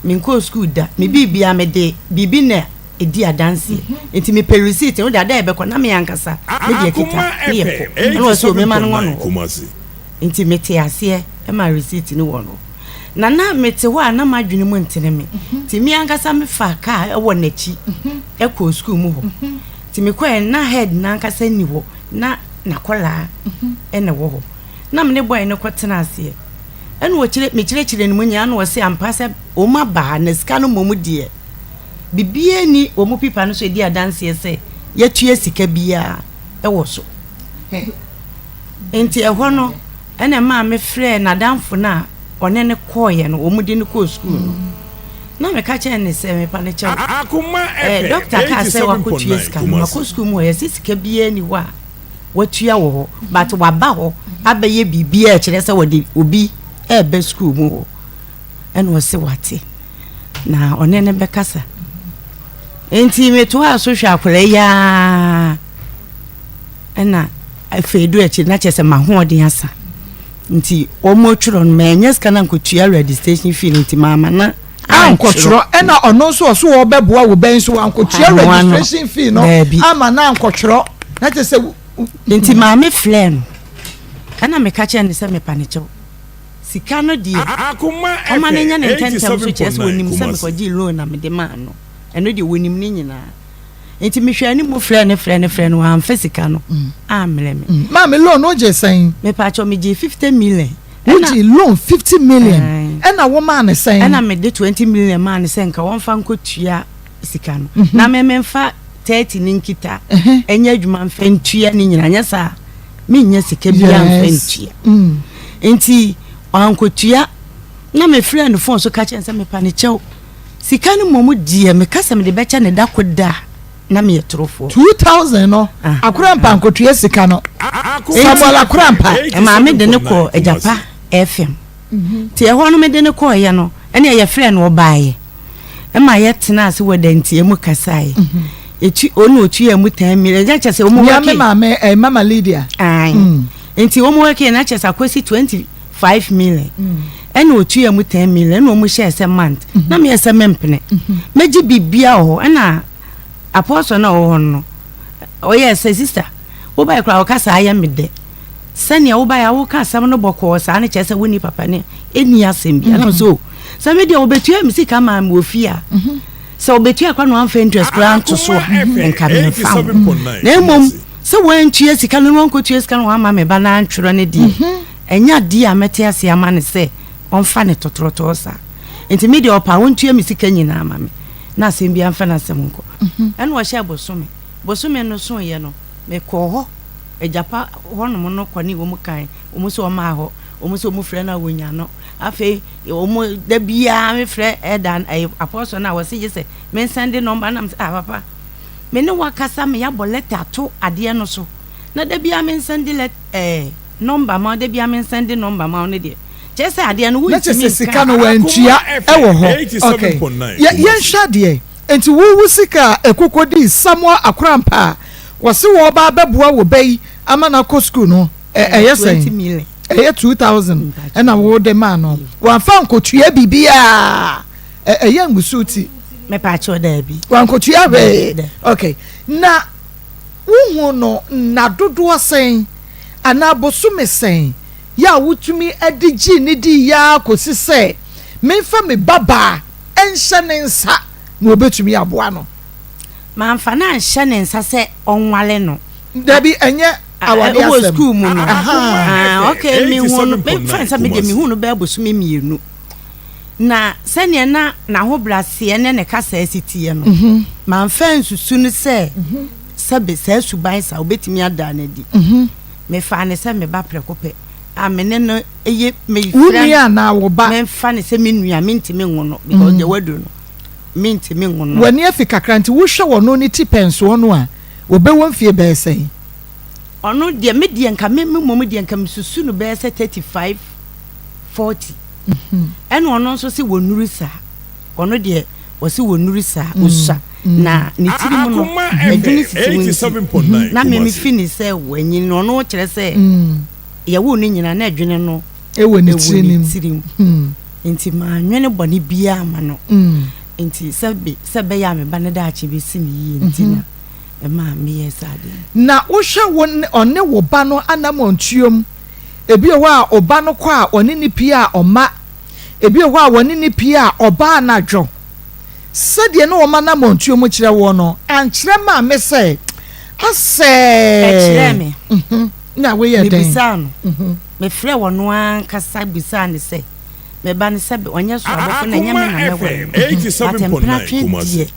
me nko school da me bibia me de bibi na edi adansi enti me per receipt no da ye beko na me yankasa me de kita ni ye ko eno so me ma no Kumasi enti mete ase e ma receipt ni wo no na mete ho na madwene mu ntene me ti mi ankasa me fa ka e wo nachi e ko school mu ho ti me kwa na head na ankasa ni ho na kola e na wo ho na me ne boy ne kwotena ase e no me kire ni mu nya na wo se ampasa o ma ba na sika no momu die bibie ni o mu pipa no so di adanse ese ya tue sika bia e wo so enti e ho no ene ma me frɛ na damfo na one ne koye no omudi ne ko school no na me ka che ne se me pa ne che doctor ka se wa ko tuye ska no ko school mo ye sika bia ni wa watua wo but waba ho abaye bibia e kire se wodi obi e be school mo ene wo se wate na one ne be kasa enti me to aso hwa akore ya ena afedu e kire na che se mahodi asa nti omo tworo no menye ska na nkotua registration fee nti mama na ankotro ena ono so so wo beboa wo ben so ankotua registration fee no ama na ankotro na che se nti mama flem ana me ka che ne se me panicho sika no die Akoma na nya ne tentem so che se wonim se me ko gi loan na me de ma no eno de wonim ni nyina nti me hwani mu frɛ no am physical no amleme ma me loan no je sen me pa cho me gi 50 million Uji loan 50 million ena wo ma ne sen ena me de 20 million ma ne sen ka won fa nkotua sika no na me mfa 30 ni nkita enya adwuma mfa ntua ni nyina nya sa me nya sika bia mfa ntua nti ankotua na me frɛ no phone so ka chen se me pa ne chew sika no momu die me kasa me de becha ne da koda na me yetrofo 2000 no akrampa nkotua sika no Samuel akrampa ma me de ne ko ejapa FM ti e ho no me de ne ko ye no ene ye frɛ no obaaye e ma ye tena ase wadanti e mu kasae eti onu otu ya mu 10 million ja chese o mu wake mama Lydia enti o mu wake na chese akwesi 25 million ene otu ya mu 10 million no mu share se month na me se mempene meji bibia ho ena apostle na ho no o yes sister wo ba kra o kasa aye mede sane wo ba ya wo kasa no boko sa na chese woni papa ne eni asem bia na so sa me dia obetu ya misika ma mo ofia so obetu akwa no amfa interest grant to so enka me fa na mom so wan tua sika no won ko tua sika no ama me ba na antworo ne di enya di amete ase ama ne se onfa ne totoroto sa enti me dia opa won tua misika nyina ama me na asem bia amfa na asem nko eno wo hye bosome no so ye no me ko ho ejapa ho no mo no kwani wo mu kan wo mu so o ma ho wo mu so mu frɛ na wonya no afi wo mu da bia me frɛ edan apostle na wo se je se me send number na papa me ne wakasa me ya boleta to ade no so na da bia me send number ma da bia me send number ma ne de je se ade no wo ti me sika no wantua e wo ho okay ye hwa de enti wo sika ekokodi Samuel akrampa wo se wo ba beboa wo bai ama na ko school no yes 20 million 2000 ena wo de ma no wa fa nkotua bibia ngusuti me pa cho da bi wa nkotua be okay na wo no na dodo sen ana bosume sen ya wutumi adigi ni di ya kosi se me fa me baba enhye ne nsa na obetumi aboa no ma mfa na enhye ne nsa se onwale no dabi enye awade asem school mu no okay me won me fansa me de me hu no ba bosume mienu na sene na ho brase ne kasa asitie no ma mfa nsusu ne se sabe se suban sa obetimi ada na di me fa ne se me ba prekope amene no eye me fra unia na wo ba me fa ne se me nua me ntimi ngono because the wadu no me ntimi ngono wani afika kranti wo hwe wono ni tipens wono a obewo mfie be sen ono de me de nka me mom de nka msusu no be se 35 40 eno ono nso se wonuru sa ono de wo se wonuru sa usa na ni tiri mu no adwini sisi na me finish se wanyi no ono kire se ya wo ni nyina na adwene no ewo ni tiri enti ma nwene bone bia ma no enti sebe ya me ba ne da achi be simi yi enti na e ma me yesade na wo hwe won one wo ba no anamontuom ebi o wa oba no kwa oni ni pia oma ebi o wa woni ni pia oba na dwo sede no oma na montuom kire wo no ankire ma me se ase kire me na we ye den me frɛ wo no an kasa bisa ne se me ba ne se onye so abofo na nyame na me wo 87.9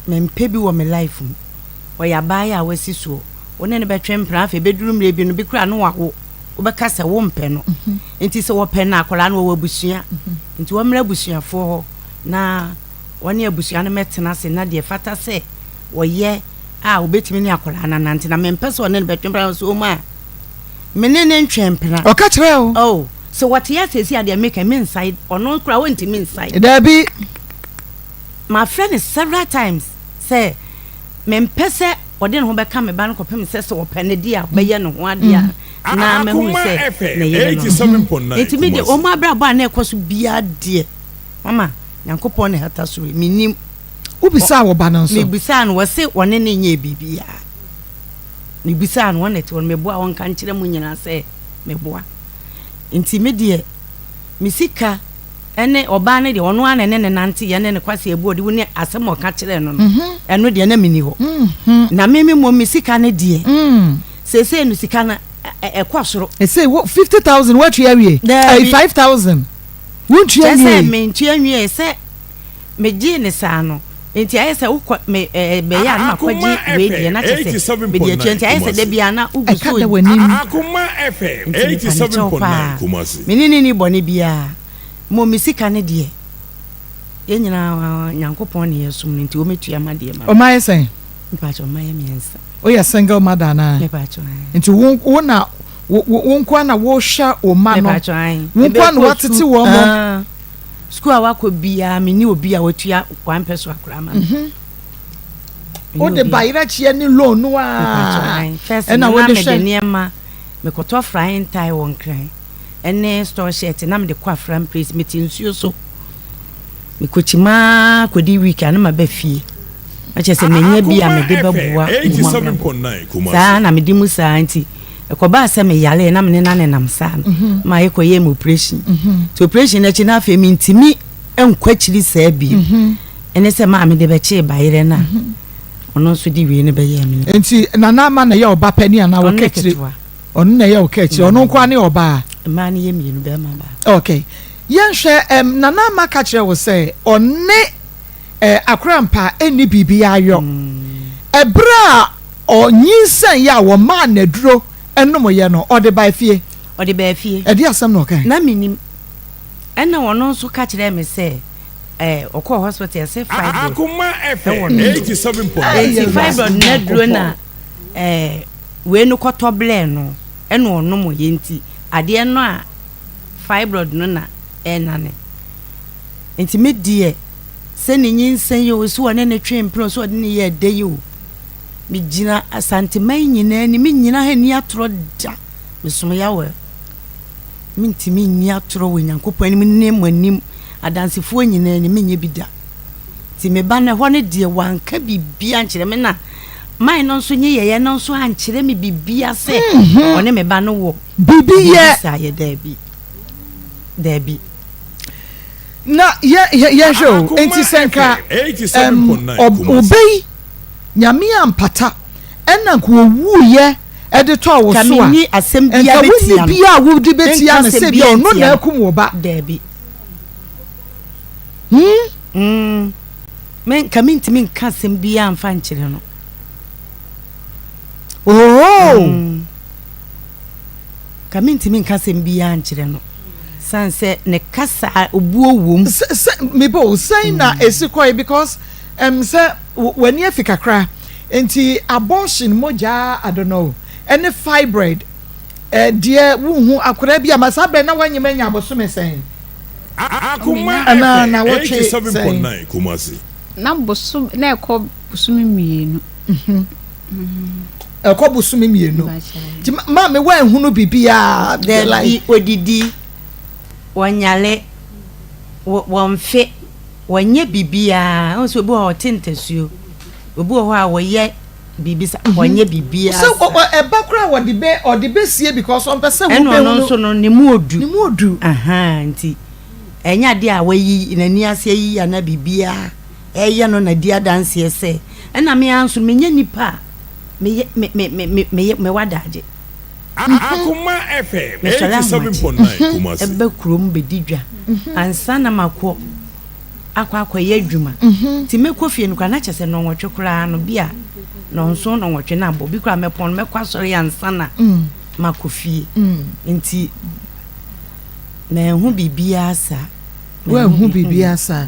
me mpe bi wo me life o ya ba ya wasi so one ne betwe mpra afa beduru mre bi no bi kura no wawo wobɛka sɛ wo mpɛ no nti sɛ wɔpɛ no akwaraa no wɔwɔ abusua nti wɔmmra abusuafoɔ hɔ na wɔne abusua no mɛtena ase na deɛ fata sɛ wɔyɛ a wobɛtumi ne akwaraa no nante na mempɛ sɛ ɔne no bɛtwempra so ɔmu a mene ne ntwɛmpena ɔka kyerɛ wo so wɔte yɛ sɛsi adeɛ meka me inside ɔno kora wɔntimi inside dabi my friend is several times say mempɛ sɛ ɔde ne ho bɛka me ba no kɔpem sɛ sɛ wɔpɛ ne di a bɛyɛ ne ho adeɛ na mehu sɛ ne yɛ no enti me de ɔmo abrabɔ a na ɛkɔ so bia deɛ mama nyankopɔn ne hata so menim wobisa wɔ ba no nso mebisa no wɔse wɔne ne nyɛ bibia mebisa no wɔne te wɔn meboa wɔn kan kyerɛ mu nyina sɛ meboa nti me deɛ misika ene oba ne de ono ana ne nante ye ne kwase ebu odi woni asem oka kire no eno de na mini ho na meme mo misika ne de sese no sika na ekosoro say 50,000 what you awie 5,000 won't you say me ntu anwie se me gi ne sa no enti aye se ukọ me be ya na kwaji we de na chese be de enti aye se de bia na uguso Akoma FM 87.9 Kumasi menini ni bone bia mo misika ne de ye nyina nyankopon ne yesum nti o metua ma de ma o ma yesen mpacho ma ye miensa o ya single mother na mpacho nti wo na wo nkwa na wo hwa o ma no wo nkwa na watete wo mo school awako bia me ni obi a watua 1 peso akura ma o de bayira chie ni loan no a na wo de niema me koto frying tie won kran ene store shirt na me de kwa fram place meeting nsuo so me kochima kodi week ana ma ba fie ache se menya bia me de babua 87.9 Kumasi sa na me di musa anti ekoba se me yale na me na nam sa ma ekoye me operation to operation na chi na afie me ntimi enkwachiri sa bi ene se ma me de be chi bayire na ono so di we ne be ye me enti na ma na ye oba pani ana wo kachiri ono na ye wo kachiri ono kwa ne oba ma ne ye mienu be ma ba okay yenhwe nana ma ka kire wo se one akrampa eni bibia ayo ebra onyinsan ya wo ma na duro enom ye no ode ba fie e di asem no okay na minim ena wono nso ka kire me se okọ hospital se fibroid Akoma FM 87.9 fibroid na duro na we no kotoble no ena onom ye nti ade no a fibroid no na enane enti me die se ne nyinsan ye o so one ne twempro so ode ne ye de ye o mi gina asanteman nyina ni mi nyina ha ni atoro da mesom ya we minti mi ni atoro we nyankopani mi ne manim adansefo nyina ni mi nye bida ti me ba na ho ne de wanka bibia nkire me na mai no so nye ye no so ankire me bibia se one me ba no wo bibia sa ye debi na ye show enti senka 87.9 obey nyame ampata ena ko wu ye e de to wo so a kamini asem bia betia bia wo de betia na se bia no na akum wo ba debi men kaminti min kasem bia amfa nkire no kaminti min kasem bia nkire no sanse ne kasa obuo wom me bo say na esikoi because say when you fika kra enti abortion moja I don't know any fibroid dear wuhu akura bia masabe na wanyema nya abosome sen Akoma na FM 87.9 Kumasi na bosom na ekọ bosom mienu ekọ bosom mienu ti ma me wa ehunu bibia de like odidi wanyale wonfe wanye bibia onso obi ho tentasuo obi ho a woye bibisa wanye bibia so bakura odi be sie because on person who be no so no ni mu odu aha nti enya de a wayi nani ase yi ana bibia eye no na dia dance ese na me anso menye nipa me wadaje Akoma FM 87.9 Kumasi ebe kurom bedidwa ansa na makọ akwa ye adwuma ti mekofie no kwa na chese no nwotwe kura no bia no nso no nwotwe na bo bi kura mepon mekwa sori ansa na makofie nti na ehu bibia sa we hu bibia sa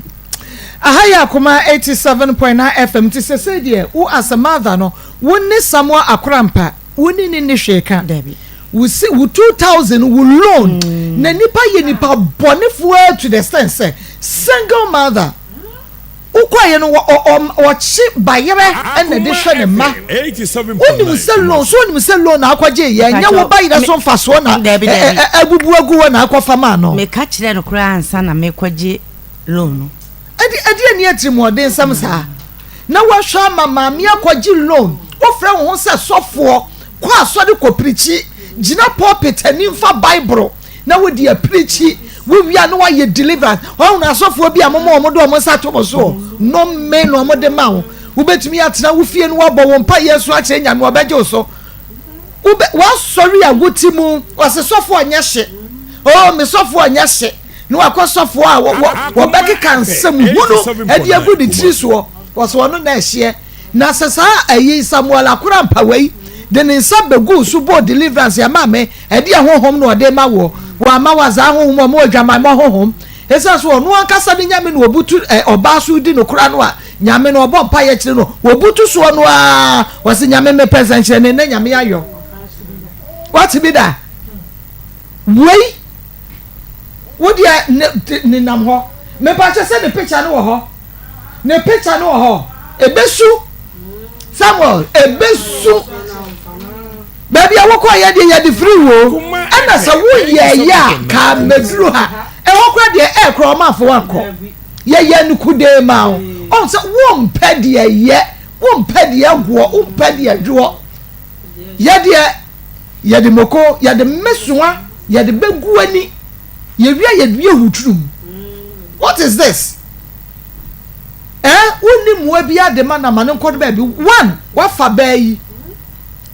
ahaya Akoma 87.9 FM ti sese de wo asamada no wonni samwa akorampa wonni ni hweka David wusi 2000 wu loan na nipa ye nipa bonefo to the extent say single mother ukwaye no wachi bayere and de hwe ne ma 87.9 oni se loan na akwaje ye nya wo bayere so mfaso na abubu agu na akwafa ma no me ka kire no kura ansa na me kwaje loan adi ani atrimoden sam sa na wahwa mama me akwaje loan wo frɛ wo se sofo kwa so de koprichi gina pulpit animfa bible na wo di preachi wo wia no wa ye deliverance wo na asofo bi amomo omodo omo sa to so no me no omode ma wo betumi atena wo fie no wa bo wo mpa yesu a che nya no obeje so wa sorry aguti mu wa se sofo anya hye oh me sofo anya hye no akosofo a wo beke kansem hunu edi agu di tiri so wo so no na hye na sesa ayi Samuel akura mpa wei de ne nsa begu so bo deliverance ya mame e de honhom no de ma wo ama waza honhom mo adwama mo honhom esa so no ankasa de nyame no obutu oba so di no kura no a nyame no obo mpa ye kire no obutu so no a wase nyame me present ne na nyame ayo what be that wei wo dia ne nam ho me pa che se ne picture no ho ne picture no ho ebesu Samuel ebesu baby awoko ye de free wo ana sa wo ye ya ka medru ha e wokra de e kro ma fo wanko ye nukude ma on se wo mpa de ye go wo mpa de adwo ye de moko ye de mesuwa ye de begu ani ye wia ye de hutrum what is this woni mu abia de mana mane nkod ba bi one wafa bayi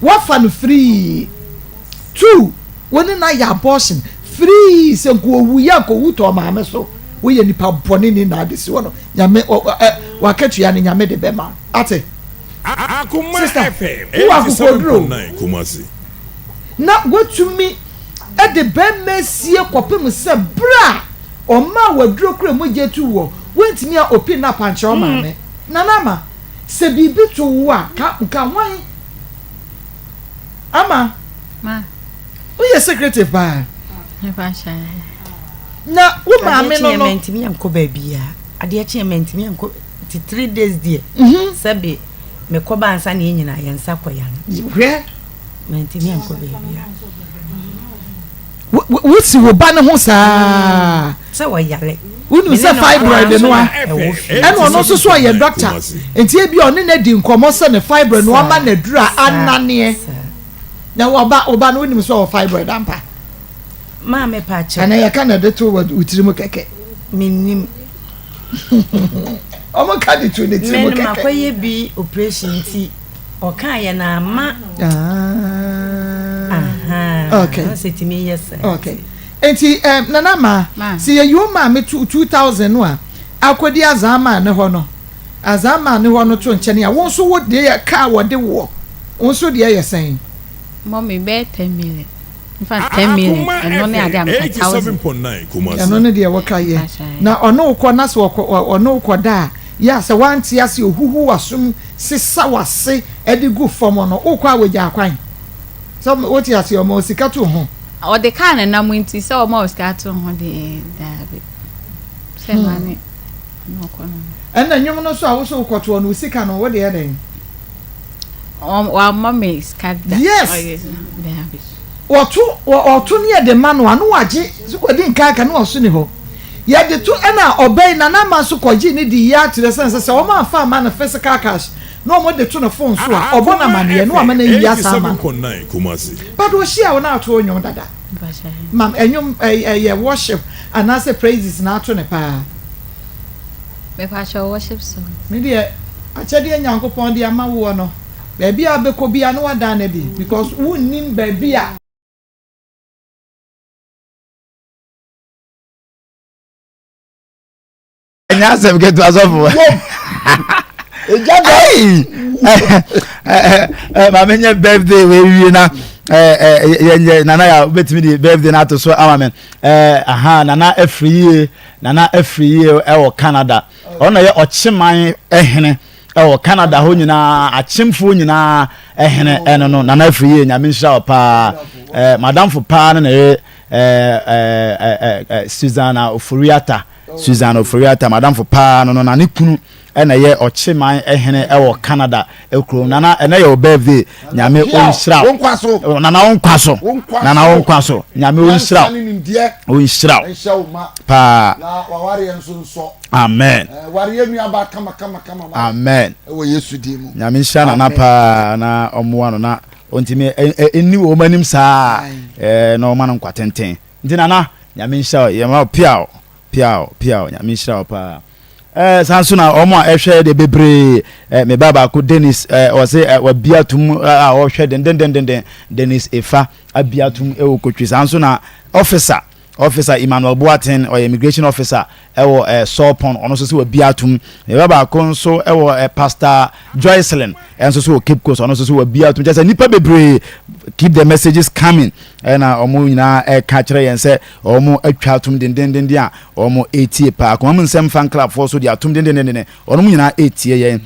wafa no free two woni na ya abortion free se ko wu ya ko wu to ma me so wo ye nipa bone ni na de si wono nyame wakatu ya ni nyame de bema ate Akoma FM 87.9 Kumasi na wotumi e de bema sie kopem se bra o ma waduro kura mo je tu wo wentimi a open na panche o ma me nanama se bibi to wo a ka wan ama ma o ye secretive ba e ba sha na wo ma me no no mentimi anko ba bia ade achi mentimi anko 3 days there sabe me ko ba ansa na nyina yensa koya no hwe mentimi anko ba bia wo si wo ba ne ho saa se wo yare unu se fibroid no a eno ono so ye doctor enti e bi oni na di nkomo se ne fibroid no ama na dura anane na oba no nim so fibroid ampa ma me pa cha ana ya kana de to utiri mu keke minim omo ka di to ne tiri mu keke me ma kwaye bi operation ti o kan ye na ma okay setimi yes okay enti nana ma si ye you ma me 2000 no a akodi azama ne ho no azama ne ho no to nche ne a won so wo de ka wo de wo won so de ye sen mommy be 10 million in fact 10 million eno ne ade am 87.9 Kumasi eno ne de wo ka ye na ono ukọ na so ono ukọ da ya se wanti ase ohuhu wasum sisa wase edi gu form no ukọ awoja akwan so what you ase omo sika to ho o de kan na munti so omo sika to ho de David se mane no ko no en na nyum no so awo so ukọto no sika no wo de eden wa mommy sika da yes David otu ne de ma no anu waje so ko di nka na oso ni ho ye de to na obey na na ma so koji ni di ya tire sense se o ma fa ma na physical cash no mo de to no phone so a obo na mane no ama na ya sa ma 87.9 Kumasi but o share o na to onyom dada mam enyom ye worship and I say praises na to ne pa me pa show worship so me de a che de nyankopon de ama wo no ba bia be ko bia no wada na bi because who nim ba bia nya sem get azofo ma menye birthday we wie na nana ya betimi di birthday na to so amamen nana afriye e Canada ona ye ochiman ehene e Canada ho nyina achimfo nyina ehene eno no nana afriye nyame nhira pa madam fo pa na Susanna Oforiata madam fo pa no na ne kunu ena ye ochiman ehene e Canada ekro nana ena ye birthday nyame onhira nana wonkwaso nyame onhira pa na waware enso nso amen ware nu aba kama amen ewo Yesu di mu nyame nhira nana pa na omoa no na ontime eni wo manim saa na o man kwatenten ndi nana nyame nhira ye ma piao nyame nhira pa sanso na omo a ehwe de bebre me baba ko Dennis o se wa biatum a o hwe den Dennis Efa abiatum e wo kotwi sanso na officer Emmanuel Boaten or immigration officer ewo Sopon ono so se wa biatum me baba ko nso ewo Pastor Joycelyn enso so Cape Coast ono so se wa biatum just nipa bebre keep the messages coming na omo nyina ka kire yen se omo atwatum den dia omo etie pa ko mo nsem fan club for so dia atum den ono nyina etie yen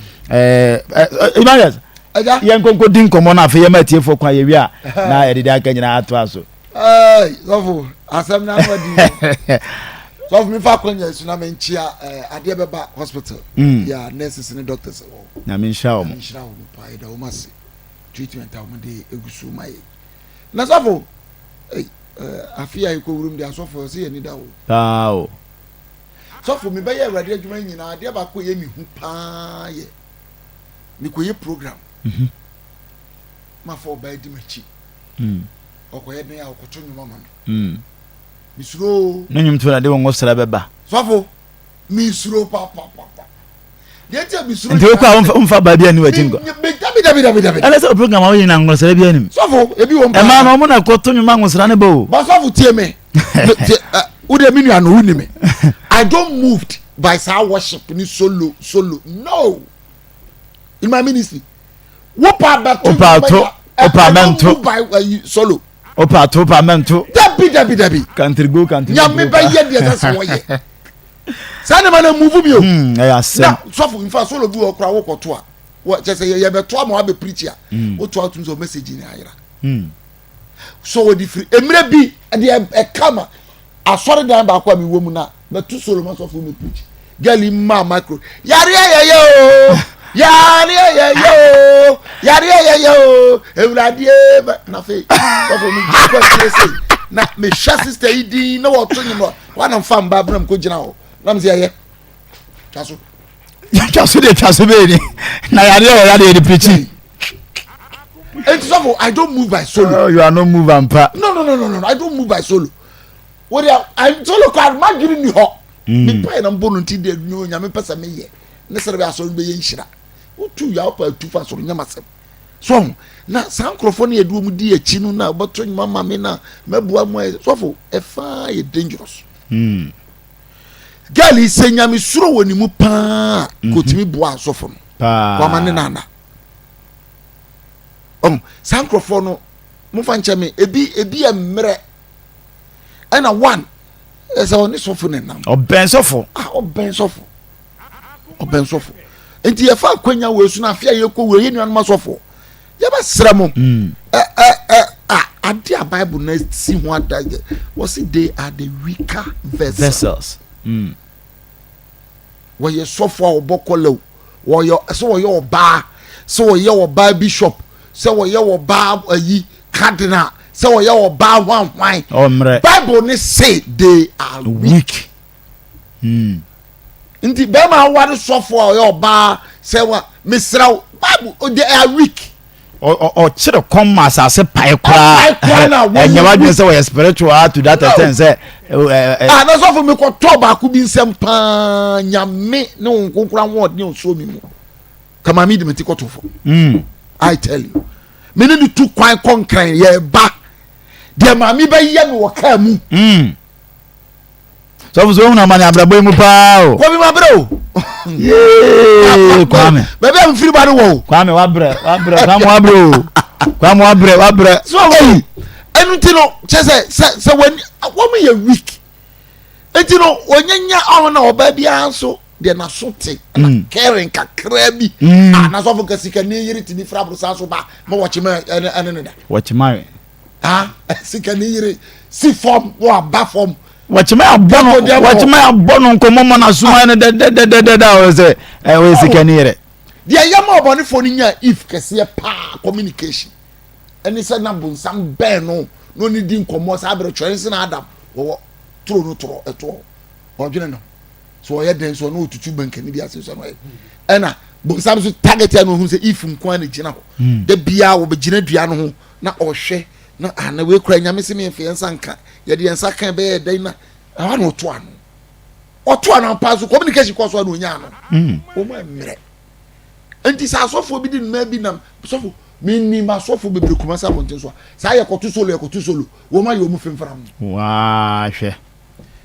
Emmanuel yen konko din komo na afa ye ma etie fo kwa ye wi a na edede aka nyina ato aso Sofu asem na wadi Sofu mi fa kwanya su na menchia ade beba hospital ya nurses and doctors na menchia o pa ida o mase treatment a mo de egusu mai na Sofu afia iko wurum de Sofu se ye ni da o tao Sofu mi be ye awrade adwuma nyina ade ba ko ye mi hu pa ye mi ko ye program ma fo ba di machi okoye ne akoto nyuma man misuro no nyum to na de won sra beba Sofo misuro pa de tie misuro nti ko umfa ba bia ni wajingo dabi ala se program awo nyina ngosra bia ni Sofo ebi won pa e ma no mo na koto nyuma ngosra ne bo ba Sofo tie me ude minu anu uni me I don't moved by sa worship ni solo no in my ministry wo pa ba to opamento by solo opamento dabi country go nyame ba ye de se wo ye sane ma na move mi o ya se na Sofo in fact solo bi okra wo koto a wo je se ye be to ma be preach a wo to out so message ni ayira so we di free emre bi de kama asori dan ba kwa mi wo mu na be to solo ma Sofo me preach girl ma micro yare ewradie na fe Sofo mi kwa say na me sha sister idi na wo to nyimo wana mfa mba bram ko gina ho na me say ye twaso be ni na yare di preaching and Sofo I don't move by solo. You are not move and pa no I don't move by solo. What I'm solo card ma giri ni ho me pa na mbo no ti de nyo nya me pesa me ye ne sere be aso be ye nhira otu ya opa tu fa so nya masem so na sankrofo na edu mu di echi no na boto nyama mama me na mabua mu Sofo e fa ye dangerous girl is senya me suro woni mu pa ko timi bua Sofo no kwa ma ne nana sankrofo no mu fa nche me ebi emre ena one esa oni Sofo ne nam oben Sofo enti ye fa kwanya we su na afia ye ko we ye nuan ma Sofo ye ba sramo ade a Bible na si ho adaje was it they are the weaker vessels wo ye Sofo a obokolo wo ye so wo ye oba so wo ye oba bishop so wo ye oba ayi cardinal so wo ye oba wan Bible ne say they are weak nti be ma ware Sofo a ye oba say wa misraw Bible they are weak o chire come asase pai kwa enye wadwen say we spiritual to that extent say na Sofo me ko to ba ku bi nsem pa nyame ne nkonkura word ne so mi mu kama mi de me ti ko to fo I tell you me ne tu kwan konkran ye ba de ma mi ba ye me wo ka mu Sofo so na mani abrabo mu pa o ko bi ma bre o Kwame bebe am free ba no wo Kwame wa bre o kwa mo abre so wey enu no se when wo me weak enti no onyanya ahụ na ọba bia nso de na sote na caring kakra bi na so fo sika ne yiri tini fra bro so ba ma watch me ene da watch my sika ne yiri si form wa ba form watch my abono nkomo na suma ne da o se we sika ne yiri dia yama obone fo ni nya if kese pa communication eni se na bonsam ben no ni di nkomo sa abere chwense na adam wo tro no tro eto odwene no so ye den so no otutu banka ni bi ase so no ena bonsam so target ya no hu se if nko na gina ho da bia wo be gina dua no ho na ohwe na ana we kura nyame se me mfe nsa nka ye de nsa kan be ye den na awa no to ano pass communication ko so na onya no o ma mre enti sa asofo bi di na bi na sofo minni ma sofo bebre kuma sa bonten so sa ye kotu solo wo ma ye o mu femfram wa hwe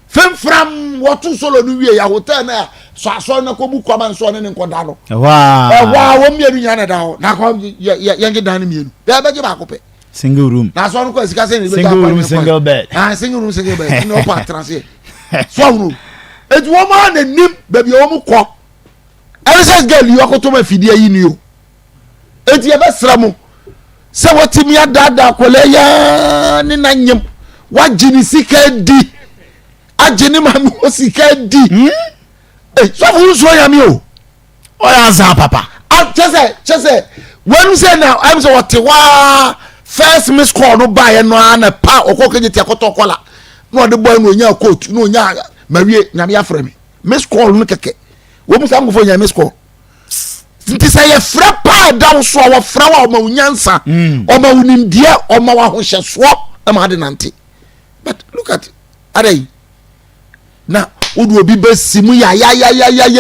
femfram wo tu solo no wie ya hotel na so aso na ko bu kwama nso ne nkoda no wa wo mienu nya na da ho na ko ye nge dan mienu be be ba ko pe single room na so no ko sika se ni be single bed single bed no pa transit so no edu wo ma na nim be bi wo mu ko LSS girl you akoto ma fidie yi ni o eti e be sra mo se wotimi adada kole ya ni na nyem wagini sika di agini ma mo sika di so fu so ya mi o ya za papa chese when say now I'm so what wa first miss call no buy no na pa okokenye ti akoto kola no de boy no nya coat no nya mawie nyame afre mi miss call no keke wo mu sam go nya miss call nti say ye fra pa da so wo fra wa ma unyansa o ma unimdie o ma wa hohyeso e ma de nante but look at adai na odu obi besimu ya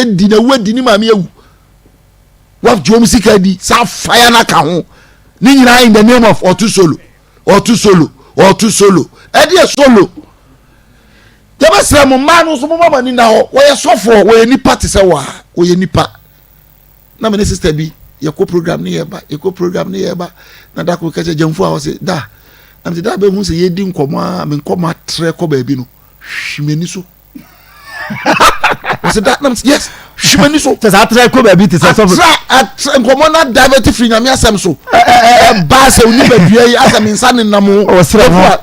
di na wadi ni ma me ewu wa jom sika di sa fire na ka ho ni nyina in the name of otu solo e dey solo jaba sra mo ma no so mo mama ni na ho wo ye sofo wo ye nipa te se wa wo ye nipa na me sister bi ye ko program ni ye ba na da ko kache jamfu a wo se da am se da be hu se ye di nkomo a me nkomo atre ko ba bi no hwimeni so was that yes shimani so te sa atre ko ba bi te se so nkomo na divert free nyame asem so ba se oni ba dua yi asem nsa ne nam o sere ho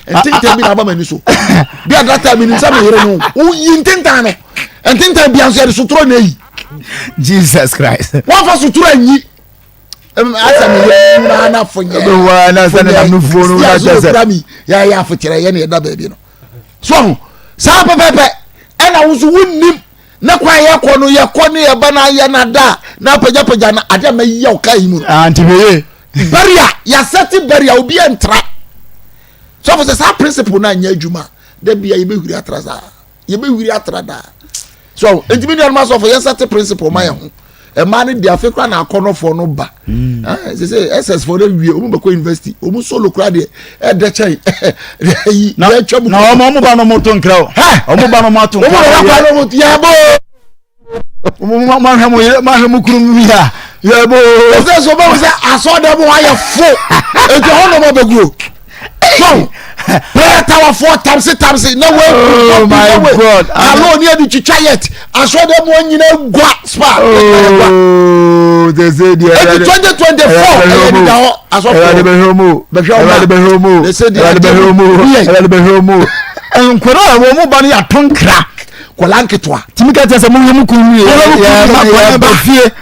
entente bi na ba mani so bi adata mi nsa me yere no o yintentan no entente bi anso yere sutro na yi Jesus Christ wa fa sutro anyi asem yere na fonye do wa na se na no fuo no na se ya afokere ye na da ba bi no so sa pepepe ena wusu wunnim na kwa ye ko no ye ko ne ye ba na ye na da na paja na ade ma ye o kai mu anti be barrier ya seti barrier obi entra so for say principle na nya adwuma da bia ye be huri atra da so enti no ma so for ye seti principle ma ye ho e ma ne dia fe kwa na akono for no ba say SS for the wie o mu ba ko university o mu solo kra de e de chen yi na o mo ba no moto nkra o mo ba no moto nkra o mo ba no moto ya bo o mo ma hemu kurum ya bo o say so ba o say aso de mo aye fo e je ho no mo be gro so prayer tower 4 times no way oh my god alone near the chichayet aso de mo nyina gwa spa they say the 2024 aso de be homo they say the homo enkwara wo mo ba no ya tonkra kwala nketwa timika tese mo hemu kunu ya ma ba fie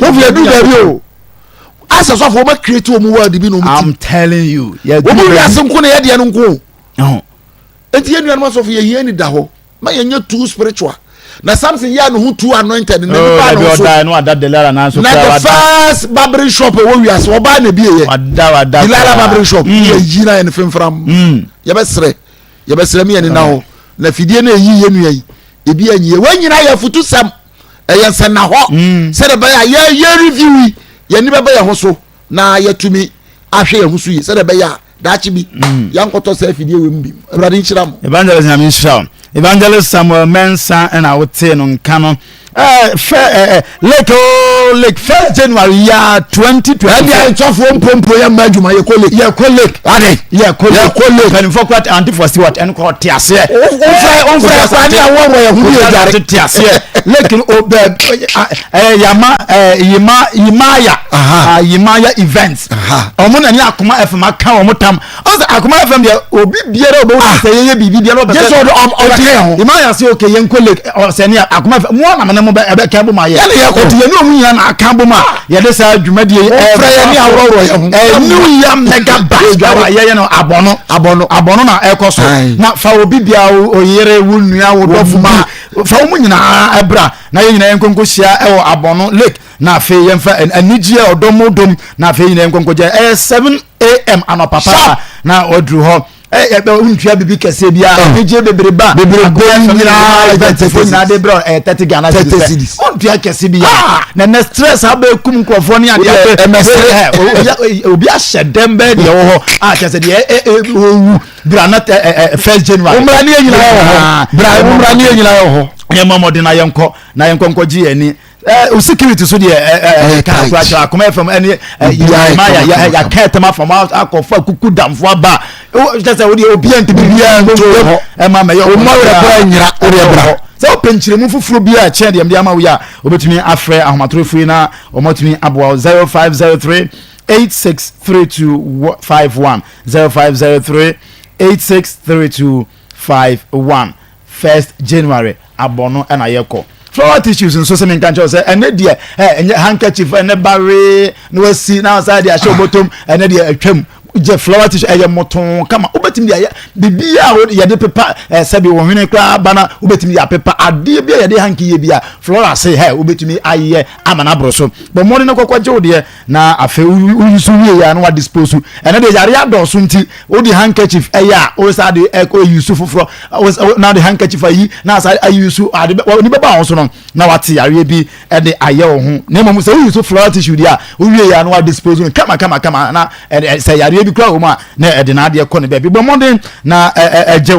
no fie du ba bi o asa so for ma create o mu world bi no mu I'm telling you yeah wo mu ya sem ko na ye de no nko enti ye nuan so for ye hia ni da ho ma ye nya too spiritual na something ya no hu too anointed na ba no so no ada delara na so na the first barbering shop wo wi ase wo ba na bi ye ada delara barbering shop ye yi na ye femfram ye be sre me ye ni na ho na fidie na yi ye nua yi ebi anyi ye wanyina ye futu sam ye nse na ho se de ba ye review ye ni baba ye ho so na ye tumi ahwe ye ho so yi se de ba ya daachi bi ya nkoto se afidie we mbim awrade nchira mo evangelist Samuel Mensa and I would say no nka no lake 1st January ya 2020 and so for pompo ya majuma ye ko lake ade ye ko lake kan for kwat anti for steward en ko tiase on fra kwa ni awo ye hu ye jare tiase lake obe yimaya events omo na ni Akoma FM aka omo tam Akoma FM de obi biere obo say ye bibi biere obo Jesus o dire ho yimaya say okay ye nko lake say ni Akoma FM mo na me ebe ka bo ma ye oti ye no mu ya na aka bo ma ye de sa dwumadi fra ye ni aworo ye ho new year mega bash ga ye no abono na ekoso na fa obi bia oyere wu nua wo dofu ma fa mu nyina ebra na ye nyina enkonko hia e wo abono lake na fe ye mfa anigye odomodom na fe nyina enkonko je 7 am anopapa na odru ho ebe untua bibi kese bia anigye bebreba na de bro 30 Ghana cedis untua kese bia na na stress abekum nkofo ne ade obi a shedem be de wo ho a kese de owu bra na 1st January umra ne nyina ho ye mamode na yenko gi ani security so de ka kwa Akoma FM ani ya ketema from out akofa kuku damfo aba just say we dey obi ant bibia e ma me yo o ma we nyira o de bra so penchire mu fufuro bia che de ama we ya obetumi afre ahomatorofui na omotumi aboa 0503 863251 0503 863251 1st January abono na yeko flower tissues nso se menka ncho se ene de handkerchief ene bare no wasi na side a show bottom ene de atwam je flower tissue eye moton kama obetimi ya bibia ye de pepa sabi wo hwene kra bana obetimi ya pepa ade bia ye de hanki ye bia flower say he obetimi aye amana broso but mo ne kokwaje ode na afe uyusu wie ya no wa dispose ene de yare adoso nti odi handkerchief eya o sa de eko yusu foforo na de handkerchief ayi na sa ayusu ade ni beba won so no na wate yare bi e de aye wo ho na mo say uyusu flower tissue dia o wie ya no wa dispose kama na say yare bi kwa o ma na e de na de ko ne be bi modern na eje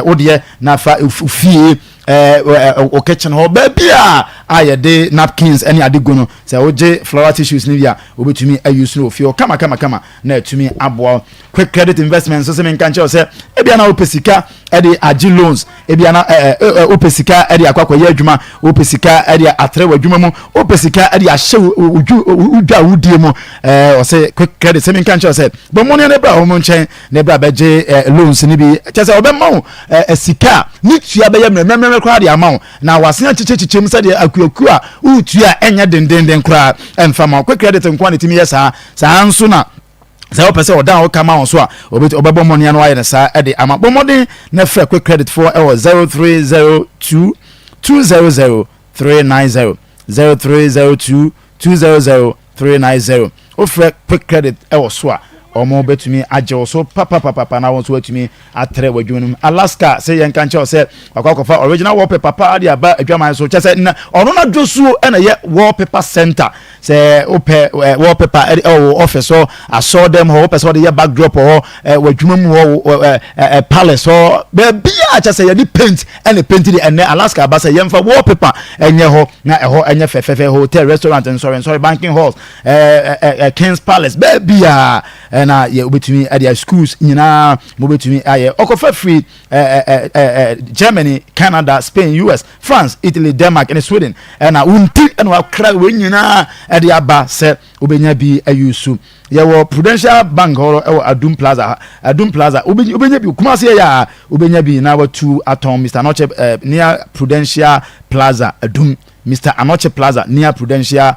odie na fa fie o kitchen ho ba bia aye de napkins any adego no say oje flower tissues ni bia obetumi ayuse no fie kama na etumi aboa quick credit investment so se men kanche say e bia na opesika e de agi loans e bia na opesika e de akwakwa ye adwuma opesika e de atrewa adwuma mu opesika e de ahye udwa wudie mu o say quick credit se men kanche say bo mo ne bra ho mo nchen ne bra beje loans ni bi che say obemma sika ni tua be ye mmemme kra de amount na wasena chichechichem se de akuaku a utua enya dendenden kra emfama quick credit nkwani timi yesa sa nso na say opese odan o kama on so a obebo money no aye na sa e de ama bomode na fra quick credit for 0302 200 390 0302 200 390 o fra quick credit e wo so a omo betumi aje so papa na won so atumi atre wadwunum Alaska say yen kan che say akwakofa original wallpaper papa dia ba adwaman so che say ono na dosuo na ye wallpaper center say ope wallpaper office so aso dem ho person dey backdrop ho wadwunum ho palace ho be bia che say ye di paint and paint di ene Alaska ba say yen fa wallpaper enye ho na ho enye fefefe hotel restaurant and sorry banking halls King's Palace be bia na ye obetumi adia schools nyina mo betumi aye okofa free Germany, Canada, Spain, US, France, Italy, Denmark and Sweden na unti na kra we nyina adia ba se obenya bi ayusu ye wo Prudential Bank horo Adum Plaza obenya bi kuma se ya obenya bi na wa 2 atom Mr. Anoche near Prudential Plaza Adum Mr. Anoche Plaza near Prudential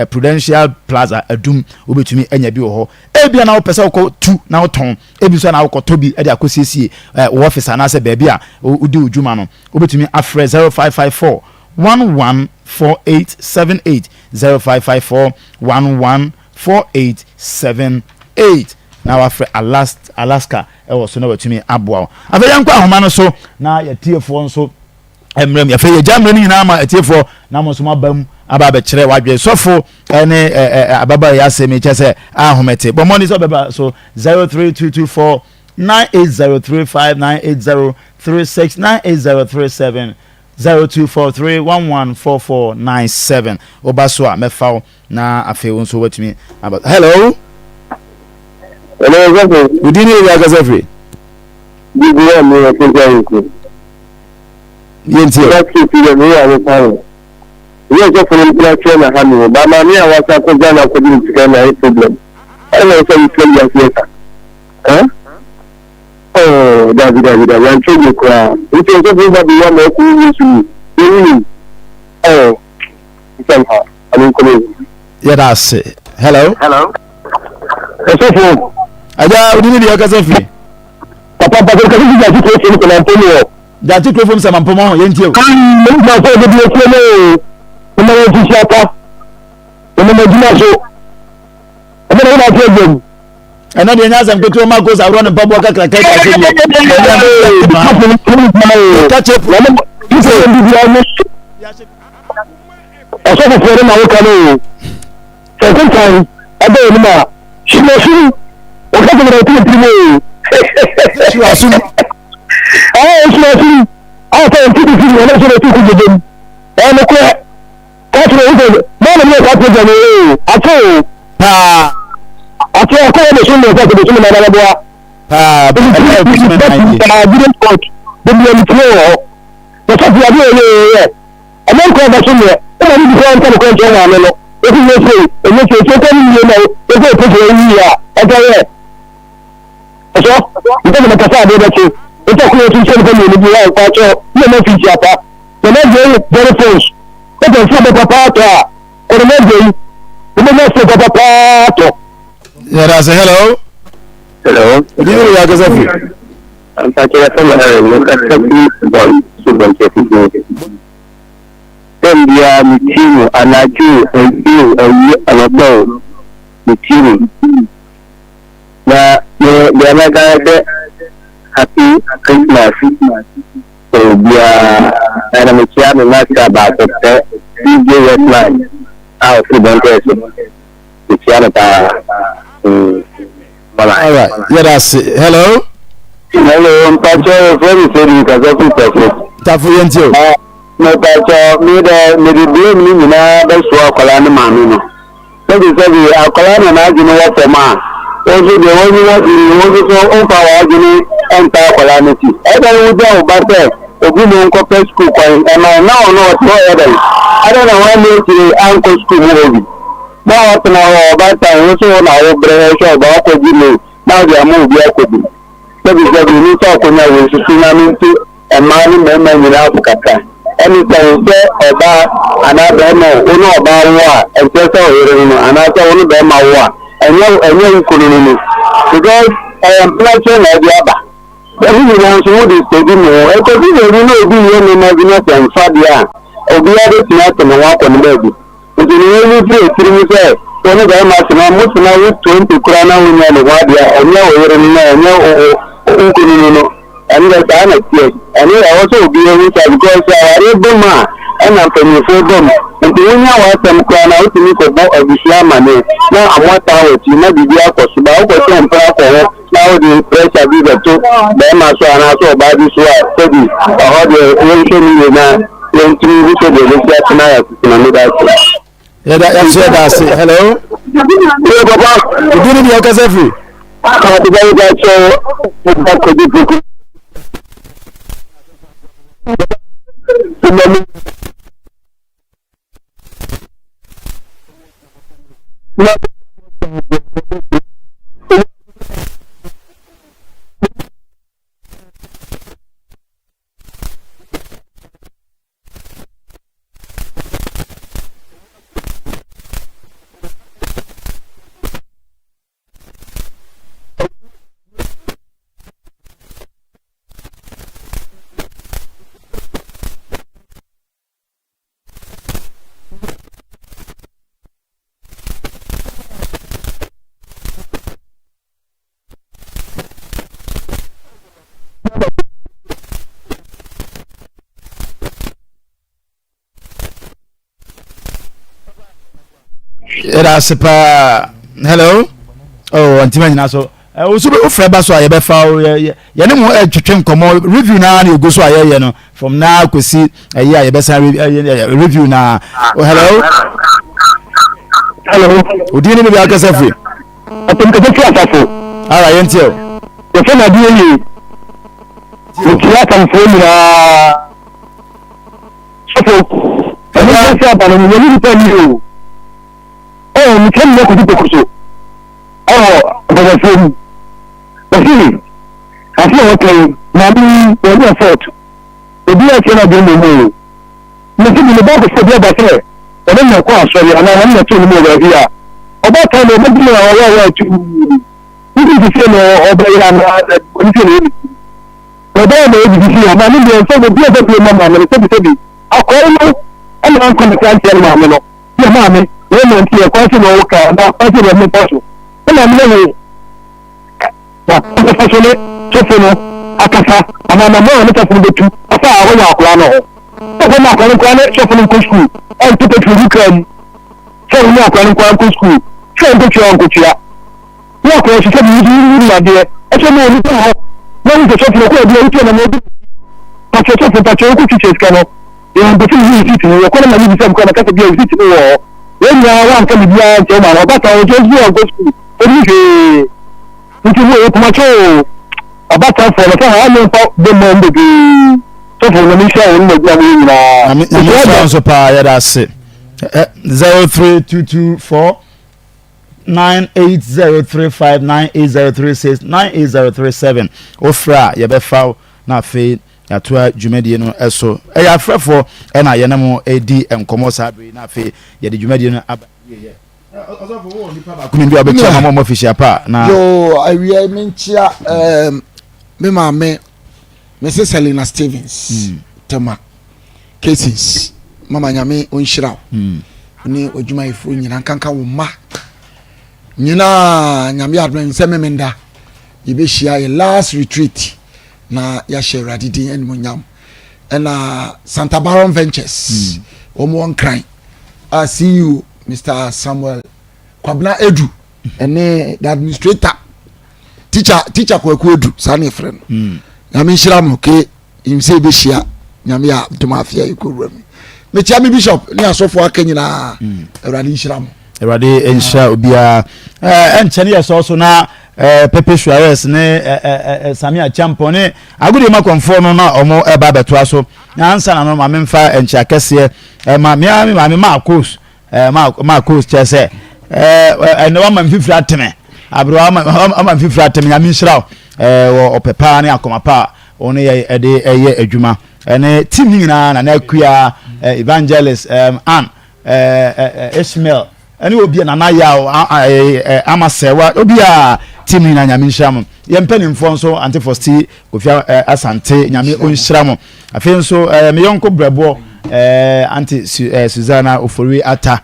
Prudential Plaza Adum obetumi enya bi wo ho ebia na wo pese wo 2 na wo ton ebi so na wo tobi e de akosiesie wo office na se ba bia udi ujuma no obetumi afre 0554 114878 0554 114878 na wa afre Alaska e wo so na watumi aboa abeya nkwa ahoma no so na ye tiefo nso emrem ya fe ye jamre ni na ma tiefo na mo so mabam aba be kire wadwe sofo ene ababa ya semi chese ahomete but money so beba so 03224 9803598036 98037980 0243114497 obaso a mefa na afi won so watumi about hello Zafri. Good evening, Zafri. Good evening, Yenti. That's it, you know, we are just for the train and handle, but my near was a program of the problem. I know some 20 years later. Huh? Oh, David, I'm trying to cry. It was just about the one that you oh, somehow. I mean, yeah, that's it. Hello? Hello? Aja, we need your Zafri. Papa, because you got to take it Antonio. That you from some Pomo, Yenti. And then the answer to two Marcos are running Bobo catch up. Second time, I don't know. She was she was I can't see the video. I'm not sure to do them. I'm a quack. That's what it is. Man, I'm not going to I told I can't call the show. I can't do my boy. I didn't coach. The million floor. That's what we are doing. I'm not going to show you. I'm not going to coach. I'm not if you say, and if you say, you know, if you put your ear, okay. So, you don't make a sad day. It's a creative ceremony in the culture. You know, feature. The next day, very close. It's a super papa. Or the next day, the next day, papa. Yeah, that's a hello. Hello. Good evening, Zafri. I'm talking about then we are meeting and I do and you and about meeting. Now, the other guy happy Christmas. So we are and I'm about the DJ line out to the all right, yeah, that's it. Hello. Hello, I'm Pacho. Very sorry because of Tafu no, but me the blame me na that's what Colana Mammy. So we say we are Colana and you know what for ma. Also, the only one you want to open our entire calamity. I don't know about that. The women compare school and I now know what other. I don't know why me to uncle school movie. Now, after now, about time, also on our brother about the delay. Now they are moving back with me. So we say we need to talk on our tsunami a man in Africa. Anytime say about another no about war and say so another one about war and you couldn't because I am planning a diaba. Every one should be taking more. I could even know be any magnet and Fadia or the other thing and walk on the baby. But in any place, you say, one of them has most now with 20 krona when you are Wadia and no and the time and I also be able to because I able man and I'm from the freedom and the only one some crown out to me for about of the money. Now I want to you know the possible now the pressure be the two then I saw and also about this way study how the relation now when to we should be tonight yeah, that's it. Hello. Hello, Papa. Good evening, Zafri. That's hello. Oh, antimanya so. So be ofre ba so aye be fa ye ne mo twetwe nkomo review na na go so aye no from now ko si yeah you better review na hello odini be akasa free atom ka fi asafo ara yentio ko fe na die ni ko kan fo ni na sofo ko se abalo ni ni pe ni o mi kan ne ko di ko so ba ba fo ni kasi kasi o ke na mi o ni effort obi a se na de mo mo ti ni ba ko se bi ba se o na ko aso ni ana na to ni mo ba bi a ọba kan ló mọ́tò náà wọ́n wọ́n tu níbi ìdíje náà ọba yìí àná oníṣẹ́ ní èdè ọba yìí náà èdè sí àmà níbi ẹ̀fọ́ mi bí ẹ̀fọ́ mi máa mọ̀ àmì tẹ́bi akọ ẹ̀rọ ẹ̀rọ máa ń kọ́ nìkan ti ẹ̀rọ àmì lọ bí ẹ̀mọ́ àmì wọ́n mọ̀ ti ẹ̀kọ́ sí náà wọ́kà ọba ọ̀sẹ̀ rẹ̀ mú pọ̀ṣù ẹ̀rọ àmì lẹ́yìn wà ọ̀sẹ̀ fọ́sọ́lẹ̀ sọ́fọ́ náà akasa àmà àmà mọ́ ọ̀nà tẹ̀fọ́ bẹ̀tu ọ̀sẹ̀ àwọn yà àkùrá náà ọ̀sẹ̀ náà àkùrá náà sọ́fọ́ náà kó skul ẹ̀ ń tó tẹ̀fọ́ ìlú kan sọ́fọ́ náà àkùrá kó skul ṣé n tó ṣe ọ̀nkò ṣíà ní ọkọ̀ òṣìṣẹ́ mi ní ìrìnàjò ẹṣẹ́ mi ò ní tó hàn lẹ́yìn tó ṣọ́fún ọkọ̀ ẹ̀dí orí tí ọ̀nà mọ́bí pàṣẹ ṣọ́fún pàṣẹ okú ṣíṣe ìṣẹ́nu ìrìn tó fi ní ìsìtì ní ọkọ̀ náà ní ìṣẹ́ nǹkan náà kẹ́sẹ̀ bí ìsìtì ní wọ̀ ọ́ ní àwọn nǹkan mi bí i àjẹ́ ọmọ àwọn ọbáta ọjọ́ sí ọgọ́ sùkúl oríṣi nítorí owó kọmọ tó ọbáta fọ̀ọ̀lọ́ fún àwọn ọmọ gbé mọ́ ndèdè ṣọ́fún ọmọ iṣẹ́ òun lè gbé àwọn 9803598036 ofra yebefa na fe yatoa dwumadie no eso eya frefo e na yenamo edi enkomo sabre na fe yede dwumadie no aba ye osofo wo nipa ba kumi bi obetia mama official pa na yo awie menchia me mama Mrs. Selena Stevens tema cases mama nyame onhiraw ni odwuma ifo nyina kanka wo ma nyina nyame adwen nseme menda yebehia ye last retreat na ya share radidi enmonyam na Santa Baron Ventures won cry see you Mr. Samuel Kwabna Edu ene the administrator teacher Kwaku Edu sane friend nyame hyiram ke imse behia nyame ya domafia ikowram me tia me bishop ni asofo akanyina awrade hyiram Erade ensha obia enchane yeso na Pepe Suarez ne Samia Champion ne agudi ma konfo no na omo eba beto aso ansa na no ma memfa encha kese ma ma coach ma coach chese ene wa ma mfifra ateme abro ma mfifra ateme ya minshiraw wo opepa ne akoma pa one ye ede adwuma ene team nyina na akua evangelist an Ishmael ani obi na ya amasewa obi a team ni na nyame nhyiram yempanimfo nso antifosti kofia asante nyame onhyiram afi nso me yonko brebo anti Susanna Ofori ata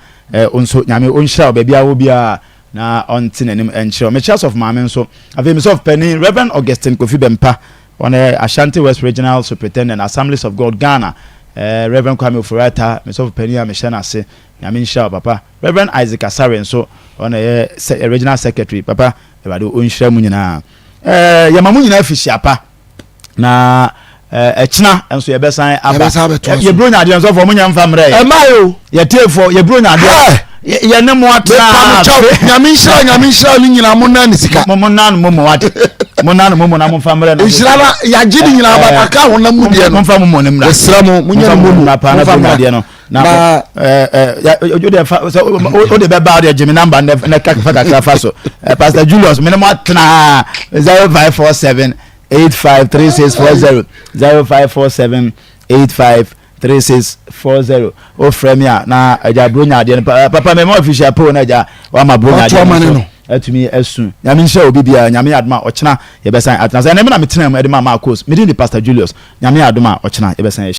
onso nyame onhyiram ba bia obi a na onti nanim enhyiram me church of mame nso afi me of Penny Reverend Augustine Kofi Bempa on Ashanti West Regional Superintendent Assemblies of God Ghana Reverend Kwame Ofori me of Penny a me shana se nyame nhyiram papa Reverend Isaac Asare nso on regional secretary papa ebade onhyiram mu nyina yamamu nyina afihia pa na echina enso yebesan aba ye bronya ade enso fo munya mfa mre e mayo ye tefo ye bronya ade ye ne mo atra nyame nhyiram ni nyina mo na ni sika mo na no mo wade mo na no mo na mo mfa mre na nhyiram ya gidi nyina aba aka ho na mu de no mfa mo ne mra esramo munya mo na pa na bronya de no na o de be ba de Jimmy number na kakfa so Pastor Julius me mo atna 0547 853640 0547853640 o fremia na aja bronya de papa me mo official po na aja wa ma bronya de atumi asu nyame nhya obi bia nyame adoma ochena yebesan atna na me na me tena me de ma course me di Pastor Julius nyame adoma ochena yebesan